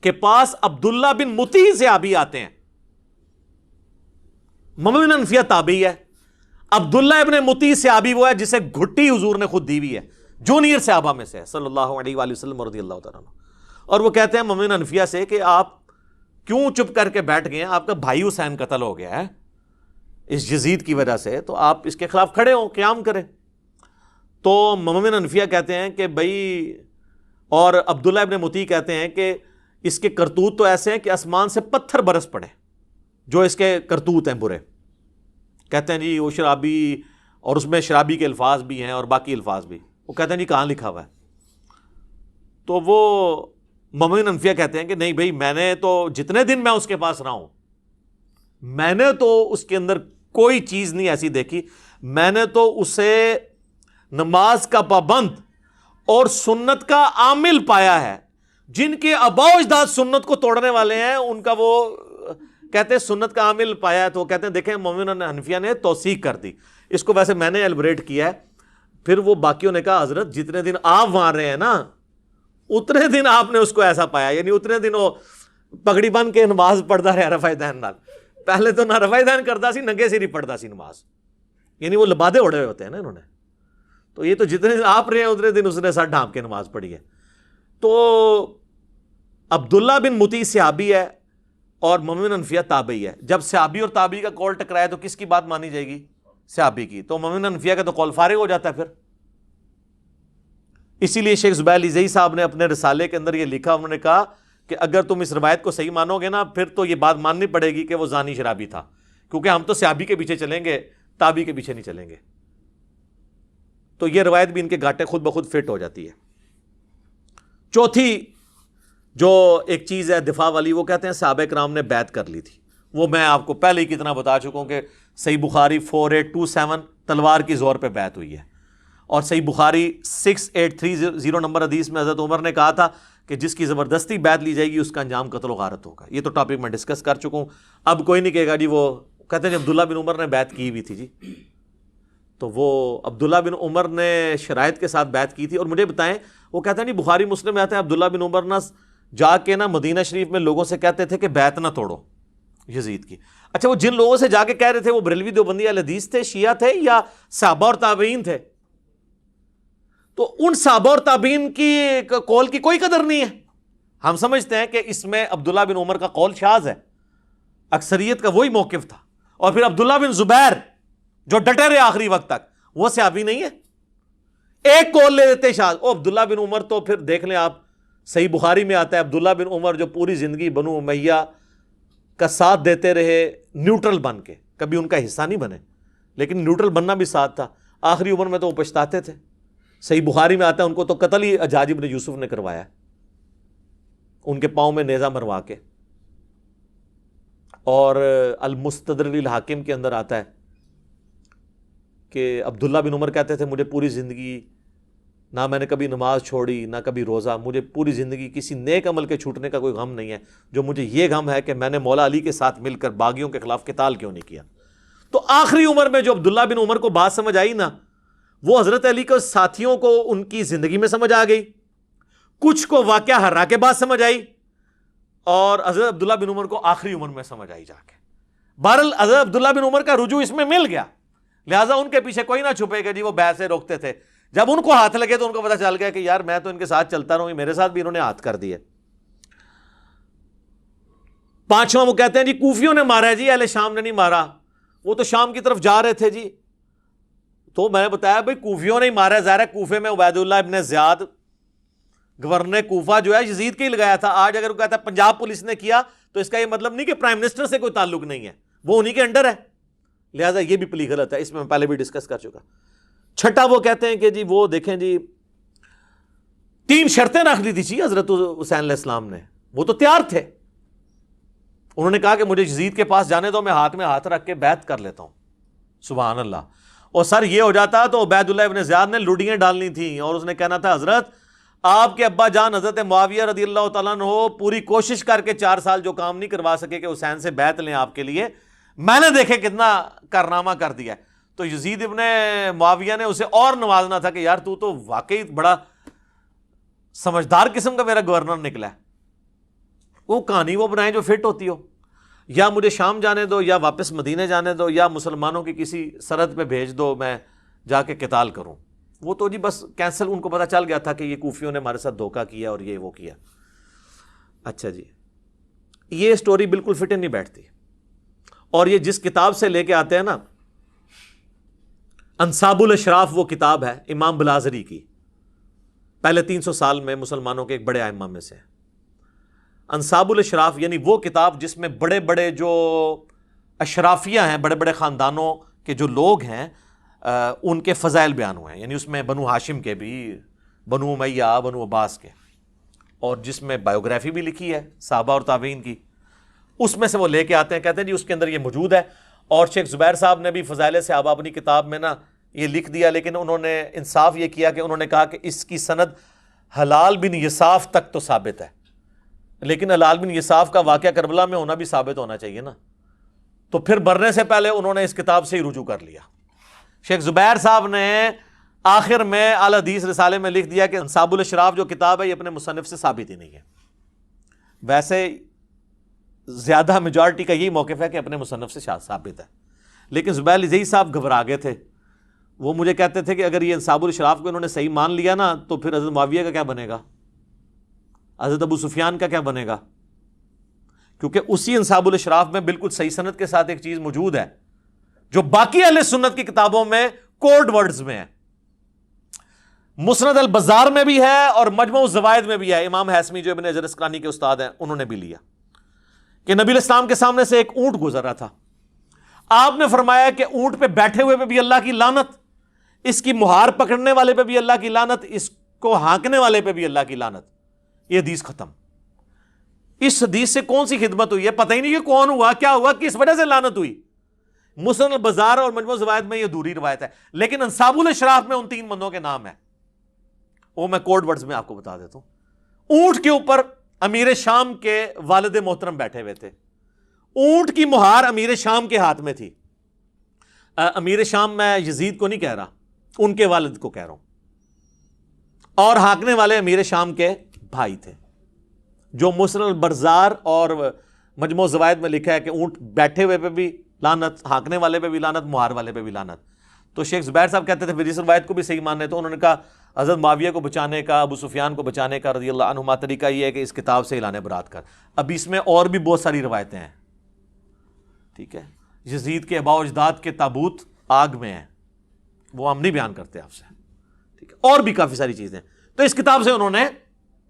کے پاس عبداللہ بن مطیع صحابی آتے ہیں. محمد بن حنفیہ تابعی ہے, عبداللہ ابن مطیع صحابی وہ ہے جسے گھٹی حضور نے خود دی ہوئی ہے, جونیئر صحابہ میں سے صلی اللہ علیہ وآلہ وسلم رضی اللہ تعالیٰ عنہ. اور وہ کہتے ہیں محمد بن حنفیہ سے کہ آپ کیوں چپ کر کے بیٹھ گئے ہیں, آپ کا بھائی حسین قتل ہو گیا ہے اس یزید کی وجہ سے, تو آپ اس کے خلاف کھڑے ہوں, قیام کریں. تو محمد بن حنفیہ کہتے ہیں کہ بھائی, اور عبداللہ ابن مطیع کہتے ہیں کہ اس کے کرتوت تو ایسے ہیں کہ آسمان سے پتھر برس پڑے, جو اس کے کرتوت ہیں برے. کہتے ہیں جی وہ شرابی, اور اس میں شرابی کے الفاظ بھی ہیں اور باقی الفاظ بھی. وہ کہتے ہیں جی کہاں لکھا ہوا ہے؟ تو وہ محمد بن حنفیہ کہتے ہیں کہ نہیں بھائی, میں نے تو جتنے دن میں اس کے پاس رہا ہوں, میں نے تو اس کے اندر کوئی چیز نہیں ایسی دیکھی, میں نے تو اسے نماز کا پابند اور سنت کا عامل پایا ہے. جن کے آباء و اجداد سنت کو توڑنے والے ہیں ان کا وہ کہتے ہیں سنت کا عامل پایا ہے. تو وہ کہتے ہیں دیکھیں محمد بن حنفیہ نے توثیق کر دی اس کو. ویسے میں نے ایلبریٹ کیا ہے. پھر وہ باقیوں نے کہا حضرت جتنے دن آپ وہاں رہے ہیں نا اتنے دن آپ نے اس کو ایسا پایا, یعنی اتنے دن وہ پگڑی بن کے نماز پڑھتا رہا رفع دین نال. پہلے تو نہ رفع دین کرتا سی, ننگے سر ہی پڑھتا سی نماز, یعنی وہ لبادے اڑے ہوئے ہوتے ہیں نا انہوں نے. تو یہ تو جتنے دن آپ رہے ہیں اتنے دن اس نے سر ڈھانپ کے نماز پڑھی ہے. تو عبداللہ بن مطیع صحابی ہے اور مومن انفیہ تابعی ہے. جب صحابی اور تابعی کا قول ٹکرائے تو کس کی بات مانی جائے گی؟ صحابی کی. تو مومن انفیہ کا تو قول فارغ ہو جاتا ہے پھر. اسی لیے شیخ زبیر علیزئی صاحب نے اپنے رسالے کے اندر یہ لکھا, انہوں نے کہا کہ اگر تم اس روایت کو صحیح مانو گے نا, پھر تو یہ بات ماننی پڑے گی کہ وہ زانی شرابی تھا, کیونکہ ہم تو صحابی کے پیچھے چلیں گے, تابعی کے پیچھے نہیں چلیں گے. تو یہ روایت بھی ان کے گھاٹے خود بخود فٹ ہو جاتی ہے. چوتھی جو ایک چیز ہے دفاع والی, وہ کہتے ہیں صحابہ کرام نے بیعت کر لی تھی. وہ میں آپ کو پہلے ہی کتنا بتا چکا ہوں کہ صحیح بخاری 4827 تلوار کی زور پہ بیعت ہوئی ہے, اور صحیح بخاری 6830 نمبر حدیث میں حضرت عمر نے کہا تھا کہ جس کی زبردستی بیعت لی جائے گی اس کا انجام قتل و غارت ہوگا. یہ تو ٹاپک میں ڈسکس کر چکا ہوں, اب کوئی نہیں کہے گا جی وہ کہتے ہیں عبداللہ بن عمر نے بیعت کی ہوئی تھی جی. تو وہ عبداللہ بن عمر نے شرائط کے ساتھ بیعت کی تھی. اور مجھے بتائیں, وہ کہتے ہیں جی بخاری مسلم میں آتے ہیں عبداللہ بن عمر نہ جا کے نا مدینہ شریف میں لوگوں سے کہتے تھے کہ بیعت نہ توڑو یزید کی. اچھا, وہ جن لوگوں سے جا کے کہہ رہے تھے وہ بریلوی دیوبندی اہل حدیث تھے, شیعہ تھے, یا صحابہ اور تابعین تھے؟ تو ان صحابہ اور تابعین کی قول کی کوئی قدر نہیں ہے. ہم سمجھتے ہیں کہ اس میں عبداللہ بن عمر کا قول شاذ ہے, اکثریت کا وہی موقف تھا. اور پھر عبداللہ بن زبیر جو ڈٹے رہے آخری وقت تک, وہ صحابی نہیں ہے, ایک قول لے لیتے شاذ. او عبداللہ بن عمر تو پھر دیکھ لیں آپ, صحیح بخاری میں آتا ہے عبداللہ بن عمر جو پوری زندگی بنو امیہ کا ساتھ دیتے رہے نیوٹرل بن کے, کبھی ان کا حصہ نہیں بنے, لیکن نیوٹرل بننا بھی ساتھ تھا. آخری عمر میں تو وہ پچھتاتے تھے. صحیح بخاری میں آتا ہے ان کو تو قتل ہی حجاج بن یوسف نے کروایا, ان کے پاؤں میں نیزہ مروا کے. اور المستدرک للحاکم کے اندر آتا ہے کہ عبداللہ بن عمر کہتے تھے مجھے پوری زندگی نہ میں نے کبھی نماز چھوڑی نہ کبھی روزہ, مجھے پوری زندگی کسی نیک عمل کے چھوٹنے کا کوئی غم نہیں ہے, جو مجھے یہ غم ہے کہ میں نے مولا علی کے ساتھ مل کر باغیوں کے خلاف قتال کیوں نہیں کیا. تو آخری عمر میں جو عبداللہ بن عمر کو بات سمجھ آئی نا, وہ حضرت علی کے ساتھیوں کو ان کی زندگی میں سمجھ آ گئی, کچھ کو واقعہ ہرا کے بعد سمجھ آئی, اور حضرت عبداللہ بن عمر کو آخری عمر میں سمجھ آئی جا کے. بہرحال حضرت عبداللہ بن عمر کا رجوع اس میں مل گیا, لہٰذا ان کے پیچھے کوئی نہ چھپے گا جی وہ بیعت سے روکتے تھے. جب ان کو ہاتھ لگے تو ان کو پتہ چل گیا کہ یار میں تو ان کے ساتھ چلتا رہوں, میرے ساتھ بھی انہوں نے ہاتھ کر دیے. پانچواں وہ کہتے ہیں جی کوفیوں نے مارا ہے جی, اہل شام نے نہیں مارا, وہ تو شام کی طرف جا رہے تھے جی. تو میں نے بتایا بھائی کوفیوں نے ہی مارا ہے, ظاہر ہے کوفے میں عبید اللہ ابن زیاد گورنر کوفہ جو ہے یزید کے ہی لگایا تھا. آج اگر وہ کہتا ہے پنجاب پولیس نے کیا تو اس کا یہ مطلب نہیں کہ پرائم منسٹر سے کوئی تعلق نہیں ہے, وہ انہی کے انڈر ہے, لہٰذا یہ بھی پلی غلط ہے. اس میں پہلے بھی ڈسکس کر چکا. چھٹا وہ کہتے ہیں کہ جی وہ دیکھیں جی 3 شرطیں رکھ دی تھی جی حضرت حسین علیہ السلام نے, وہ تو تیار تھے. انہوں نے کہا کہ مجھے یزید کے پاس جانے دو, میں ہاتھ رکھ کے بیعت کر لیتا ہوں. سبحان اللہ. اور سر یہ ہو جاتا تو عبید اللہ ابن زیاد نے لوڈیاں ڈالنی تھیں اور اس نے کہنا تھا حضرت آپ کے ابا جان حضرت معاویہ رضی اللہ تعالیٰ عنہ پوری کوشش کر کے 4 سال جو کام نہیں کروا سکے کہ حسین سے بیعت لیں آپ کے لیے, میں نے دیکھے کتنا کارنامہ کر دیا. تو یزید ابن معاویہ نے اسے اور نوازنا تھا کہ یار تو واقعی بڑا سمجھدار قسم کا میرا گورنر نکلا ہے. وہ کہانی وہ بنائیں جو فٹ ہوتی ہو, یا مجھے شام جانے دو یا واپس مدینے جانے دو یا مسلمانوں کی کسی سرحد پہ بھیج دو, میں جا کے قتال کروں. وہ تو جی بس کینسل, ان کو پتہ چل گیا تھا کہ یہ کوفیوں نے ہمارے ساتھ دھوکہ کیا اور یہ وہ کیا. اچھا جی, یہ سٹوری بالکل فٹ نہیں بیٹھتی. اور یہ جس کتاب سے لے کے آتے ہیں نا, انصاب الاشراف وہ کتاب ہے امام بلازری کی, پہلے 300 سال میں مسلمانوں کے ایک بڑے ائمہ میں سے. انصاب الاشراف یعنی وہ کتاب جس میں بڑے بڑے جو اشرافیہ ہیں, بڑے بڑے خاندانوں کے جو لوگ ہیں, ان کے فضائل بیان ہوئے ہیں. یعنی اس میں بنو ہاشم کے بھی, بنو امیہ, بنو عباس کے, اور جس میں بایوگرافی بھی لکھی ہے صحابہ اور تابعین کی, اس میں سے وہ لے کے آتے ہیں. کہتے ہیں جی اس کے اندر یہ موجود ہے. اور شیخ زبیر صاحب نے بھی فضائل صحابہ اپنی کتاب میں نا یہ لکھ دیا, لیکن انہوں نے انصاف یہ کیا کہ انہوں نے کہا کہ اس کی سند حلال بن یصاف تک تو ثابت ہے, لیکن حلال بن یصاف کا واقعہ کربلا میں ہونا بھی ثابت ہونا چاہیے نا. تو پھر مرنے سے پہلے انہوں نے اس کتاب سے ہی رجوع کر لیا. شیخ زبیر صاحب نے آخر میں اعلی حدیث رسالے میں لکھ دیا کہ انصاب الاشراف جو کتاب ہے یہ اپنے مصنف سے ثابت ہی نہیں ہے. ویسے زیادہ میجورٹی کا یہی موقف ہے کہ اپنے مصنف سے ثابت ہے. لیکن زبیر لجئی صاحب گھبرا گئے تھے. وہ مجھے کہتے تھے کہ اگر یہ انصاب الاشراف کو انہوں نے صحیح مان لیا نا تو پھر حضرت معاویہ کا کیا بنے گا, حضرت ابو سفیان کا کیا بنے گا, کیونکہ اسی انصاب الاشراف میں بالکل صحیح سند کے ساتھ ایک چیز موجود ہے جو باقی اہل سنت کی کتابوں میں کوڈ ورڈز میں ہے. مسند البزار میں بھی ہے اور مجموع الزوائد میں بھی ہے. امام حیثمی جو ابن حجر اسقلانی کے استاد ہیں انہوں نے بھی لیا کہ نبی علیہ السلام کے سامنے سے ایک اونٹ گزر رہا تھا. آپ نے فرمایا کہ اونٹ پہ بیٹھے ہوئے پہ بھی اللہ کی لعنت, اس کی مہار پکڑنے والے پہ بھی اللہ کی لعنت, اس کو ہانکنے والے پہ بھی اللہ کی لعنت. یہ حدیث ختم. اس حدیث سے کون سی خدمت ہوئی ہے پتہ ہی نہیں کہ کون ہوا, کیا ہوا, کس وجہ سے لعنت ہوئی. مسند البزار اور مجموع الزوائد میں یہ دوری روایت ہے. لیکن انصاب الاشراف میں ان 3 بندوں کے نام ہیں, وہ میں کوڈ ورڈز میں آپ کو بتا دیتا ہوں. اونٹ کے اوپر امیر شام کے والد محترم بیٹھے ہوئے تھے. اونٹ کی مہار امیر شام کے ہاتھ میں تھی. امیر شام میں یزید کو نہیں کہہ رہا, ان کے والد کو کہہ رہا ہوں. اور ہانکنے والے امیر شام کے بھائی تھے. جو مسند البزار اور مجموع الزوائد میں لکھا ہے کہ اونٹ بیٹھے ہوئے پہ بھی لعنت, ہانکنے والے پہ بھی لعنت, مہار والے پہ بھی لعنت. تو شیخ زبیر صاحب کہتے تھے پھر اس روایت کو بھی صحیح ماننے, تو انہوں نے کہا حضرت معاویہ کو بچانے کا, ابو سفیان کو بچانے کا رضی اللہ عنہما طریقہ یہ ہے کہ اس کتاب سے اعلان برات کر. اب اس میں اور بھی بہت ساری روایتیں ہیں, ٹھیک ہے. یزید کے آباء و اجداد کے تابوت آگ میں ہیں, وہ ہم نہیں بیان کرتے آپ سے, ٹھیک ہے. اور بھی کافی ساری چیزیں. تو اس کتاب سے انہوں نے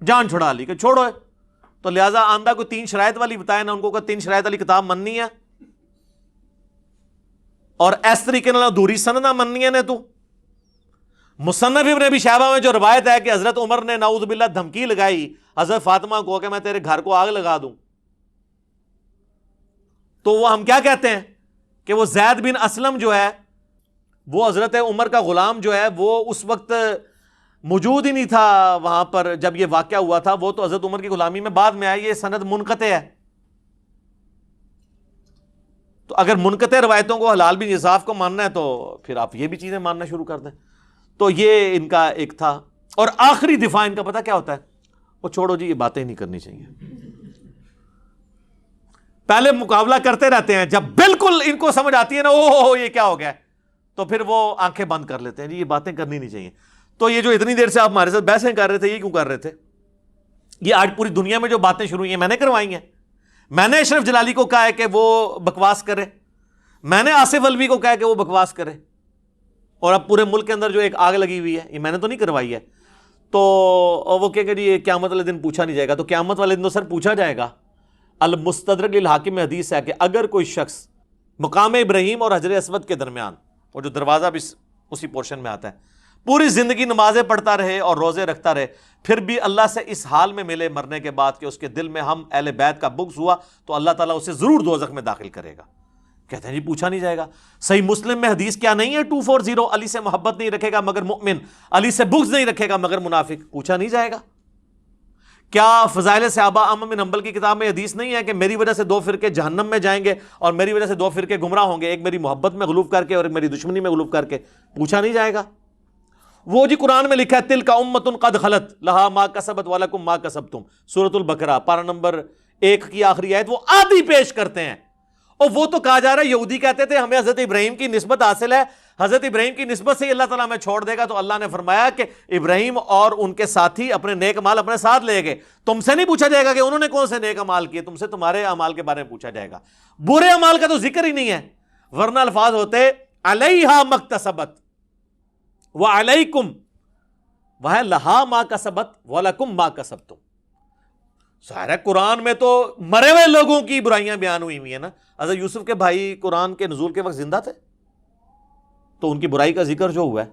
جان چھڑا لی کہ چھوڑو ہے. تو لہٰذا آندہ کو 3 شرائط والی بتایا نا, ان کو 3 شرائط والی کتاب مننی ہے اور اس طریقے نال ادھوری سند نہ مننی ہے نے. تو مصنف ابن ابی شیبہ میں جو روایت ہے کہ حضرت عمر نے نعوذ باللہ دھمکی لگائی حضرت فاطمہ کو کہ میں تیرے گھر کو آگ لگا دوں, تو وہ ہم کیا کہتے ہیں کہ وہ زید بن اسلم جو ہے وہ حضرت عمر کا غلام جو ہے وہ اس وقت موجود ہی نہیں تھا وہاں پر جب یہ واقعہ ہوا تھا. وہ تو حضرت عمر کی غلامی میں بعد میں آئی. یہ سند منقطع ہے. تو اگر منقطع روایتوں کو حلال بن انصاف کو ماننا ہے تو پھر آپ یہ بھی چیزیں ماننا شروع کر دیں. تو یہ ان کا ایک تھا. اور آخری دفاع ان کا پتہ کیا ہوتا ہے, وہ چھوڑو جی یہ باتیں نہیں کرنی چاہیے. پہلے مقابلہ کرتے رہتے ہیں, جب بالکل ان کو سمجھ آتی ہے نا اوہ یہ کیا ہو گیا, تو پھر وہ آنکھیں بند کر لیتے ہیں, جی یہ باتیں کرنی نہیں چاہیے. تو یہ جو اتنی دیر سے آپ ہمارے ساتھ بحثیں کر رہے تھے, یہ کیوں کر رہے تھے؟ یہ آج پوری دنیا میں جو باتیں شروع ہوئی ہیں میں نے کروائی ہیں. میں نے اشرف جلالی کو کہا ہے کہ وہ بکواس کرے, میں نے آصف الوی کو کہا ہے کہ وہ بکواس کرے, اور اب پورے ملک کے اندر جو ایک آگ لگی ہوئی ہے یہ میں نے تو نہیں کروائی ہے. تو وہ کہ جی قیامت والے دن پوچھا نہیں جائے گا. تو قیامت والے دن تو سر پوچھا جائے گا. المستدرک للحاکم میں حدیث ہے کہ اگر کوئی شخص مقام ابراہیم اور حجر اسود کے درمیان, اور جو دروازہ بھی اسی پورشن میں آتا ہے, پوری زندگی نمازیں پڑھتا رہے اور روزے رکھتا رہے, پھر بھی اللہ سے اس حال میں ملے مرنے کے بعد کہ اس کے دل میں ہم اہل بیت کا بغض ہوا, تو اللہ تعالیٰ اسے ضرور دوزخ میں داخل کرے گا. کہتے ہیں جی پوچھا نہیں جائے گا. صحیح مسلم میں حدیث کیا نہیں ہے 240, علی سے محبت نہیں رکھے گا مگر مؤمن, علی سے بغض نہیں رکھے گا مگر منافق. پوچھا نہیں جائے گا. کیا فضائل صحابہ احمد بن حنبل کی کتاب میں حدیث نہیں ہے کہ میری وجہ سے 2 فرقے جہنم میں جائیں گے اور میری وجہ سے 2 فرقے گمراہ ہوں گے, ایک میری محبت میں غلوف کر کے اور ایک میری دشمنی میں غلوف کر کے؟ پوچھا نہیں جائے گا. وہ جی قرآن میں لکھا ہے تلک امۃ قد خلت لہا ما کسبت ولکم ما کسبتم, سورۃ البقرہ پارہ نمبر 1 کی آخری آیت. وہ آدھی پیش کرتے ہیں, اور وہ تو کہا جا رہا ہے یہودی کہتے تھے ہمیں حضرت ابراہیم کی نسبت حاصل ہے, حضرت ابراہیم کی نسبت سے ہی اللہ تعالیٰ ہمیں چھوڑ دے گا. تو اللہ نے فرمایا کہ ابراہیم اور ان کے ساتھی اپنے نیک اعمال اپنے ساتھ لے گئے. تم سے نہیں پوچھا جائے گا کہ انہوں نے کون سے نیک اعمال کیے, تم سے تمہارے اعمال کے بارے میں پوچھا جائے گا. برے اعمال کا تو ذکر ہی نہیں ہے, ورنہ الفاظ ہوتے علیہا مکتسبت وعلیکم, وہ لہا ما کسبت ولکم ما کسبتم. ظاہر ہے قرآن میں تو مرے ہوئے لوگوں کی برائیاں بیان ہوئی ہوئی ہیں نا. حضرت یوسف کے بھائی قرآن کے نزول کے وقت زندہ تھے, تو ان کی برائی کا ذکر جو ہوا ہے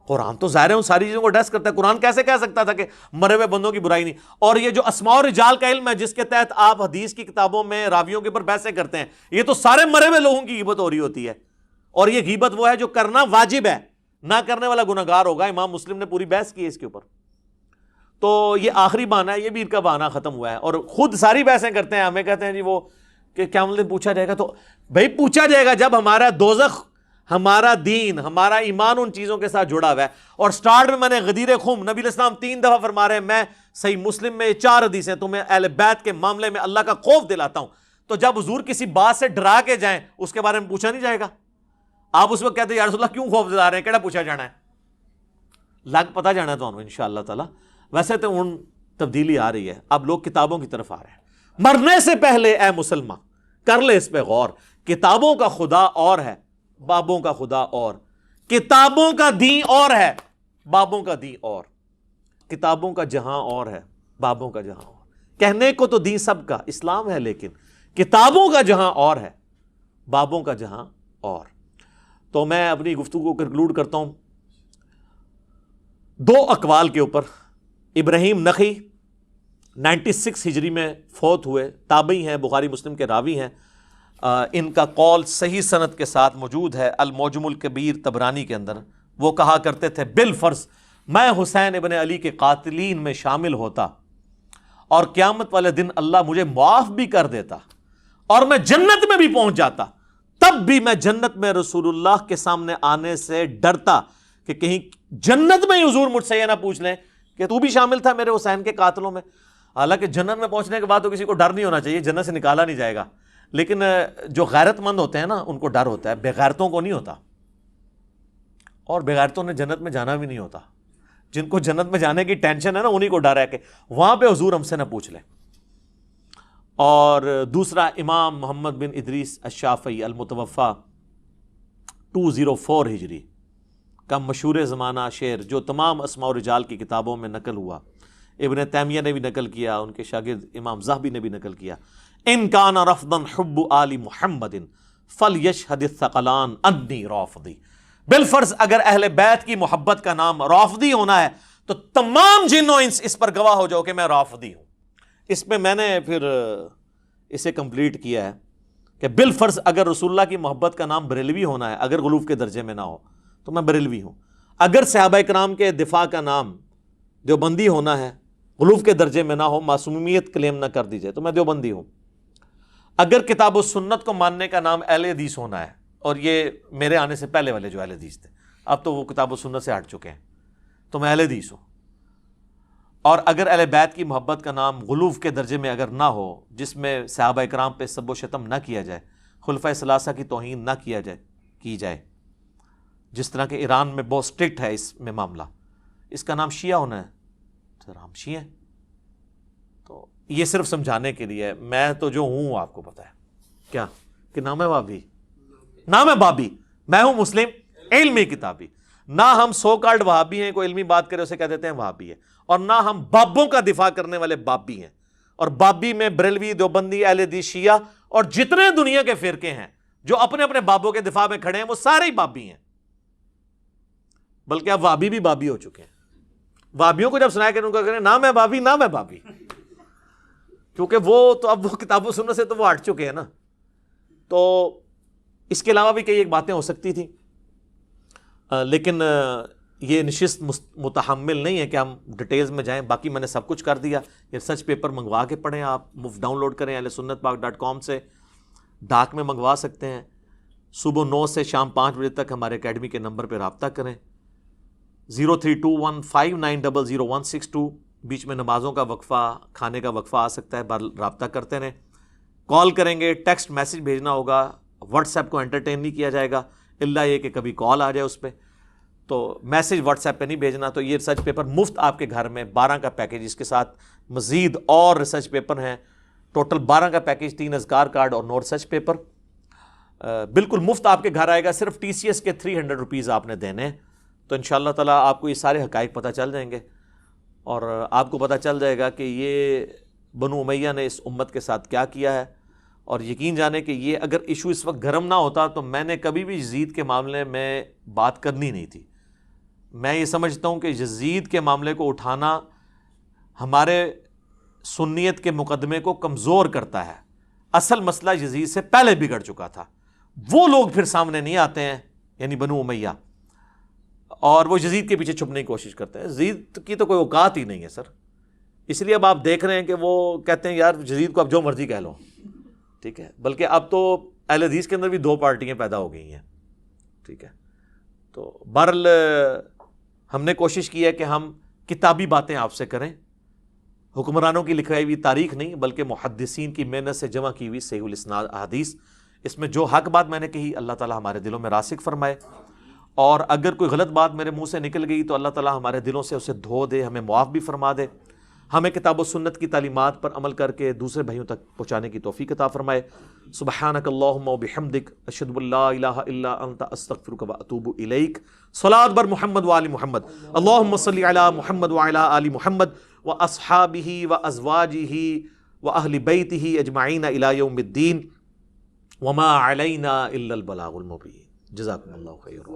قرآن تو ظاہر ہے ان ساری چیزوں کو ایڈریس کرتا ہے. قرآن کیسے کہہ سکتا تھا کہ مرے ہوئے بندوں کی برائی نہیں؟ اور یہ جو اسماء و رجال کا علم ہے جس کے تحت آپ حدیث کی کتابوں میں راویوں کے اوپر بحثیں کرتے ہیں, یہ تو سارے مرے ہوئے لوگوں کی غیبت ہو رہی ہوتی ہے. اور یہ غیبت وہ ہے جو کرنا واجب ہے, نہ کرنے والا گناہگار ہوگا. امام مسلم نے پوری بحث کی ہے اس کے اوپر. تو یہ آخری بہانہ ہے, یہ بھی ان کا بہانہ ختم ہوا ہے, اور خود ساری بحثیں کرتے ہیں. ہمیں کہتے ہیں جی وہ کہ قیامت میں پوچھا جائے گا. تو بھائی پوچھا جائے گا جب ہمارا دوزخ ہمارا دین، ہمارا ایمان ان چیزوں کے ساتھ جڑا ہوا ہے. اور سٹارٹ میں نے غدیر خم، نبی علیہ السلام 3 دفعہ فرما رہے ہیں میں صحیح مسلم میں 4 حدیث ہیں تمہیں اہل بیت کے معاملے میں اللہ کا خوف دلاتا ہوں. تو جب حضور کسی بات سے ڈرا کے جائیں اس کے بارے میں پوچھا نہیں جائے گا؟ آپ اس وقت کہتے ہیں یا رسول اللہ کیوں خوف دلا رہے ہیں، کیڑا پوچھا جانا ہے؟ لگ پتہ جانا ہے تو انشاءاللہ تعالی. ویسے تو ان تبدیلی آ رہی ہے، اب لوگ کتابوں کی طرف آ رہے ہیں. مرنے سے پہلے اے مسلمان کر لے اس پہ غور، کتابوں کا خدا اور ہے، بابوں کا خدا اور. کتابوں کا دین اور ہے، بابوں کا دین اور. کتابوں کا جہاں اور ہے، بابوں کا جہاں اور. کہنے کو تو دین سب کا اسلام ہے، لیکن کتابوں کا جہاں اور ہے، بابوں کا جہاں اور. تو میں اپنی گفتگو کو کنکلوڈ کرتا ہوں 2 اقوال کے اوپر. ابراہیم نخعی 96 ہجری میں فوت ہوئے، تابعی ہیں، بخاری مسلم کے راوی ہیں. ان کا قول صحیح سند کے ساتھ موجود ہے المعجم الکبیر طبرانی کے اندر. وہ کہا کرتے تھے بالفرض میں حسین ابن علی کے قاتلین میں شامل ہوتا اور قیامت والے دن اللہ مجھے معاف بھی کر دیتا اور میں جنت میں بھی پہنچ جاتا، تب بھی میں جنت میں رسول اللہ کے سامنے آنے سے ڈرتا کہ کہیں جنت میں ہی حضور مجھ سے یہ نہ پوچھ لیں کہ تو بھی شامل تھا میرے حسین کے قاتلوں میں. حالانکہ جنت میں پہنچنے کے بعد تو کسی کو ڈر نہیں ہونا چاہیے، جنت سے نکالا نہیں جائے گا. لیکن جو غیرت مند ہوتے ہیں نا ان کو ڈر ہوتا ہے، بے غیرتوں کو نہیں ہوتا. اور بے غیرتوں نے جنت میں جانا بھی نہیں ہوتا. جن کو جنت میں جانے کی ٹینشن ہے نا انہی کو ڈر ہے کہ وہاں پہ حضور ہم سے نہ پوچھ لیں. اور دوسرا امام محمد بن ادریس الشافعی المتوفا 204 ہجری کا مشہور زمانہ شعر جو تمام اسماء و رجال کی کتابوں میں نقل ہوا، ابن تیمیہ نے بھی نقل کیا، ان کے شاگرد امام ذہبی نے بھی نقل کیا. ان کان رفضا حب آل محمد فلیشہد الثقلان انی رافضی. بالفرض اگر اہل بیت کی محبت کا نام رافضی ہونا ہے تو تمام جن و انس اس پر گواہ ہو جاؤ کہ میں رافضی ہوں. اس میں میں نے پھر اسے کمپلیٹ کیا ہے کہ بالفرض اگر رسول اللہ کی محبت کا نام بریلوی ہونا ہے، اگر غلوف کے درجے میں نہ ہو تو میں بریلوی ہوں. اگر صحابہ کرام کے دفاع کا نام دیوبندی ہونا ہے، غلوف کے درجے میں نہ ہو، معصومیت کلیم نہ کر دی جائے تو میں دیوبندی ہوں. اگر کتاب و سنت کو ماننے کا نام اہل حدیث ہونا ہے، اور یہ میرے آنے سے پہلے والے جو اہل حدیث تھے اب تو وہ کتاب و سنت سے ہٹ چکے ہیں، تو میں اہل حدیث ہوں. اور اگر اہل بیت کی محبت کا نام غلوف کے درجے میں اگر نہ ہو، جس میں صحابہ کرام پہ سب و شتم نہ کیا جائے، خلفۂ ثلاثہ کی توہین نہ کی جائے، جس طرح کہ ایران میں بہت اسٹرکٹ ہے اس میں معاملہ، اس کا نام شیعہ ہونا ہے سر ہم شیعہ ہیں. تو یہ صرف سمجھانے کے لیے، میں تو جو ہوں آپ کو پتہ ہے کیا کہ نام ہے بابی، نام ہے بابی، میں ہوں مسلم علمی کتابی. نہ ہم سو کالڈ وہابی ہیں، کوئی علمی بات کرے اسے کہہ دیتے ہیں وہابی ہے، اور نہ ہم بابوں کا دفاع کرنے والے بابی ہیں. اور بابی میں بریلوی، دیوبندی، اہل حدیث، شیعہ اور جتنے دنیا کے فرقے ہیں جو اپنے اپنے بابوں کے دفاع میں کھڑے ہیں وہ سارے ہی بابی ہیں. بلکہ اب وہابی بھی بابی ہو چکے ہیں. وہابیوں کو جب سنایا کہ ان کو کہنے نام ہے بابی، نام ہے بابی، کیونکہ وہ تو اب وہ کتاب و سنت سے تو وہ ہٹ چکے ہیں نا. تو اس کے علاوہ بھی کئی ایک باتیں ہو سکتی تھیں، لیکن یہ نشست متحمل نہیں ہے کہ ہم ڈیٹیلز میں جائیں. باقی میں نے سب کچھ کر دیا. یہ ریسرچ پیپر منگوا کے پڑھیں، آپ مفت ڈاؤن لوڈ کریں ahlsunnatpak.com سے، ڈاک میں منگوا سکتے ہیں. صبح 9 سے شام 5 بجے تک ہمارے اکیڈمی کے نمبر پہ رابطہ کریں 032159000162. بیچ میں نمازوں کا وقفہ، کھانے کا وقفہ آ سکتا ہے، رابطہ کرتے رہیں. کال کریں گے، ٹیکسٹ میسج بھیجنا ہوگا، واٹس ایپ کو انٹرٹین نہیں کیا جائے گا اللہ یہ کہ کبھی کال آ جائے اس پہ. تو میسج واٹس ایپ پہ نہیں بھیجنا. تو یہ ریسرچ پیپر مفت آپ کے گھر میں 12 کا پیکیج، اس کے ساتھ مزید اور ریسرچ پیپر ہیں. ٹوٹل 12 کا پیکیج، 3 اذکار کارڈ اور 9 ریسرچ پیپر بالکل مفت آپ کے گھر آئے گا. صرف TCS کے 300 روپیز آپ نے دینے ہیں. تو انشاءاللہ تعالیٰ آپ کو یہ سارے حقائق پتہ چل جائیں گے، اور آپ کو پتہ چل جائے گا کہ یہ بنو امیہ نے اس امت کے ساتھ کیا کیا ہے. اور یقین جانے کہ یہ اگر ایشو اس وقت گرم نہ ہوتا تو میں نے کبھی بھی یزید کے معاملے میں بات کرنی نہیں تھی. میں یہ سمجھتا ہوں کہ یزید کے معاملے کو اٹھانا ہمارے سنیت کے مقدمے کو کمزور کرتا ہے. اصل مسئلہ یزید سے پہلے بگڑ چکا تھا. وہ لوگ پھر سامنے نہیں آتے ہیں، یعنی بنو امیہ، اور وہ یزید کے پیچھے چھپنے کی کوشش کرتے ہیں. یزید کی تو کوئی اوقات ہی نہیں ہے سر. اس لیے اب آپ دیکھ رہے ہیں کہ وہ کہتے ہیں یار یزید کو اب جو مرضی کہہ لو، ٹھیک ہے. بلکہ اب تو اہل حدیث کے اندر بھی 2 پارٹیاں پیدا ہو گئی ہیں. ٹھیک ہے. تو بہرحال ہم نے کوشش کی ہے کہ ہم کتابی باتیں آپ سے کریں، حکمرانوں کی لکھائی ہوئی تاریخ نہیں بلکہ محدثین کی محنت سے جمع کی ہوئی صحیح الاسناد احادیث. اس میں جو حق بات میں نے کہی اللہ تعالیٰ ہمارے دلوں میں راسخ فرمائے، اور اگر کوئی غلط بات میرے منہ سے نکل گئی تو اللہ تعالیٰ ہمارے دلوں سے اسے دھو دے، ہمیں معاف بھی فرما دے، ہمیں کتاب و سنت کی تعلیمات پر عمل کر کے دوسرے بھائیوں تک پہنچانے کی توفیق عطا فرمائے. سبحانک اللہم و بحمدک، اشہد ان لا الہ الا انت، استغفرک و اتوب الیک. صلاۃ بر محمد و آل محمد، اللہم صلی علی محمد و علی آل محمد و اصحابہ و ازواجہ و اہل بیتہ اجمعین الی یوم الدین، وما علینا الا البلاغ المبین. جزاکم اللہ خیر.